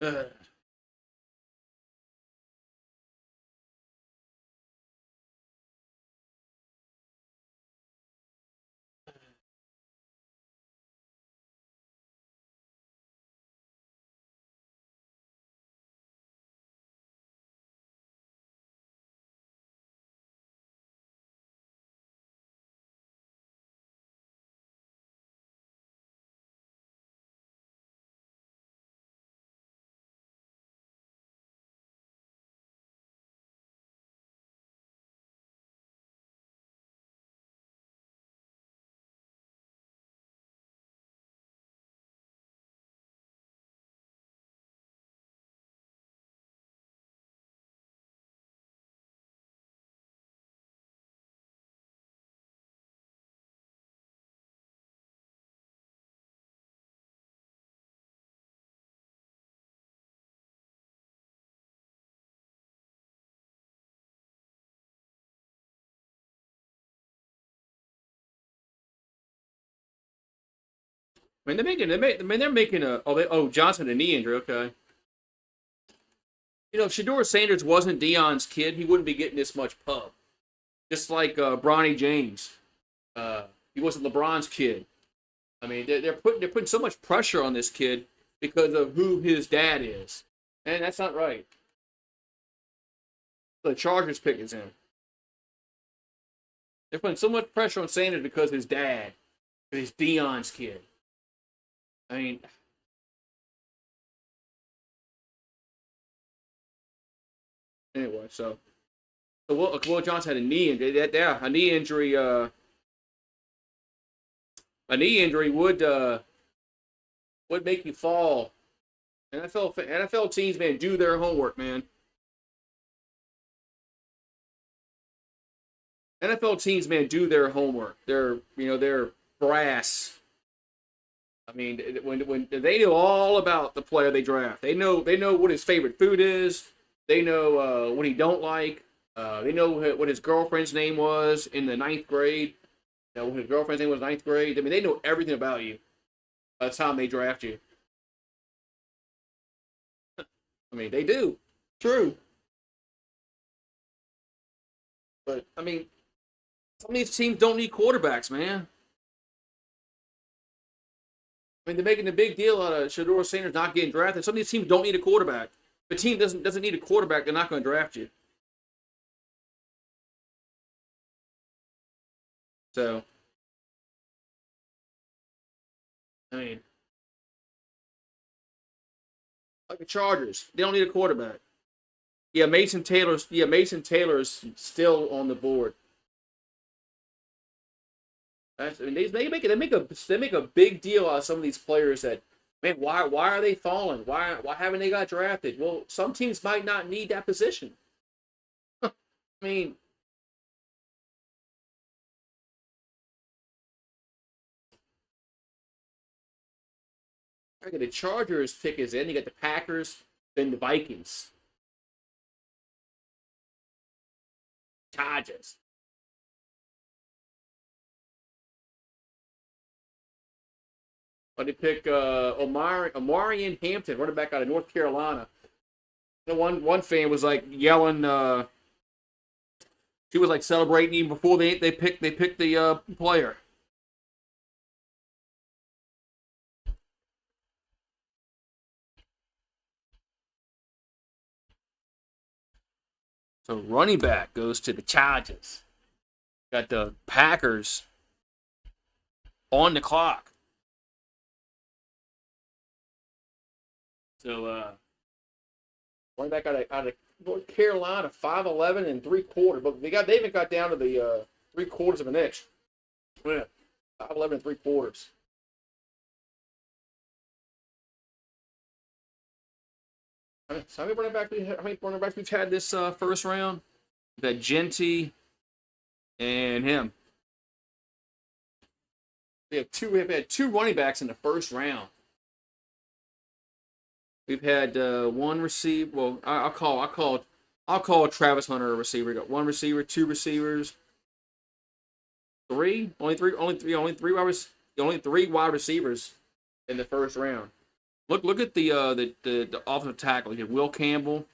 Uh, they're making a Johnson a knee injury. Okay, if Shedeur Sanders wasn't Dion's kid, he wouldn't be getting this much pub. Just like Bronny James, he wasn't LeBron's kid. I mean, they're putting so much pressure on this kid because of who his dad is, and that's not right. The Chargers pick is in. They're putting so much pressure on Sanders because his dad, because he's Dion's kid. I mean, anyway, so Will Johnson had a knee injury. Yeah, a knee injury would make you fall. NFL teams, man, do their homework, man. NFL teams, man, do their homework. They're brass. I mean, when they know all about the player they draft, they know what his favorite food is. They know what he don't like. They know what his girlfriend's name was in the ninth grade. What his girlfriend's name was ninth grade. I mean, they know everything about you by the time they draft you. I mean, they do. True. But I mean, some of these teams don't need quarterbacks, man. I mean, they're making a big deal out of Shedeur Sanders not getting drafted. Some of these teams don't need a quarterback. If a team doesn't need a quarterback, they're not going to draft you. So, I mean, like the Chargers, they don't need a quarterback. Mason Taylor's still on the board. I mean, they make a big deal out of some of these players that, man, why are they falling? Why haven't they got drafted? Well, some teams might not need that position. I mean, I got the Chargers pick is in. You got the Packers, then the Vikings, Chargers. But they pick Omarion Hampton, running back out of North Carolina. The one fan was like yelling. She was like celebrating even before they picked the player. So running back goes to the Chargers. Got the Packers on the clock. So running back out of North Carolina, 5'11" and 3/4. But they even got down to the 3/4 of an inch. Yeah, 5'11" and 3/4. So how many running backs we've had this first round? We've had Jeanty and him. We've had two running backs in the first round. We've had one receiver. Well, I'll call Travis Hunter a receiver. We got one receiver, two receivers, only three wide receivers in the first round. Look at the offensive tackle. You had Will Campbell.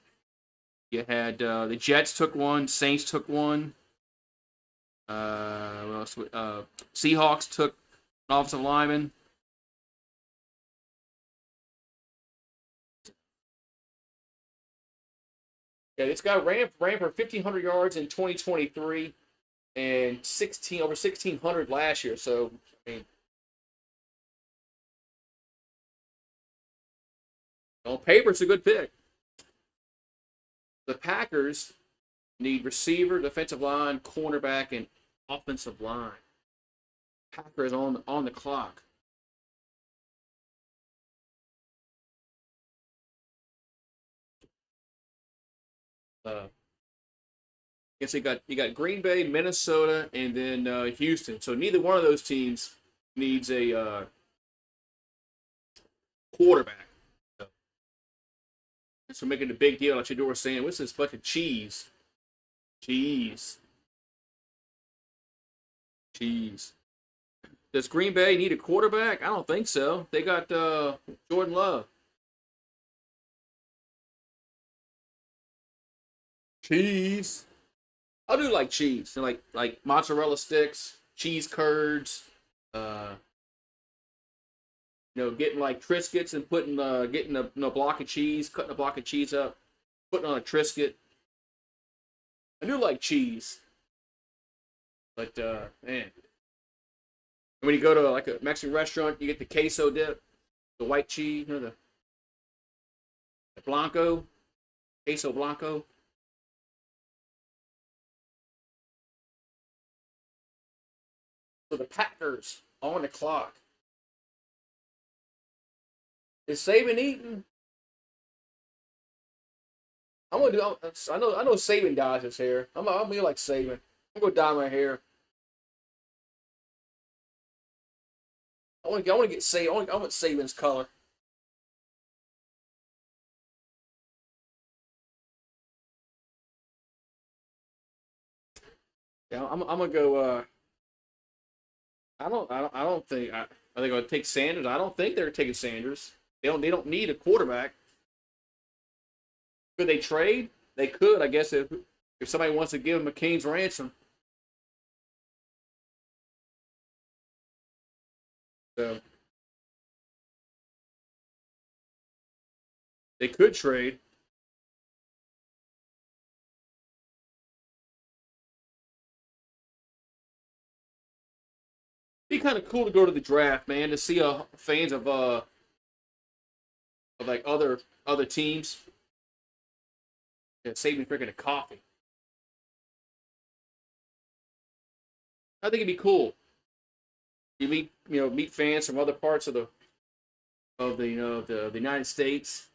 You had the Jets took one. Saints took one. What else? Seahawks took an offensive lineman. Yeah, this guy ran for 1,500 yards in 2023 and over 1,600 last year. So I mean, on paper, it's a good pick. The Packers need receiver, defensive line, cornerback, and offensive line. Packers on the clock. Uh, guess you got Green Bay, Minnesota, and then Houston. So neither one of those teams needs a quarterback. So making a big deal, like Shador was saying, what's this fucking cheese? Cheese. Cheese. Does Green Bay need a quarterback? I don't think so. They got Jordan Love. Cheese. I do like cheese. And like mozzarella sticks, cheese curds, uh, getting like Triscuits and putting getting a block of cheese, cutting a block of cheese up, putting on a Triscuit. I do like cheese. But man. When you go to like a Mexican restaurant, you get the queso dip, the white cheese, the blanco, queso blanco. So the Packers on the clock. Is Saban eating? I'm gonna do. I know Saban dyes his hair. I'm be like Saban. I'm gonna dye my hair. I want to get Saban. I want Saban's color. Yeah, I'm gonna go. I don't think. Are they gonna take Sanders? I don't think they're taking Sanders. They don't need a quarterback. Could they trade? They could, I guess, if somebody wants to give him McCain's ransom. So they could trade. Be kind of cool to go to the draft, man, to see fans of like other teams. Yeah, save me freaking a coffee. I think it'd be cool. You meet fans from other parts of the United States.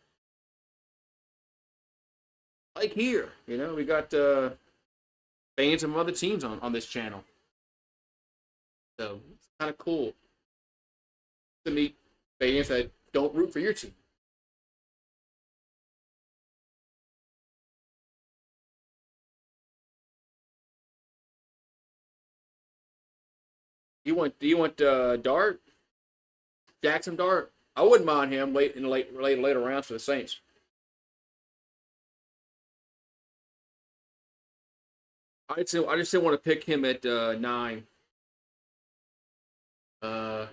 Like here, we got fans from other teams on this channel. So it's kind of cool to meet fans that don't root for your team. Do you want Dart? Jackson Dart? I wouldn't mind him later rounds for the Saints. I just didn't want to pick him at 9. Uh,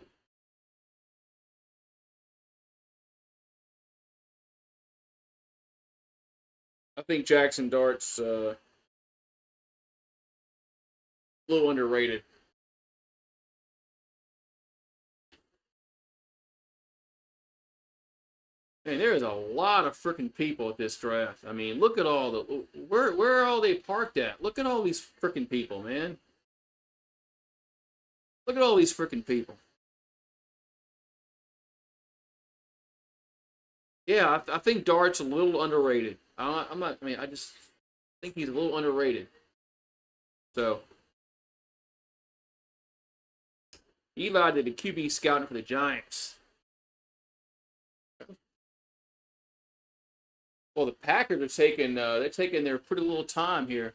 I think Jackson Dart's a little underrated. Man, there is a lot of freaking people at this draft. I mean, look at all the where are all they parked at? Look at all these freaking people, man. Look at all these freaking people. Yeah, I think Dart's a little underrated. I'm not. I mean, I just think he's a little underrated. So Eli did the QB scouting for the Giants. Well, the Packers are taking they're taking their pretty little time here.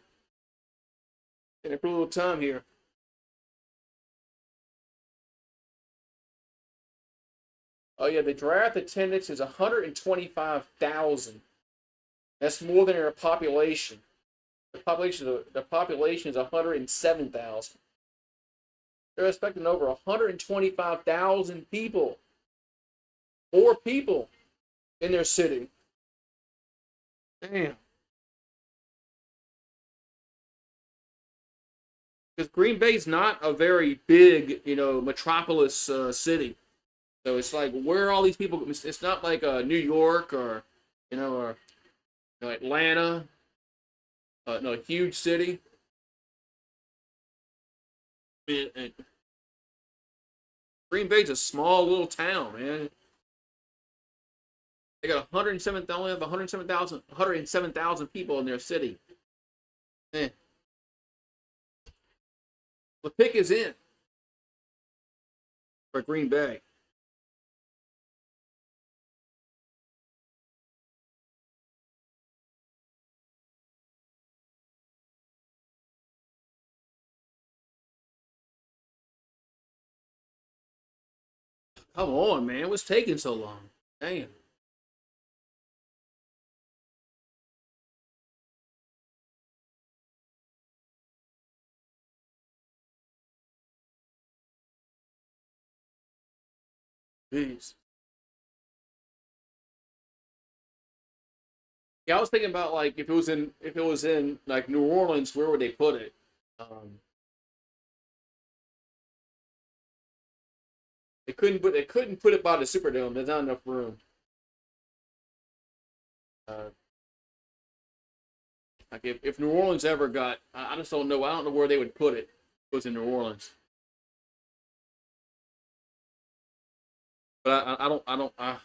Taking their pretty little time here. Oh yeah, the draft attendance is 125,000. That's more than their population. The population is 107,000. They're expecting over 125,000 people, more people in their city. Damn. Because Green Bay's not a very big, metropolis city. So it's like, where are all these people? It's not like New York or Atlanta, no, a huge city. Green Bay's a small little town, man. They got 107,000, only have 107,000 people in their city. Eh. The pick is in for Green Bay. Come on, man. What's taking so long? Damn. Jeez. Yeah, I was thinking about like if it was in like New Orleans, where would they put it? Um, they couldn't put it by the Superdome. There's not enough room. Uh, like if New Orleans ever got, I just don't know. I don't know where they would put it. If it was in New Orleans, but I don't.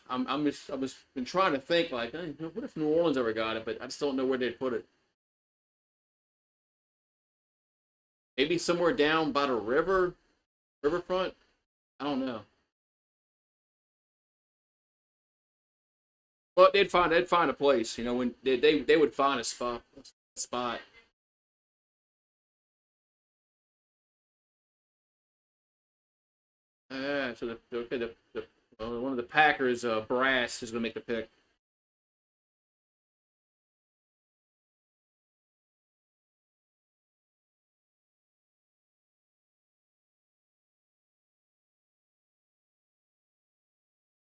I'm just been trying to think like, hey, what if New Orleans ever got it? But I just don't know where they'd put it. Maybe somewhere down by the riverfront. I don't know. But they'd find a place. When they would find a spot. So one of the Packers brass is going to make the pick.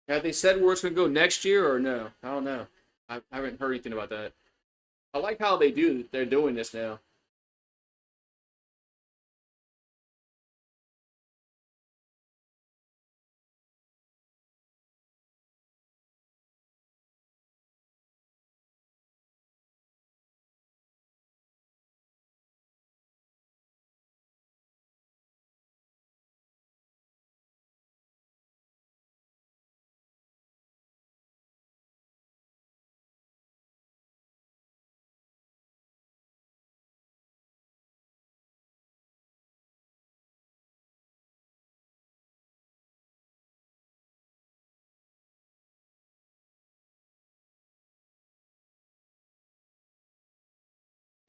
Have they said where it's going to go next year or no? I don't know. I haven't heard anything about that. I like how they're doing this now.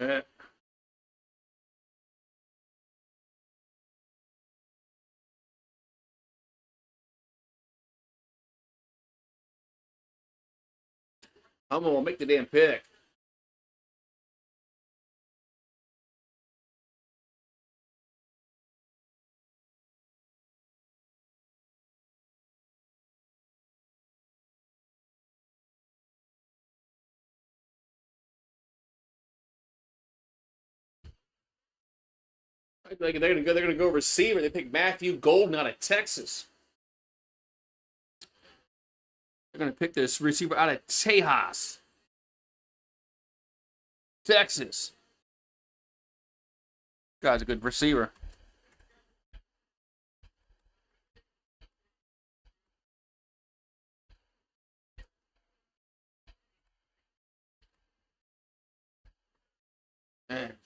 Yeah. I'm gonna make the damn pick. They're gonna go receiver. They pick Matthew Golden out of Texas. They're gonna pick this receiver out of Tejas, Texas. Guy's a good receiver. Man.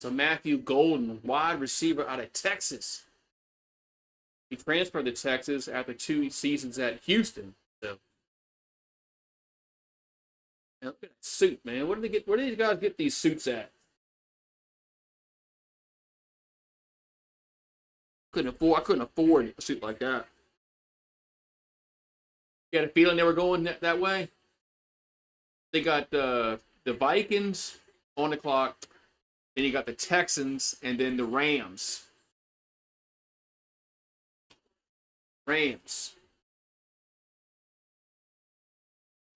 So Matthew Golden, wide receiver out of Texas. He transferred to Texas after 2 seasons at Houston. So, man, look at that suit, man. Where did they get? Where did these guys get these suits at? I couldn't afford a suit like that. You had a feeling they were going that way. They got the Vikings on the clock. Then you got the Texans, and then the Rams. Rams.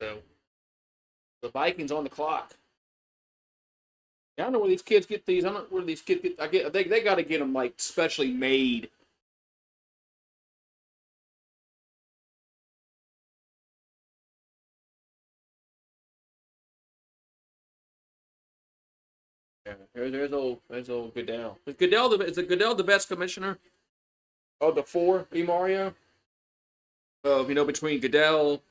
So the Vikings on the clock. I don't know where these kids get these. I don't know where these kids get. They got to get them like specially made. Yeah, there's old Goodell. Is Goodell the best commissioner of the four? Mario. Between Goodell,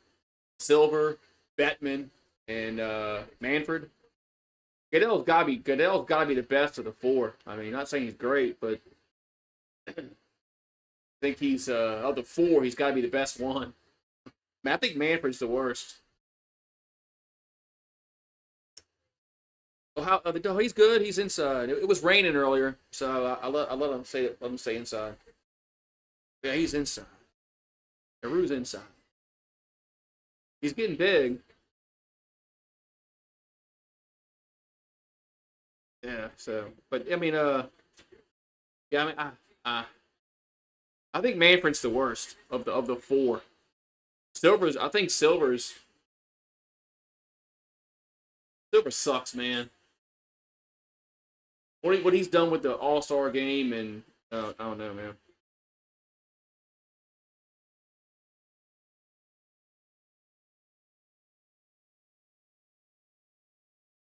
Silver, Bettman, and Manfred. Goodell's gotta be the best of the four. I mean, not saying he's great, but I think he's of the four, he's gotta be the best one. I think Manfred's the worst. Well, he's good. He's inside. It was raining earlier, so I let him stay inside. Yeah, he's inside. Naru's inside. He's getting big. Yeah. So, but I mean, yeah. I mean, I think Manfred's the worst of the four. I think Silver sucks, man. What he's done with the All Star game and I don't know, man.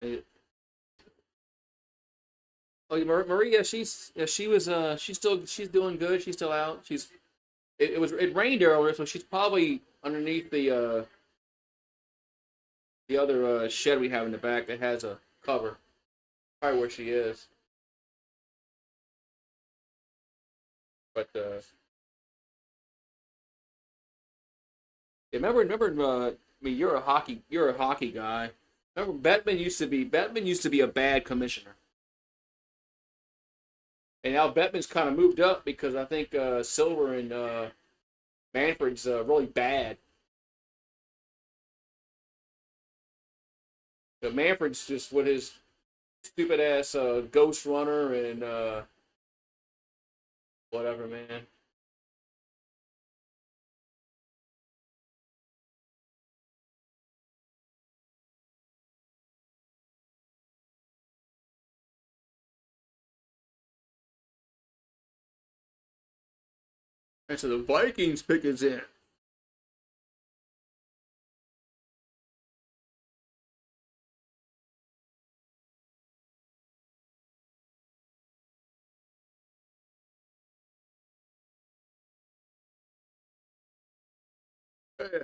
It, Maria, she's doing good. She's still out. It rained earlier, so she's probably underneath the other shed we have in the back that has a cover. Probably where she is. But yeah, remember. I mean, you're a hockey guy. Remember, Bettman used to be a bad commissioner, and now Bettman's kind of moved up because I think Silver and Manfred's really bad. But Manfred's just with his stupid ass ghost runner and whatever, man. And so the Vikings pick is in. Yeah.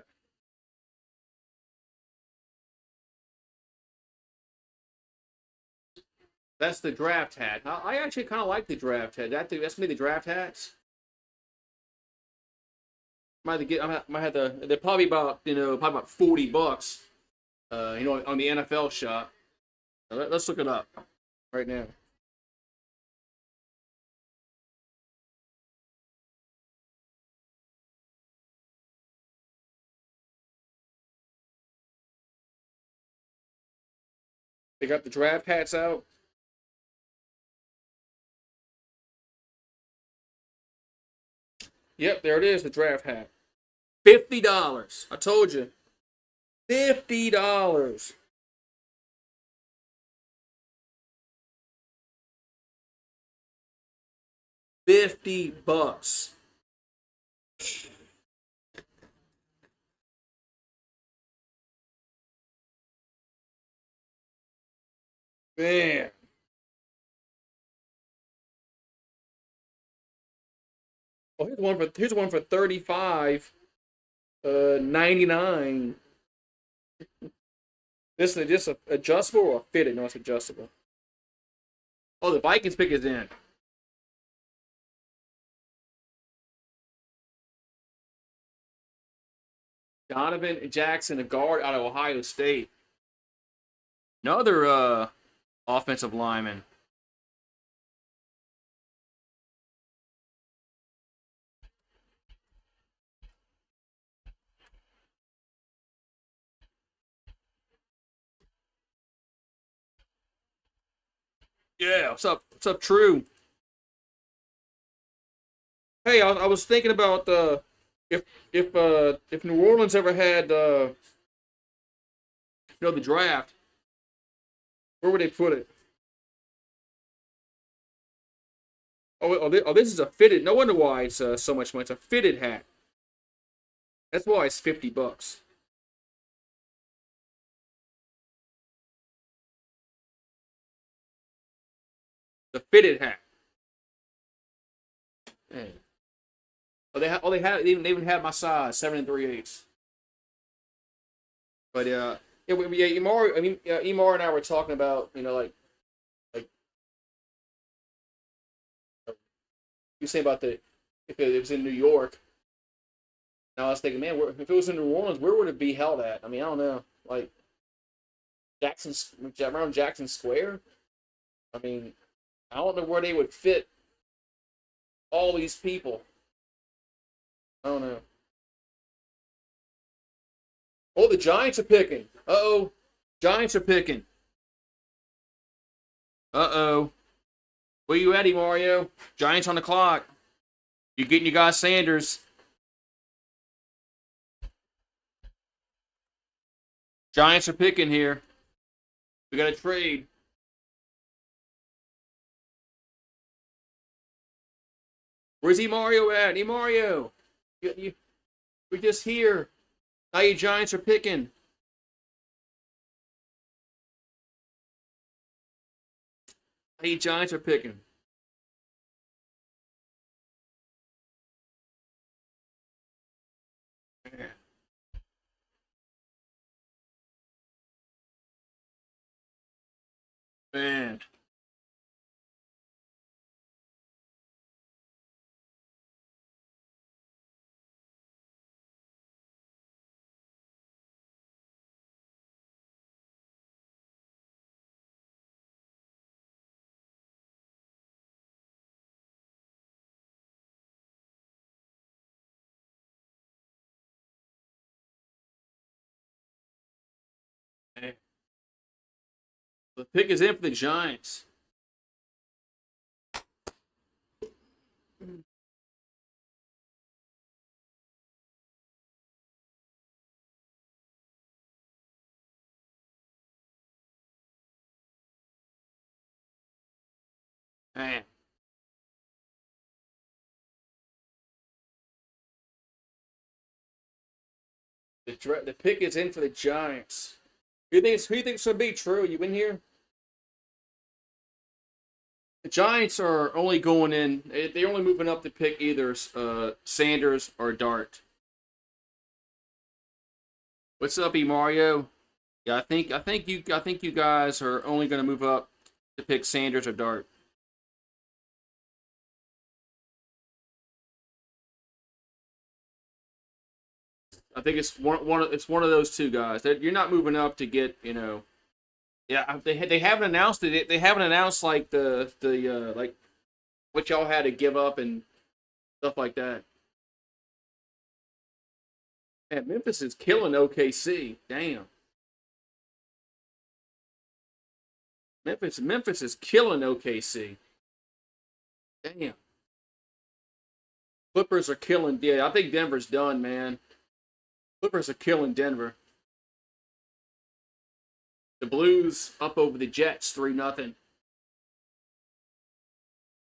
That's the draft hat. I actually kind of like the draft hat. That's me the draft hats. Might have to. They're probably about probably about $40. On the NFL shop. Let's look it up right now. They got the draft hats out. Yep, there it is, the draft hat. $50. I told you. $50. 50 bucks. Man. Oh, here's one for 35. 99. This is just adjustable or fitted? No, it's adjustable. Oh, the Vikings pick is in. Donovan Jackson, a guard out of Ohio State. Another offensive lineman. Yeah, what's up? What's up, True? Hey, I was thinking about if if New Orleans ever had the draft, where would they put it? This is a fitted. No wonder why it's so much money. It's a fitted hat. That's why it's $50. The fitted hat. Man. They even had my size 7 3/8. But yeah, Emar and I were talking about like you saying about the if it was in New York. And I was thinking, man, if it was in New Orleans, where would it be held at? I mean, I don't know, like around Jackson Square. I mean, I don't know where they would fit all these people. I don't know. Oh, the Giants are picking. Uh-oh. Giants are picking. Uh-oh. Where you at, Mario? Giants on the clock. You getting your guy Sanders. Giants are picking here. We got a trade. Where's Mario at? Mario. We're just here. Now you Giants are picking. Now you Giants are picking. Man. Man. The pick is in for the Giants. Man. The pick is in for the Giants. Who you think it's gonna be? True, you in here? The Giants are only going in. They're only moving up to pick either Sanders or Dart. What's up, E Mario? Yeah, I think you guys are only going to move up to pick Sanders or Dart. I think it's one of those two guys. You're not moving up to get, you know. Yeah, they haven't announced it. They haven't announced like the like what y'all had to give up and stuff like that. Man, Memphis is killing OKC. Damn. Memphis is killing OKC. Damn. Clippers are killing. Yeah, I think Denver's done, man. Clippers are killing Denver. The Blues up over the Jets 3-0.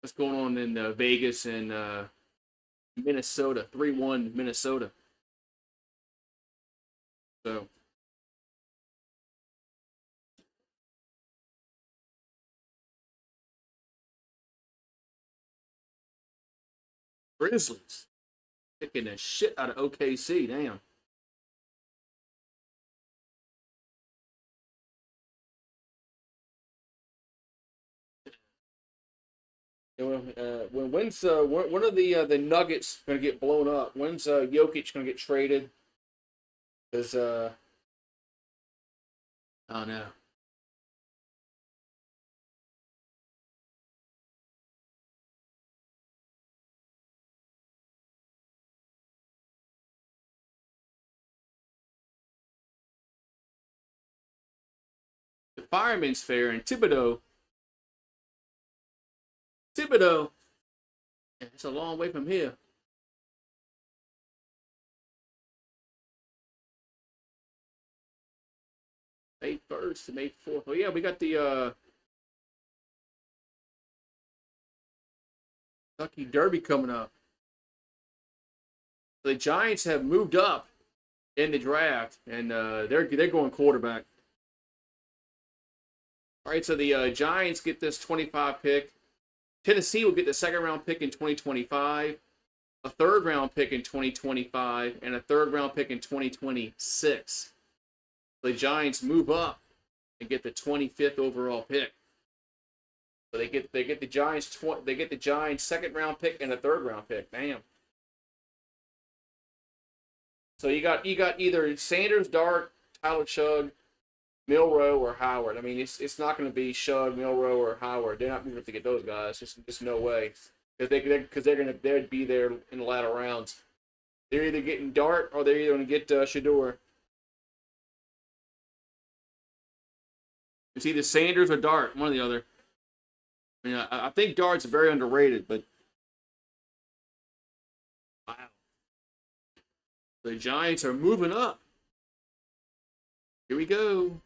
What's going on in Vegas and Minnesota? 3-1 Minnesota. So Grizzlies kicking the shit out of OKC. Damn. When's one of the Nuggets gonna get blown up? When's Jokic gonna get traded? Because I don't know. The Fireman's Fair in Thibodeau. Thibodeau. Yeah, it's a long way from here. May 1st to May 4th. Oh yeah, we got the Kentucky Derby coming up. The Giants have moved up in the draft, and they're going quarterback. All right, so the Giants get this 25 pick. Tennessee will get the second round pick in 2025, a third round pick in 2025, and a third round pick in 2026. The Giants move up and get the 25th overall pick. So they get the Giants second round pick and a third round pick. Damn. So you got either Sanders, Dart, Tyler Chug, Milroe, or Howard. I mean, it's not going to be Chug, Milroe, or Howard. They're not moving to get those guys. Just no way, because they'd be there in the latter rounds. They're either getting Dart or they're either going to get Shedeur. It's either Sanders or Dart, one or the other. I mean, I think Dart's very underrated, but wow, the Giants are moving up. Here we go.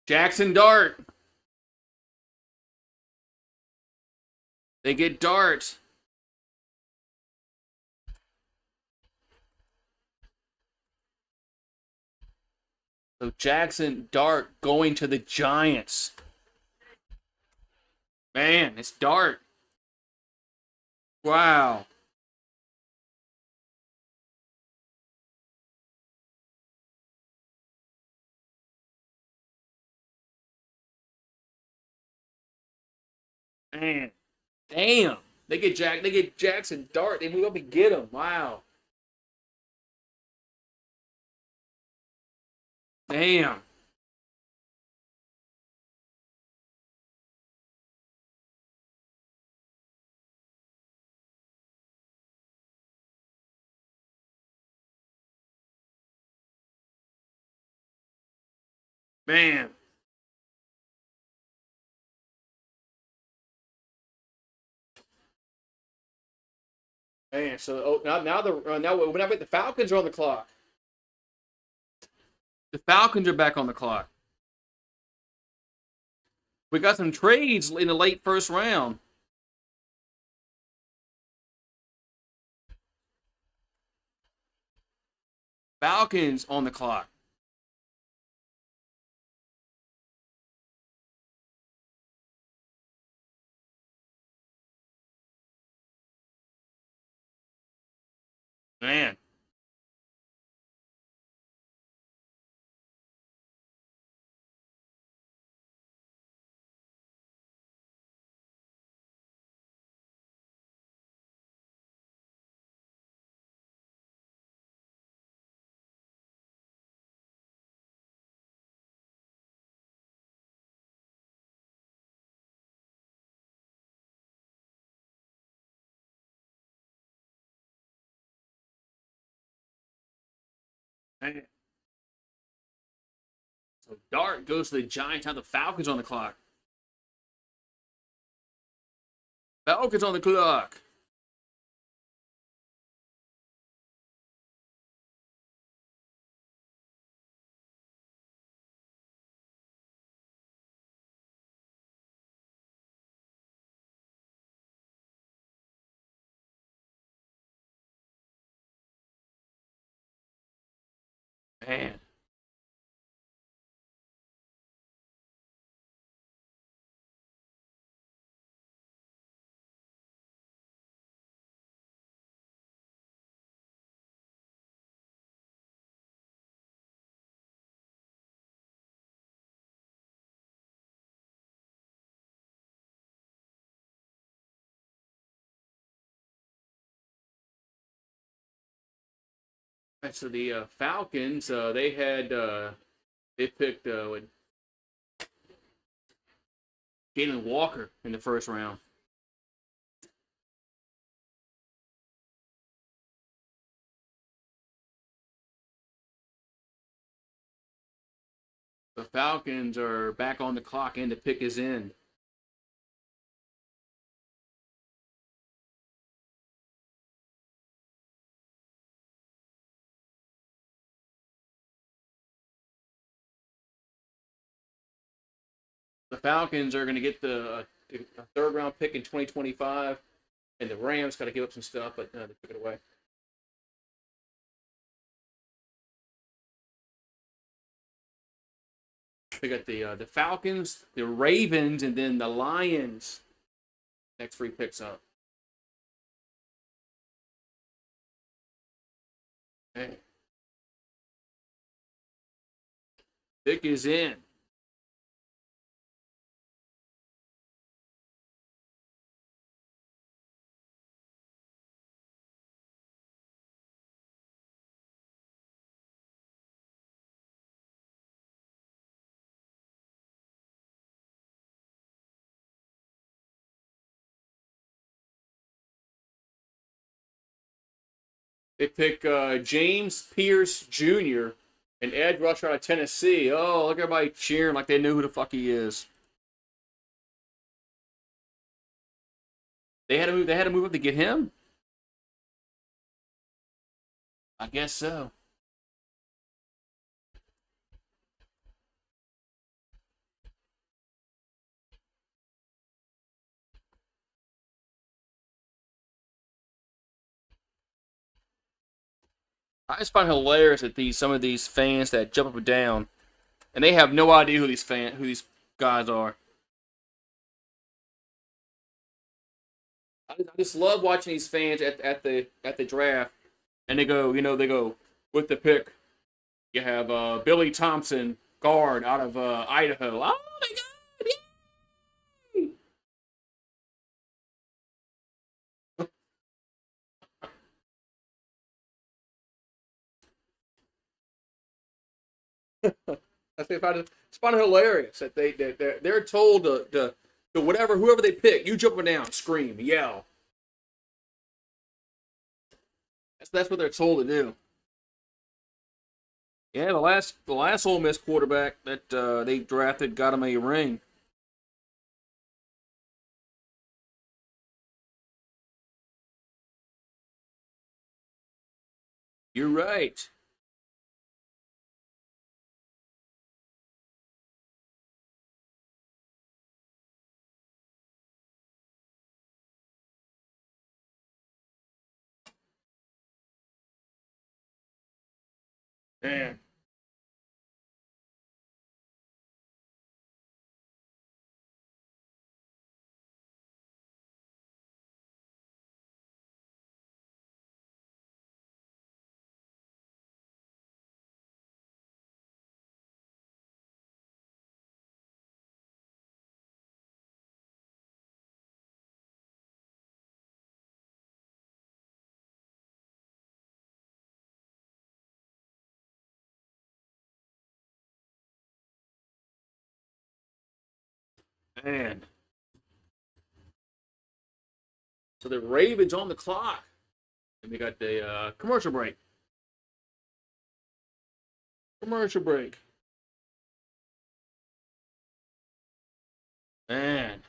Jackson Dart. They get Dart. So Jackson Dart going to the Giants. Man, it's Dart. Wow. Man. Damn. They get Jackson Dart. They move up and get him. Wow. Damn. Man. Man, so now the Falcons are on the clock. The Falcons are back on the clock. We got some trades in the late first round. Falcons on the clock. Man. Man. So Dart goes to the Giants. Now the Falcons on the clock. Falcons on the clock. Man. Right, so the Falcons, they picked Jalen Walker in the first round. The Falcons are back on the clock and the pick is in. The Falcons are going to get the third round pick in 2025, and the Rams got to give up some stuff, but they took it away. We got the Falcons, the Ravens, and then the Lions. Next three picks up. Okay. Pick is in. They pick James Pierce Jr., an edge rusher out of Tennessee. Oh, look at everybody cheering like they knew who the fuck he is. They had to move. They had to move up to get him. I guess so. I just find it hilarious that these some of these fans that jump up and down, and they have no idea who these guys are. I just love watching these fans at the draft, and they go with the pick. You have Billy Thompson, guard out of Idaho. Oh my God! Yay! I find it hilarious that they're told to whatever whoever they pick, you jump down, scream, yell. That's what they're told to do. Yeah, the last Ole Miss quarterback that they drafted got him a ring. You're right. Man, Man. So the Ravens on the clock. And we got the commercial break. Commercial break. Man.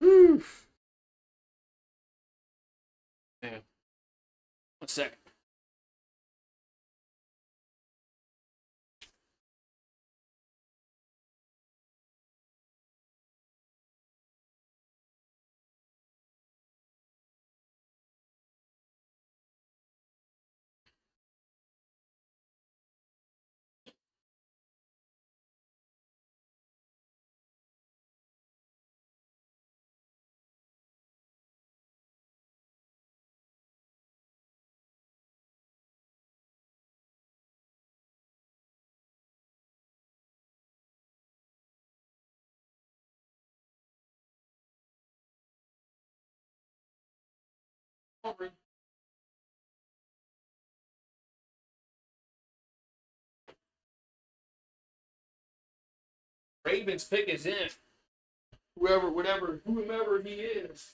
Whew. Man. 1 second. Ravens pick is in. Whomever he is.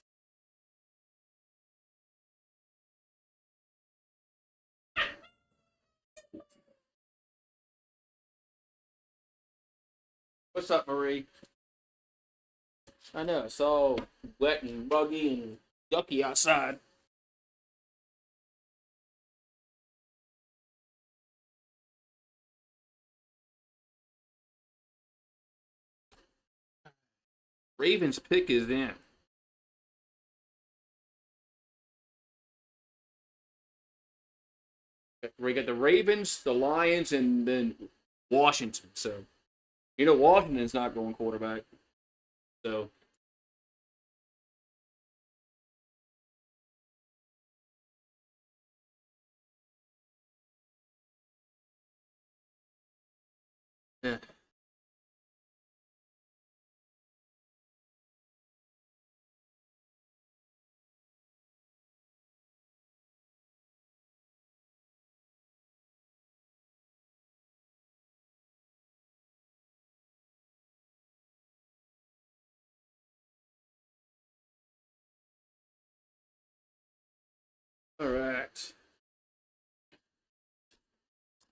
What's up, Marie? I know, it's all wet and muggy and yucky outside. Ravens pick is in. We got the Ravens, the Lions, and then Washington. So, Washington's not going quarterback. So, yeah. All right.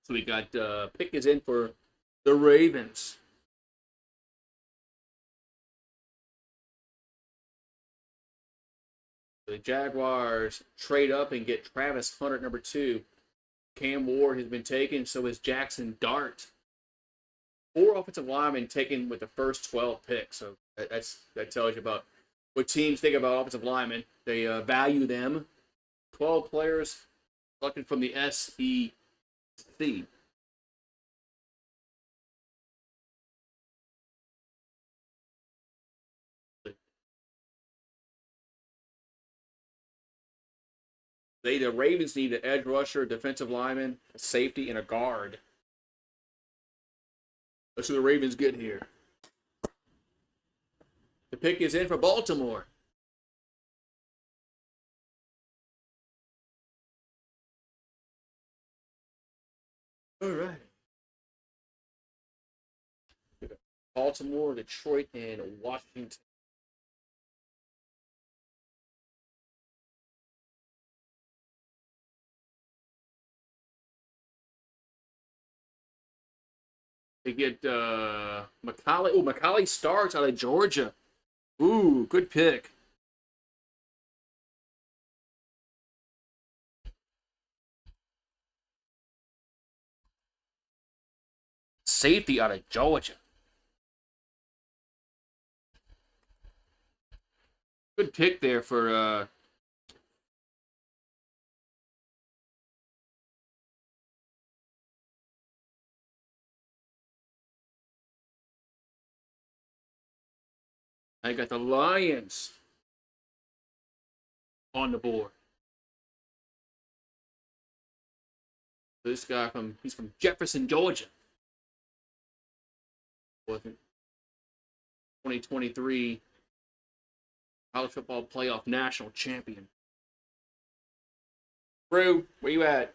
So we got pick is in for the Ravens. The Jaguars trade up and get Travis Hunter at number 2. Cam Ward has been taken, so is Jackson Dart. 4 offensive linemen taken with the first 12 picks. So that tells you about what teams think about offensive linemen. They value them. 12 players selected from the SEC. The Ravens need an edge rusher, a defensive lineman, a safety, and a guard. Let's see what the Ravens get here. The pick is in for Baltimore. All right. Baltimore, Detroit, and Washington. They get McCauley. Oh, McCauley starts out of Georgia. Ooh, good pick. safety out of Georgia. Good pick there for I got the Lions on the board. This guy he's from Jefferson, Georgia. Wasn't 2023 college football playoff national champion. Brew, where you at?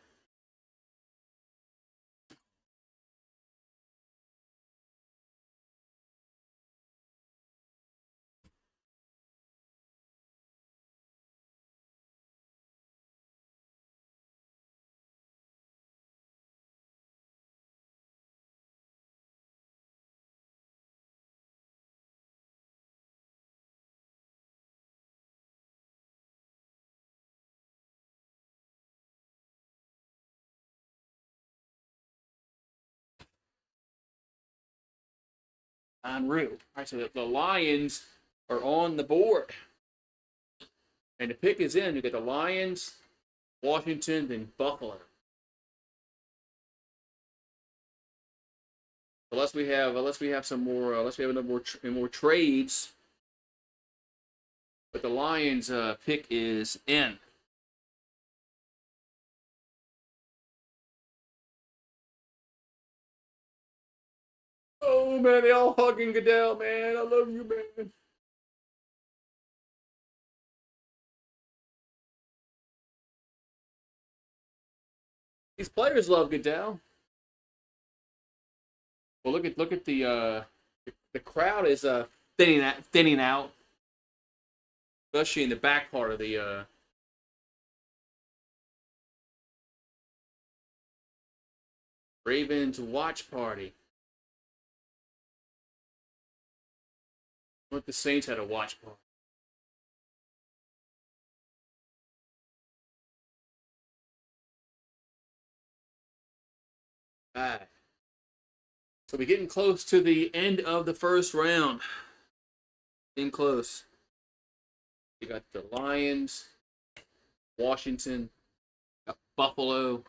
Unreal. All right, so the Lions are on the board. And the pick is in. You get the Lions, Washington, and Buffalo. Unless we have some more, unless we have more trades. But the Lions pick is in. Oh man, they all hugging Goodell, man. I love you, man. These players love Goodell. Well, look at the crowd is thinning out, especially in the back part of the Ravens watch party. What the Saints had a watch party. All right. So we're getting close to the end of the first round. Getting close. You got the Lions, Washington, got Buffalo.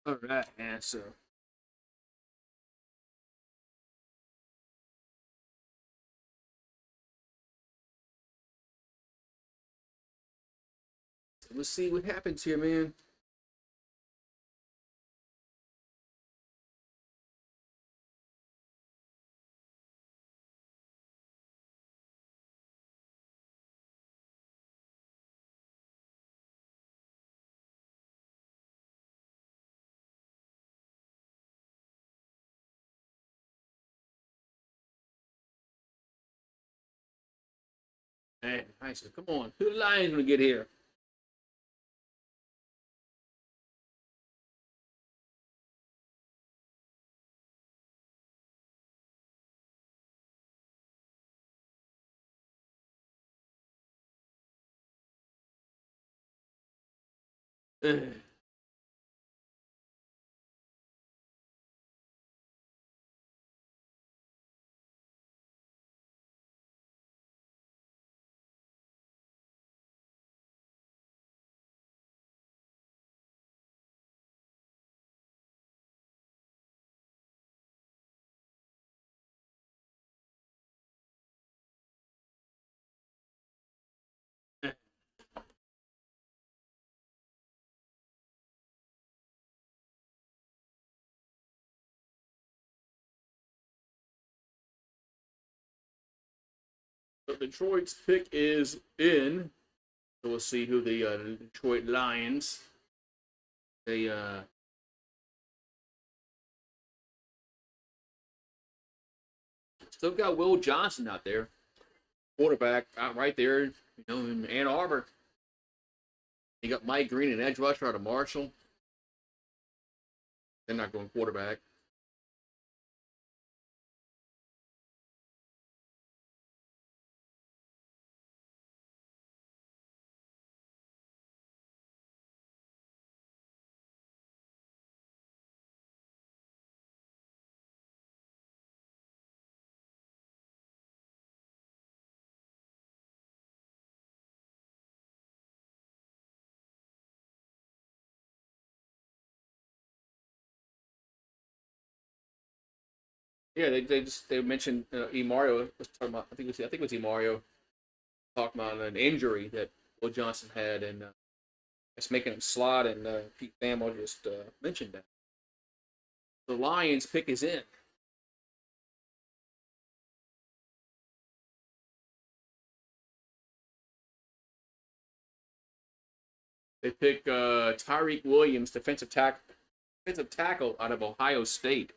All right, and so let's see what happens here, man. Hey, nice. Come on. Who the Lions gonna get here? So Detroit's pick is in. So we'll see who the Detroit Lions. They still got Will Johnson out there, quarterback out right there, in Ann Arbor. You got Mike Green, an edge rusher out of Marshall. They're not going quarterback. Yeah, they mentioned Mario was talking about. I think it was Mario talking about an injury that Will Johnson had, and it's making him slot. And Pete Thamel just mentioned that the Lions pick is in. They pick Tyreek Williams, defensive tackle out of Ohio State.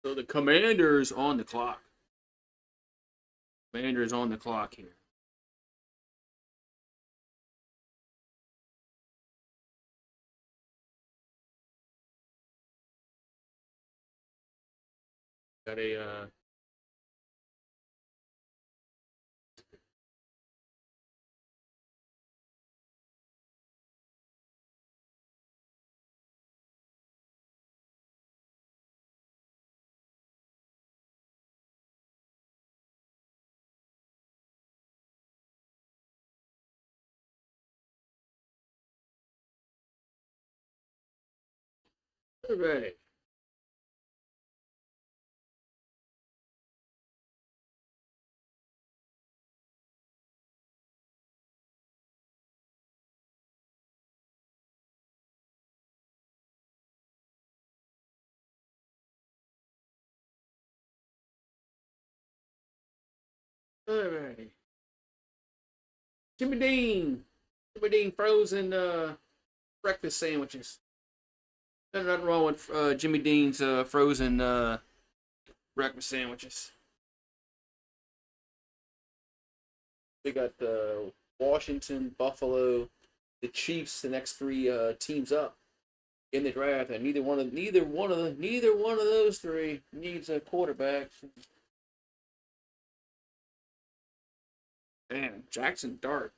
So the Commanders on the clock. Commanders on the clock here. Got a all right. All right. Jimmy Dean. Jimmy Dean frozen breakfast sandwiches. There's nothing wrong with Jimmy Dean's frozen breakfast sandwiches. They got Washington, Buffalo, the Chiefs, the next three teams up in the draft, and neither one of those three needs a quarterback. Man, Jackson Dart.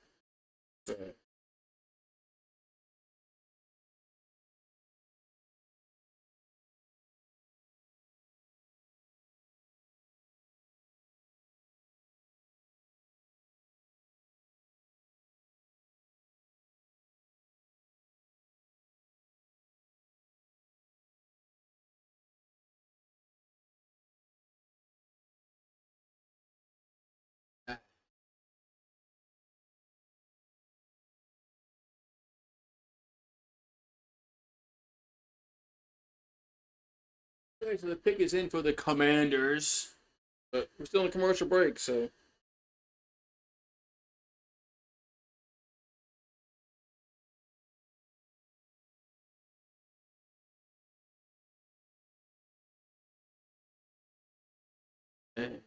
Okay, so the pick is in for the Commanders, but we're still in commercial break, so. Eh.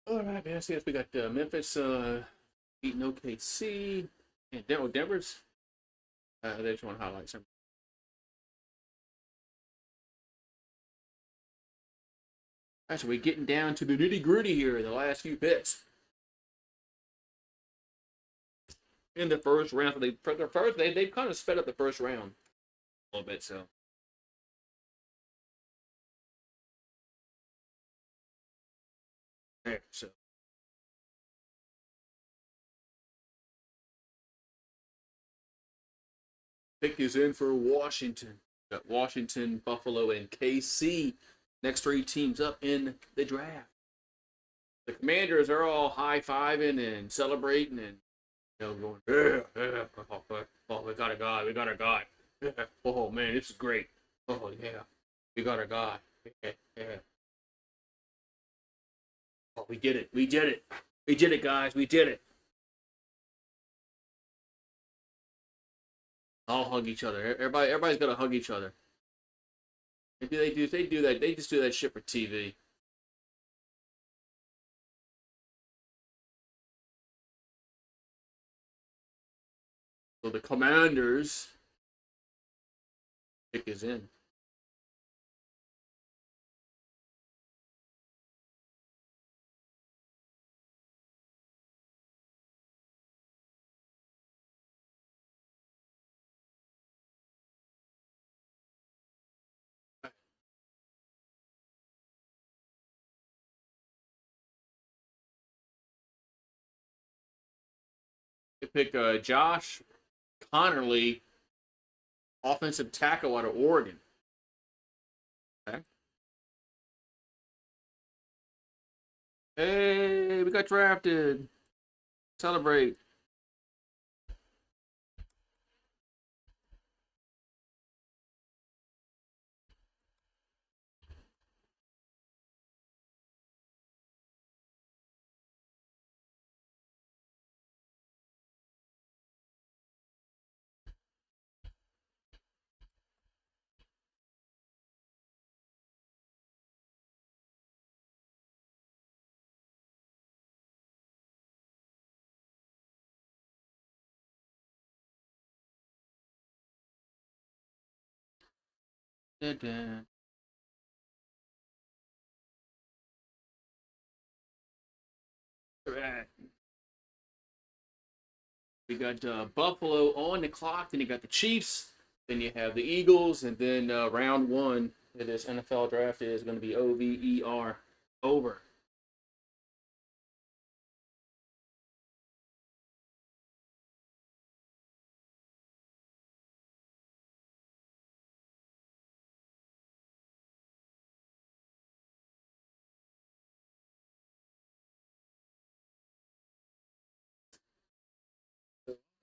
All right, man. So yes, we got Memphis beating OKC, and Denver's. They just want to highlight some. Right, so we're getting down to the nitty-gritty here in the last few picks. In the first round, so they've kind of sped up the first round a little bit, so. There, so. Pick is in for Washington. Got Washington, Buffalo, and KC. Next three teams up in the draft. The Commanders are all high-fiving and celebrating and going, yeah, oh, we got a guy, we got a guy. Yeah. Oh man, this is great. Oh yeah, we got a guy. Yeah, yeah. Oh, we did it, we did it, we did it, guys, we did it. All hug each other. Everybody's got to hug each other. They do that. They just do that shit for TV. So the Commanders pick is in. They pick Josh Connerly, offensive tackle out of Oregon. Okay. Hey, we got drafted. Celebrate. Da-da. All right. We got Buffalo on the clock. Then you got the Chiefs. Then you have the Eagles, and then round one of this NFL draft is going to be OVER, over.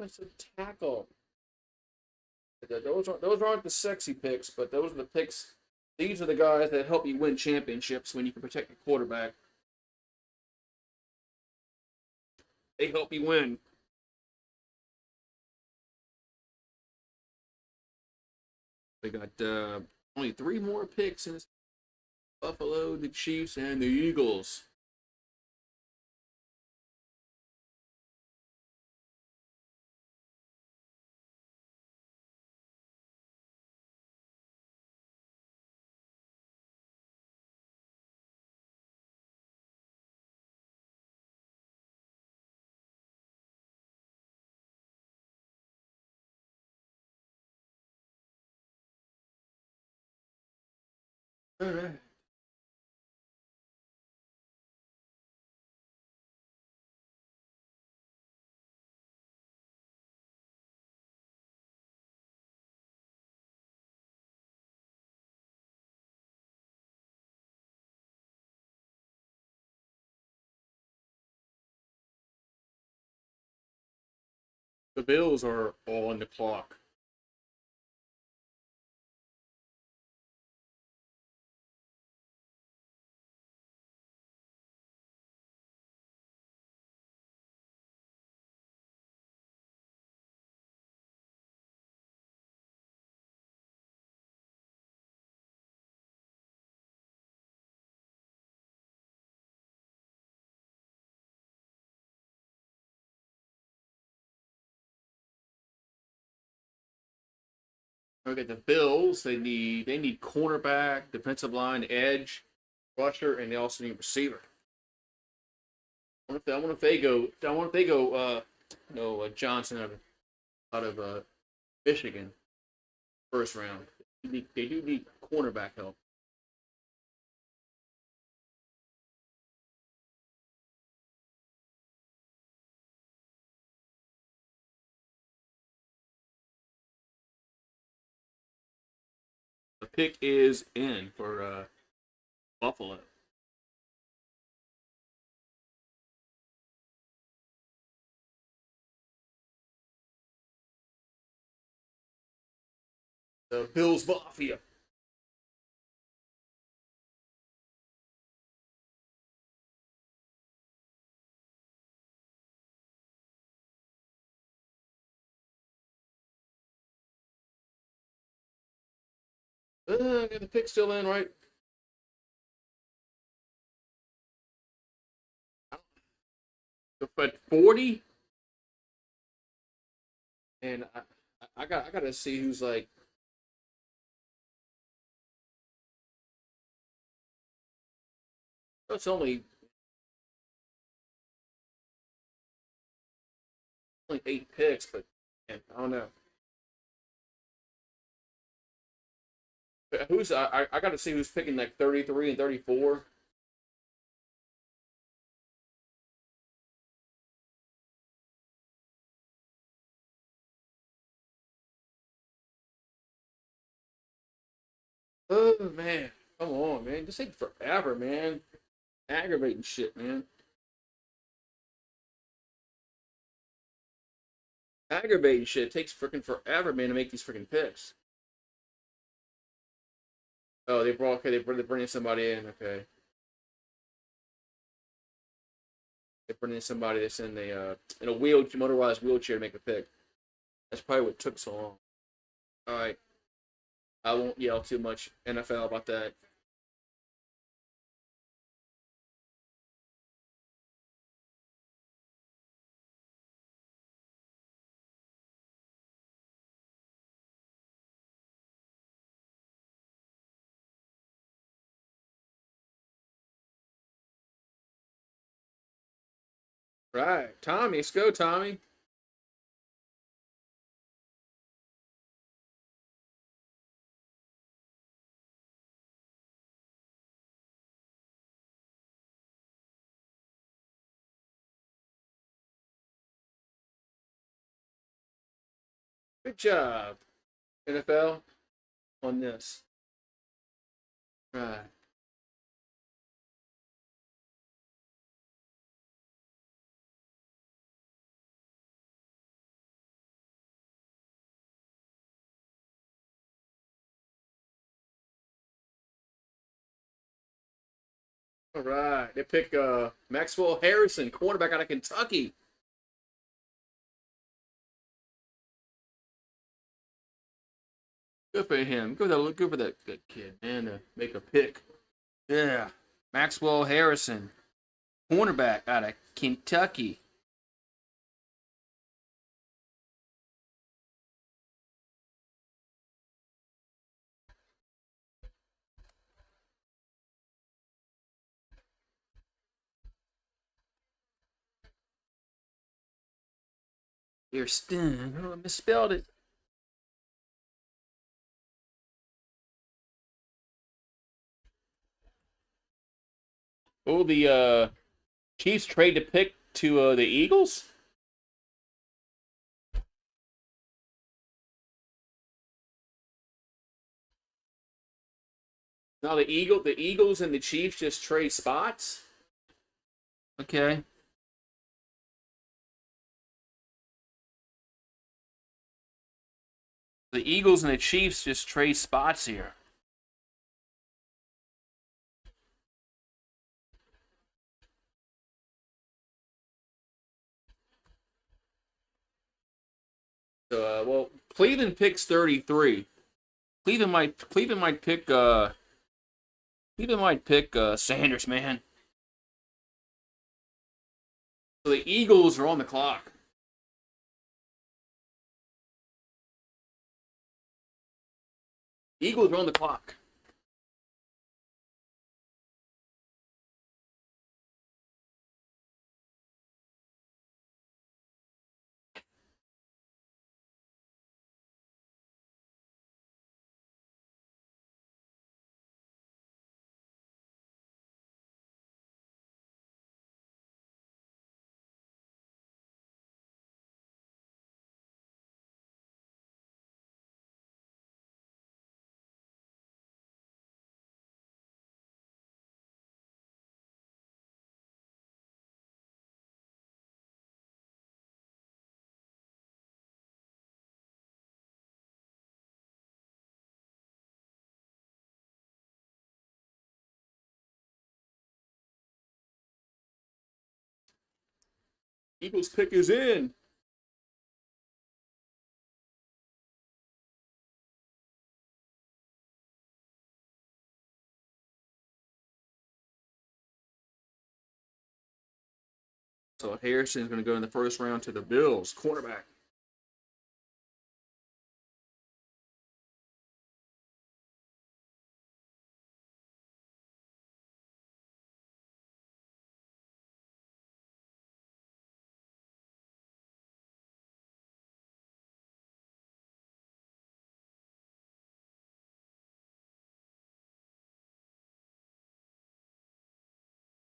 Offensive tackle. Those aren't the sexy picks, but those are the picks. These are the guys that help you win championships when you can protect the quarterback. They help you win. We got only three more picks in this: Buffalo, the Chiefs, and the Eagles. All right. The Bills are on the clock. Okay, the Bills. They need cornerback, defensive line, edge. rusher, and they also need receiver. I wonder if they go. I wonder if they go. Johnson out of Michigan first round. They do need cornerback help. The pick is in for Buffalo. The Bills Mafia. Got the pick still in, right? But 40, and I gotta see who's like. It's only 8 picks, but man, I don't know. Who's I got to see who's picking like 33 and 34. Oh man, come on, man, this takes forever, man. Aggravating shit, man. Aggravating shit. It takes freaking forever, man, to make these freaking picks. Oh, they brought okay. They're bringing somebody in. Okay, they're bringing somebody that's in a motorized wheelchair to make a pick. That's probably what took so long. All right, I won't yell too much NFL about that. Right, Tommy, let's go, Tommy. Good job, NFL, on this. Right. All right. They pick Maxwell Harrison, quarterback out of Kentucky. Good for him. Good for that good kid, man, to make a pick. Yeah. Maxwell Harrison, cornerback out of Kentucky. Harrison. Oh, I misspelled it. Oh, the Chiefs trade to pick to the Eagles? No, the Eagles and the Chiefs just trade spots? Okay. The Eagles and the Chiefs just trade spots here. So, well, Cleveland picks 33. Cleveland might pick Sanders, man. So the Eagles are on the clock. Eagles are on the clock. Eagles pick is in. So Harrison's going to go in the first round to the Bills, cornerback.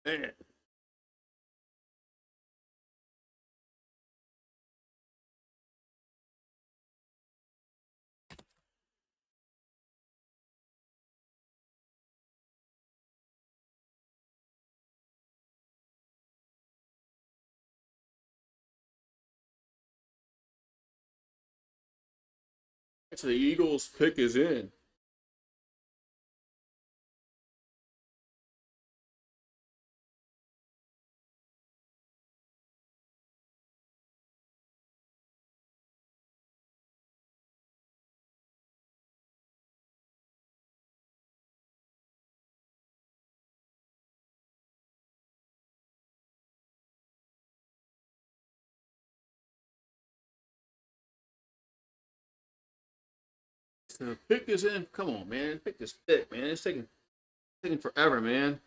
Man. So the Eagles pick is in. So the pick is in. Come on, man. Pick this pick, man. It's taking forever, man.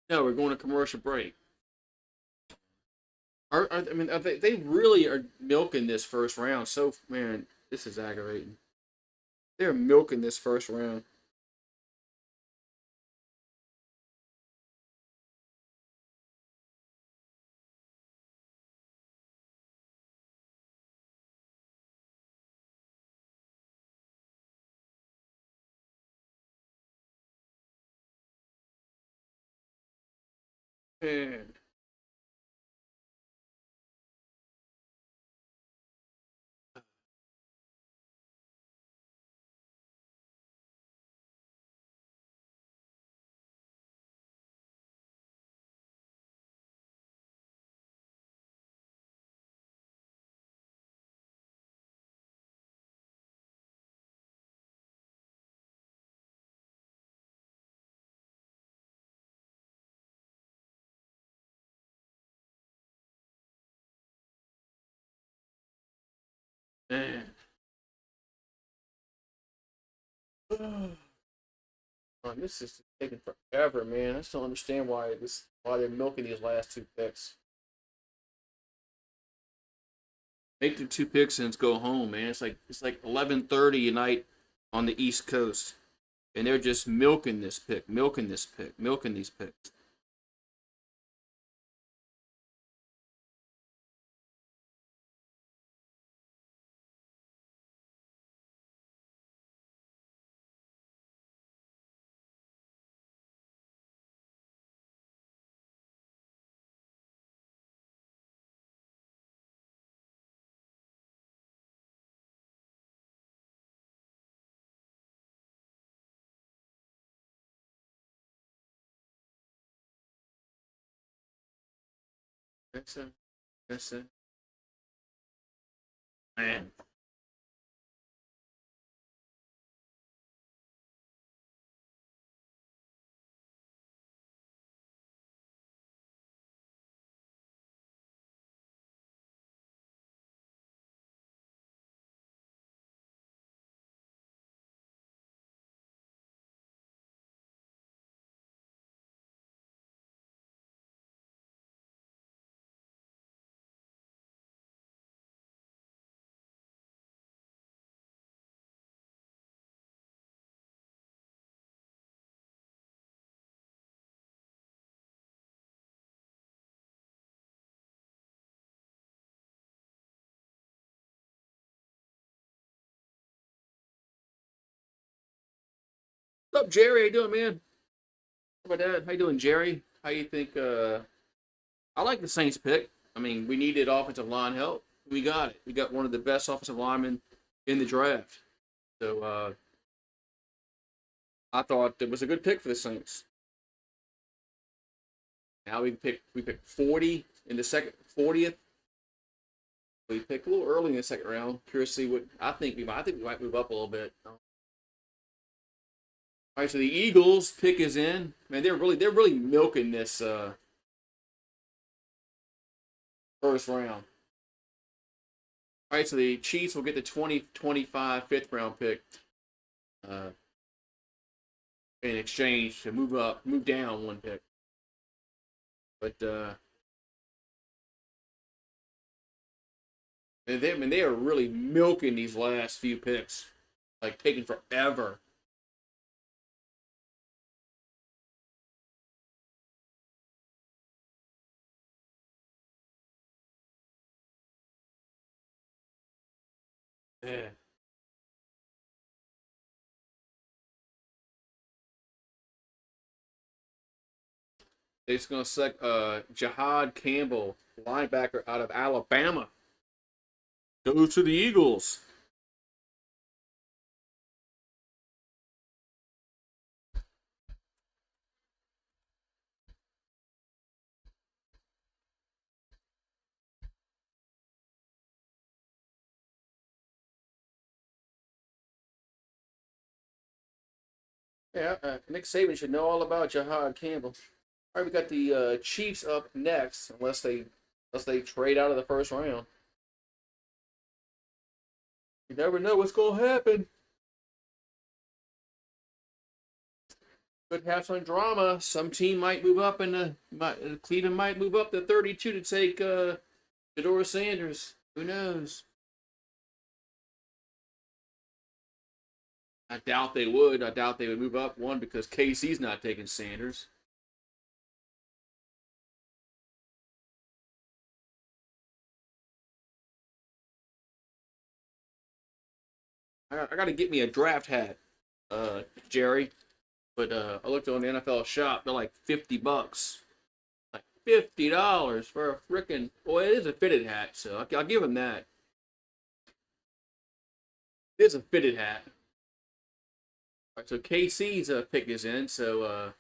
No, we're going to commercial break. I mean, they really are milking this first round. So, man, this is aggravating. They're milking this first round. Man. Man. Oh, this is taking forever, man. I just don't understand why they're milking these last two picks. Make the two picks and let's go home, man. It's like 11:30 at night on the East Coast, and they're just milking this pick, milking this pick, milking these picks. That's it. That's it. Man. What's up, Jerry? How you doing, man? How about that? How you doing, Jerry? How you think? I like the Saints pick. I mean, we needed offensive line help. We got it. We got one of the best offensive linemen in the draft. So I thought it was a good pick for the Saints. Now we pick 40 in the second 40th. We picked a little early in the second round. Curious to see what I think we might move up a little bit. All right, so the Eagles pick is in. Man, they're really milking this first round. All right, so the Chiefs will get the 2025 fifth round pick uh, in exchange to move down one pick. But they are really milking these last few picks, like taking forever. Yeah. They're just gonna select Jihad Campbell, linebacker out of Alabama. Goes to the Eagles. Yeah, Nick Saban should know all about Jihad Campbell. All right, we got the Chiefs up next, unless they trade out of the first round. You never know what's gonna happen. Could have some drama. Some team might move up, and Cleveland might move up to 32 to take Fedora Sanders. Who knows? I doubt they would. I doubt they would move up one because KC's not taking Sanders. I got to get me a draft hat, Jerry. But I looked on the NFL shop. They're like $50. Like $50 for a freaking. Well, it is a fitted hat, so I'll give him that. It is a fitted hat. All right, so KC's pick is in, so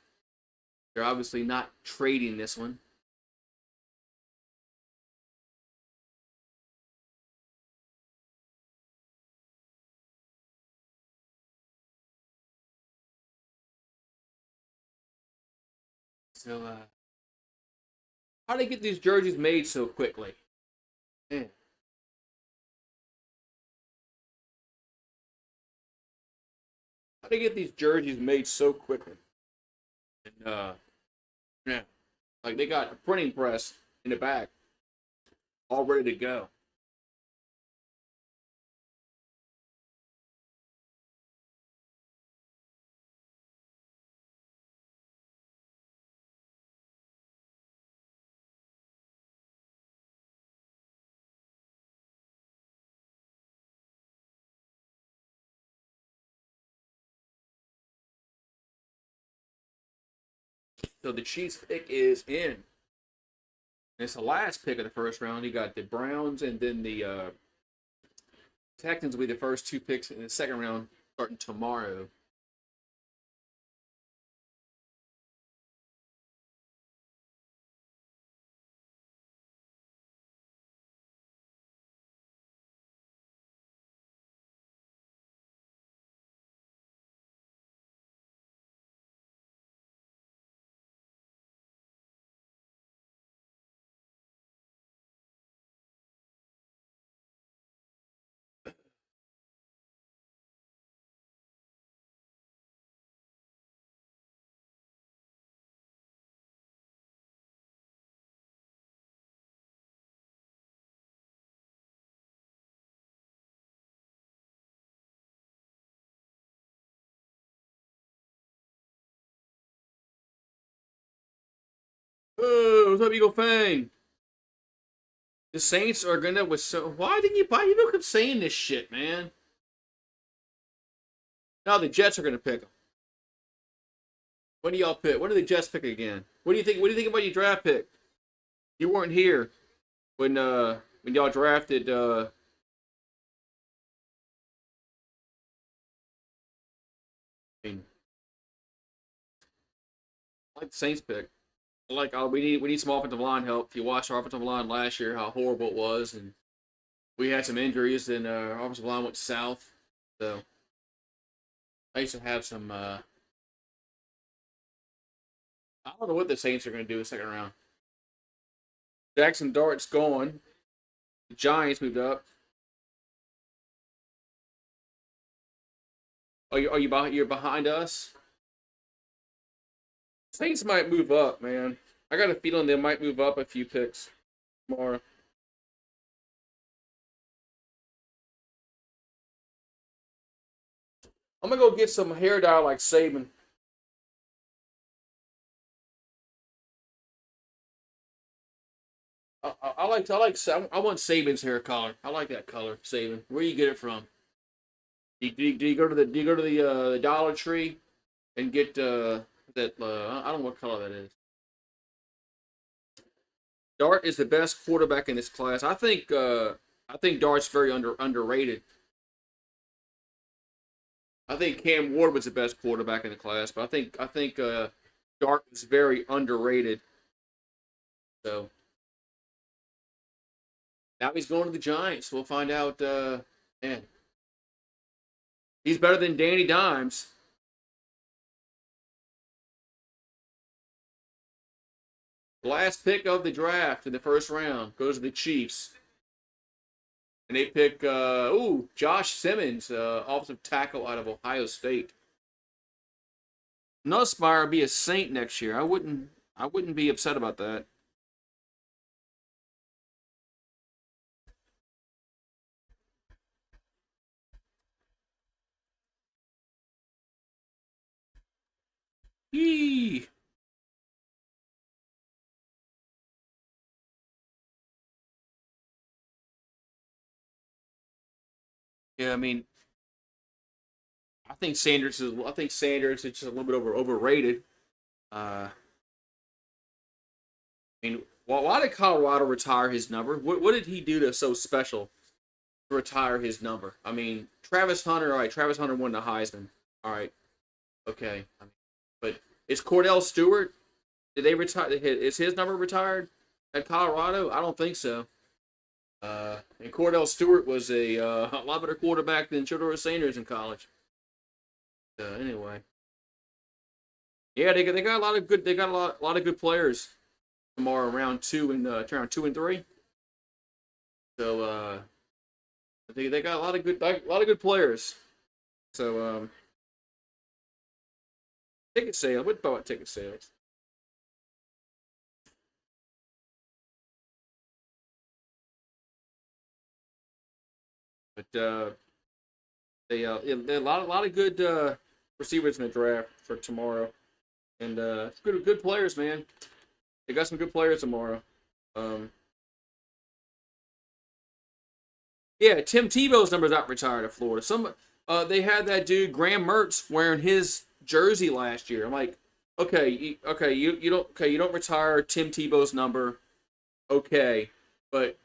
they're obviously not trading this one. So how do they get these jerseys made so quickly? Man, how do they get these jerseys made so quickly? And yeah, like they got a printing press in the back, all ready to go. So the Chiefs pick is in. And it's the last pick of the first round. You got the Browns and then the Texans will be the first two picks in the second round starting tomorrow. Oh, what's up, Eagle Fang? The Saints are gonna with so why you keep saying this shit, man? Now the Jets are gonna pick them. When do y'all pick? When do the Jets pick again? What do you think? What do you think about your draft pick? You weren't here when y'all drafted like the Saints pick. Like, oh, we need some offensive line help. If you watched our offensive line last year, how horrible it was, and we had some injuries, and our offensive line went south. So I used to have some. I don't know what the Saints are going to do in the second round. Jackson Dart's gone. The Giants moved up. You're behind us? Saints might move up, man. I got a feeling they might move up a few picks more. I'm gonna go get some hair dye like Saban. I want Saban's hair color. I like that color, Saban. Where you get it from? Do you go to the Dollar Tree and get that? I don't know what color that is. Dart is the best quarterback in this class. I think Dart's very underrated. I think Cam Ward was the best quarterback in the class, but I think Dart is very underrated. So now he's going to the Giants. We'll find out. Man, he's better than Danny Dimes. The last pick of the draft in the first round goes to the Chiefs. And they pick, Josh Simmons, offensive tackle out of Ohio State. Nussmeier will be a Saint next year. I wouldn't be upset about that. Yee. Yeah, I mean, I think Sanders is just a little bit overrated. I mean, why did Colorado retire his number? What did he do to so special to retire his number? I mean, Travis Hunter. All right, Travis Hunter won the Heisman. All right, okay. But is Cordell Stewart? Did they retire? Is his number retired at Colorado? I don't think so. And Cordell Stewart was a lot better quarterback than Shedeur Sanders in college. Anyway, yeah, they got a lot of good they got a lot of good players tomorrow, round 2 and 3. So they got a lot of good players. So ticket sale. What about ticket sales? But they a lot of good receivers in the draft for tomorrow, and good players, man. They got some good players tomorrow. Um, yeah, Tim Tebow's number's not retired at Florida. They had that dude Graham Mertz wearing his jersey last year. I'm like, you don't retire Tim Tebow's number, okay, but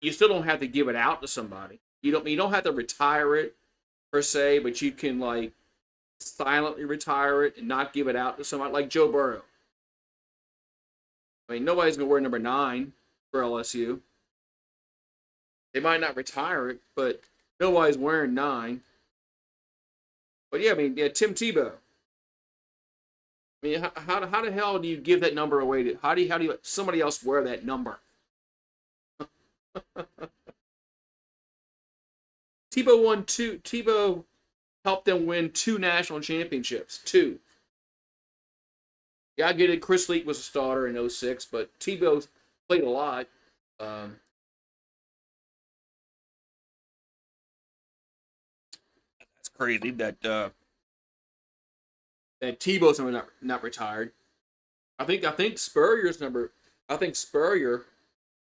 you still don't have to give it out to somebody. You don't have to retire it per se, but you can like silently retire it and not give it out to somebody like Joe Burrow. I mean, nobody's gonna wear number 9 for LSU. They might not retire it, but nobody's wearing 9. But yeah, I mean, yeah, Tim Tebow. I mean, how the hell do you give that number away to? How do you let somebody else wear that number? Tebow helped them win 2 national championships. Two. Yeah, I get it. Chris Leak was a starter in '06, but Tebow played a lot. Um, that's crazy that Tebow's number not retired. I think Spurrier's number. I think Spurrier.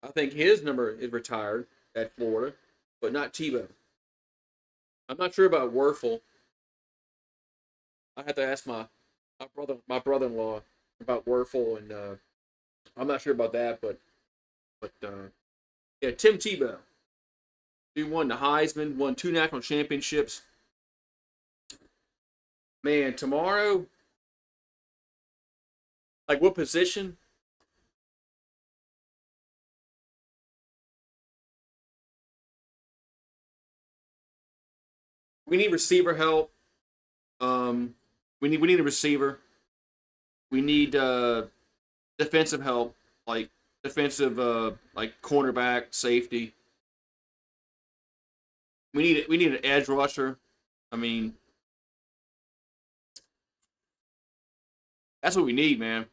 I think his number is retired at Florida, but not Tebow. I'm not sure about Werfel. I have to ask my brother-in-law about Werfel, and I'm not sure about that, but yeah, Tim Tebow. He won the Heisman, won 2 national championships. Man, tomorrow Like what position? We need receiver help. We need a receiver. We need defensive help, like defensive like cornerback, safety. We need an edge rusher. I mean, that's what we need, man.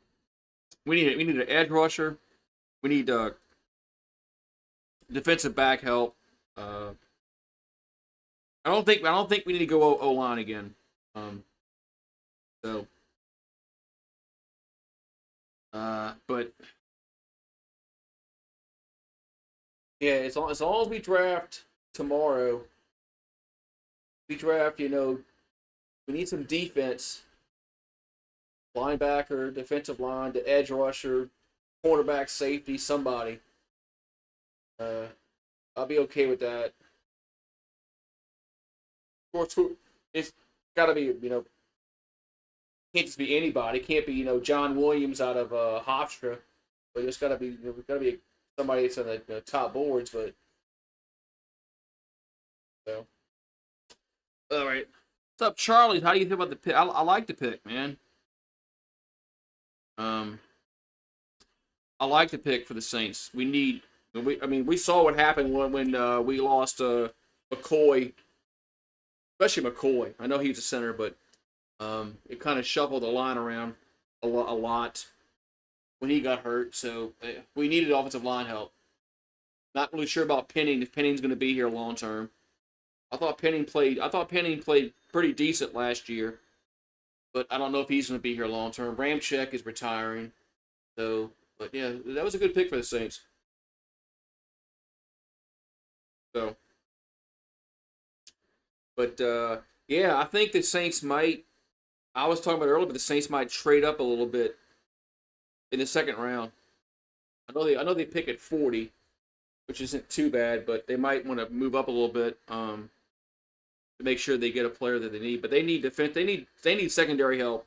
We need an edge rusher. We need defensive back help. Uh, I don't think we need to go O line again. Um, so, but yeah, as long as we draft tomorrow, we draft. We need some defense, linebacker, defensive line, the edge rusher, cornerback, safety, somebody. Uh, I'll be okay with that. Of course, it's got to be can't just be anybody. It can't be John Williams out of Hofstra, but it's got to be somebody that's on the top boards. But so all right, what's up, Charlie? How do you feel about the pick? I like the pick, man. Um, I like the pick for the Saints. I mean, we saw what happened when we lost McCoy, especially McCoy. I know he was a center, but it kind of shuffled the line around a lot when he got hurt. So we needed offensive line help. Not really sure about Penning, if Penning's going to be here long term. I thought Penning played pretty decent last year, but I don't know if he's going to be here long term. Ramczyk is retiring, so but yeah, that was a good pick for the Saints. So, but yeah, I think the Saints might. I was talking about earlier, but the Saints might trade up a little bit in the second round. I know they pick at 40, which isn't too bad, but they might want to move up a little bit to make sure they get a player that they need. But they need defense. They need secondary help.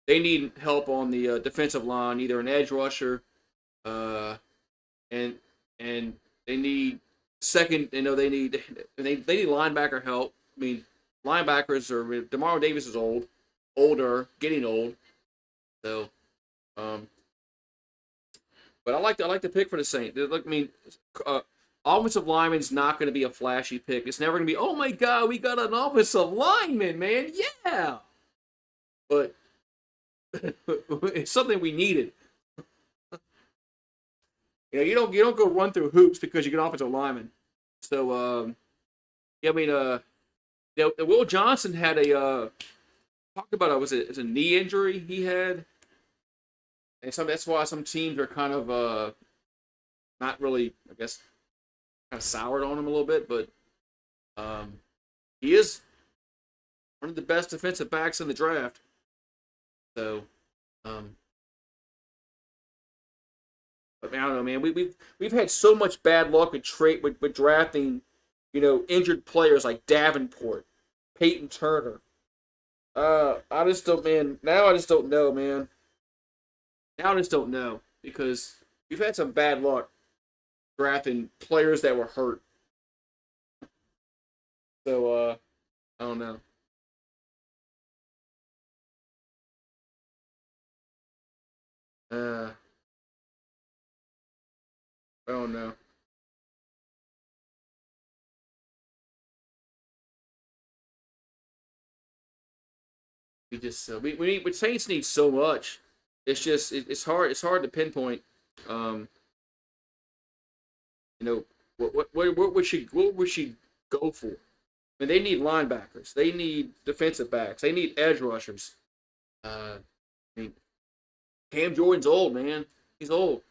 They need help on the defensive line, either an edge rusher, uh, and and they need second. They need linebacker help. I mean, linebackers are Demario Davis is older, getting old. So, um, but I like the pick for the Saints. Look, I mean, uh, offensive lineman's not going to be a flashy pick. It's never going to be, oh my god, we got an offensive lineman, man, yeah. But it's something we needed. You don't go run through hoops because you get offensive lineman. So yeah, I mean Will Johnson had a talk about it was a knee injury he had, and that's why some teams are kind of not really, I guess, kind of soured on him a little bit. But um, he is one of the best defensive backs in the draft. So, um, but man, I don't know, man. We've had so much bad luck with drafting, injured players like Davenport, Peyton Turner. I just don't, man. Now I just don't know, man. Now I just don't know because we've had some bad luck drafting players that were hurt. So I don't know. Uh, I don't know. We Saints need so much. It's just it's hard to pinpoint. Um, you know what would she go for? I mean, they need linebackers. They need defensive backs. They need edge rushers. I mean, Cam Jordan's old, man. He's old.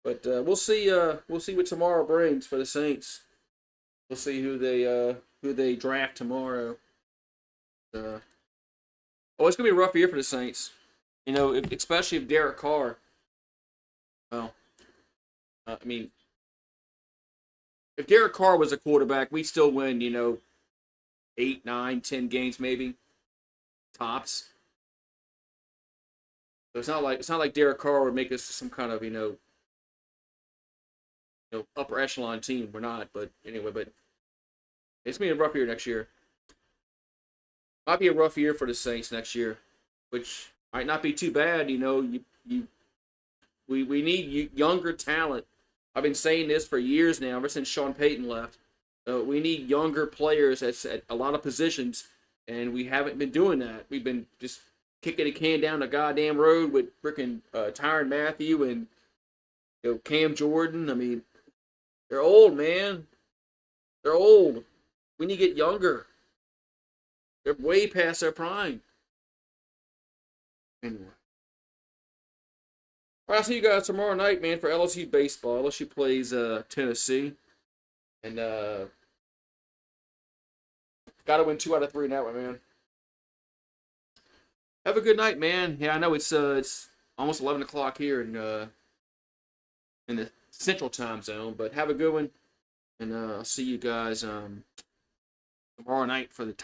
But we'll see what tomorrow brings for the Saints. We'll see who they draft tomorrow. Uh, it's gonna be a rough year for the Saints. Especially if Derek Carr. Well, I mean, if Derek Carr was a quarterback, we'd still win. 8, 9, 10 games maybe tops. So it's not like Derek Carr would make us some kind of upper echelon team. We're not, but anyway, but it's gonna be a rough year next year. Might be a rough year for the Saints next year, which might not be too bad. We need younger talent. I've been saying this for years now, ever since Sean Payton left. We need younger players at a lot of positions, and we haven't been doing that. We've been just kicking a can down the goddamn road with freaking Tyrann Mathieu and Cam Jordan. I mean, they're old, man. They're old. We need to get younger. They're way past their prime. Anyway. All right, I'll see you guys tomorrow night, man, for LSU baseball. LSU plays Tennessee. And got to win 2 out of 3 in that one, man. Have a good night, man. Yeah, I know it's almost 11 o'clock here in the Central Time Zone, but have a good one. And I'll see you guys tomorrow night for the top.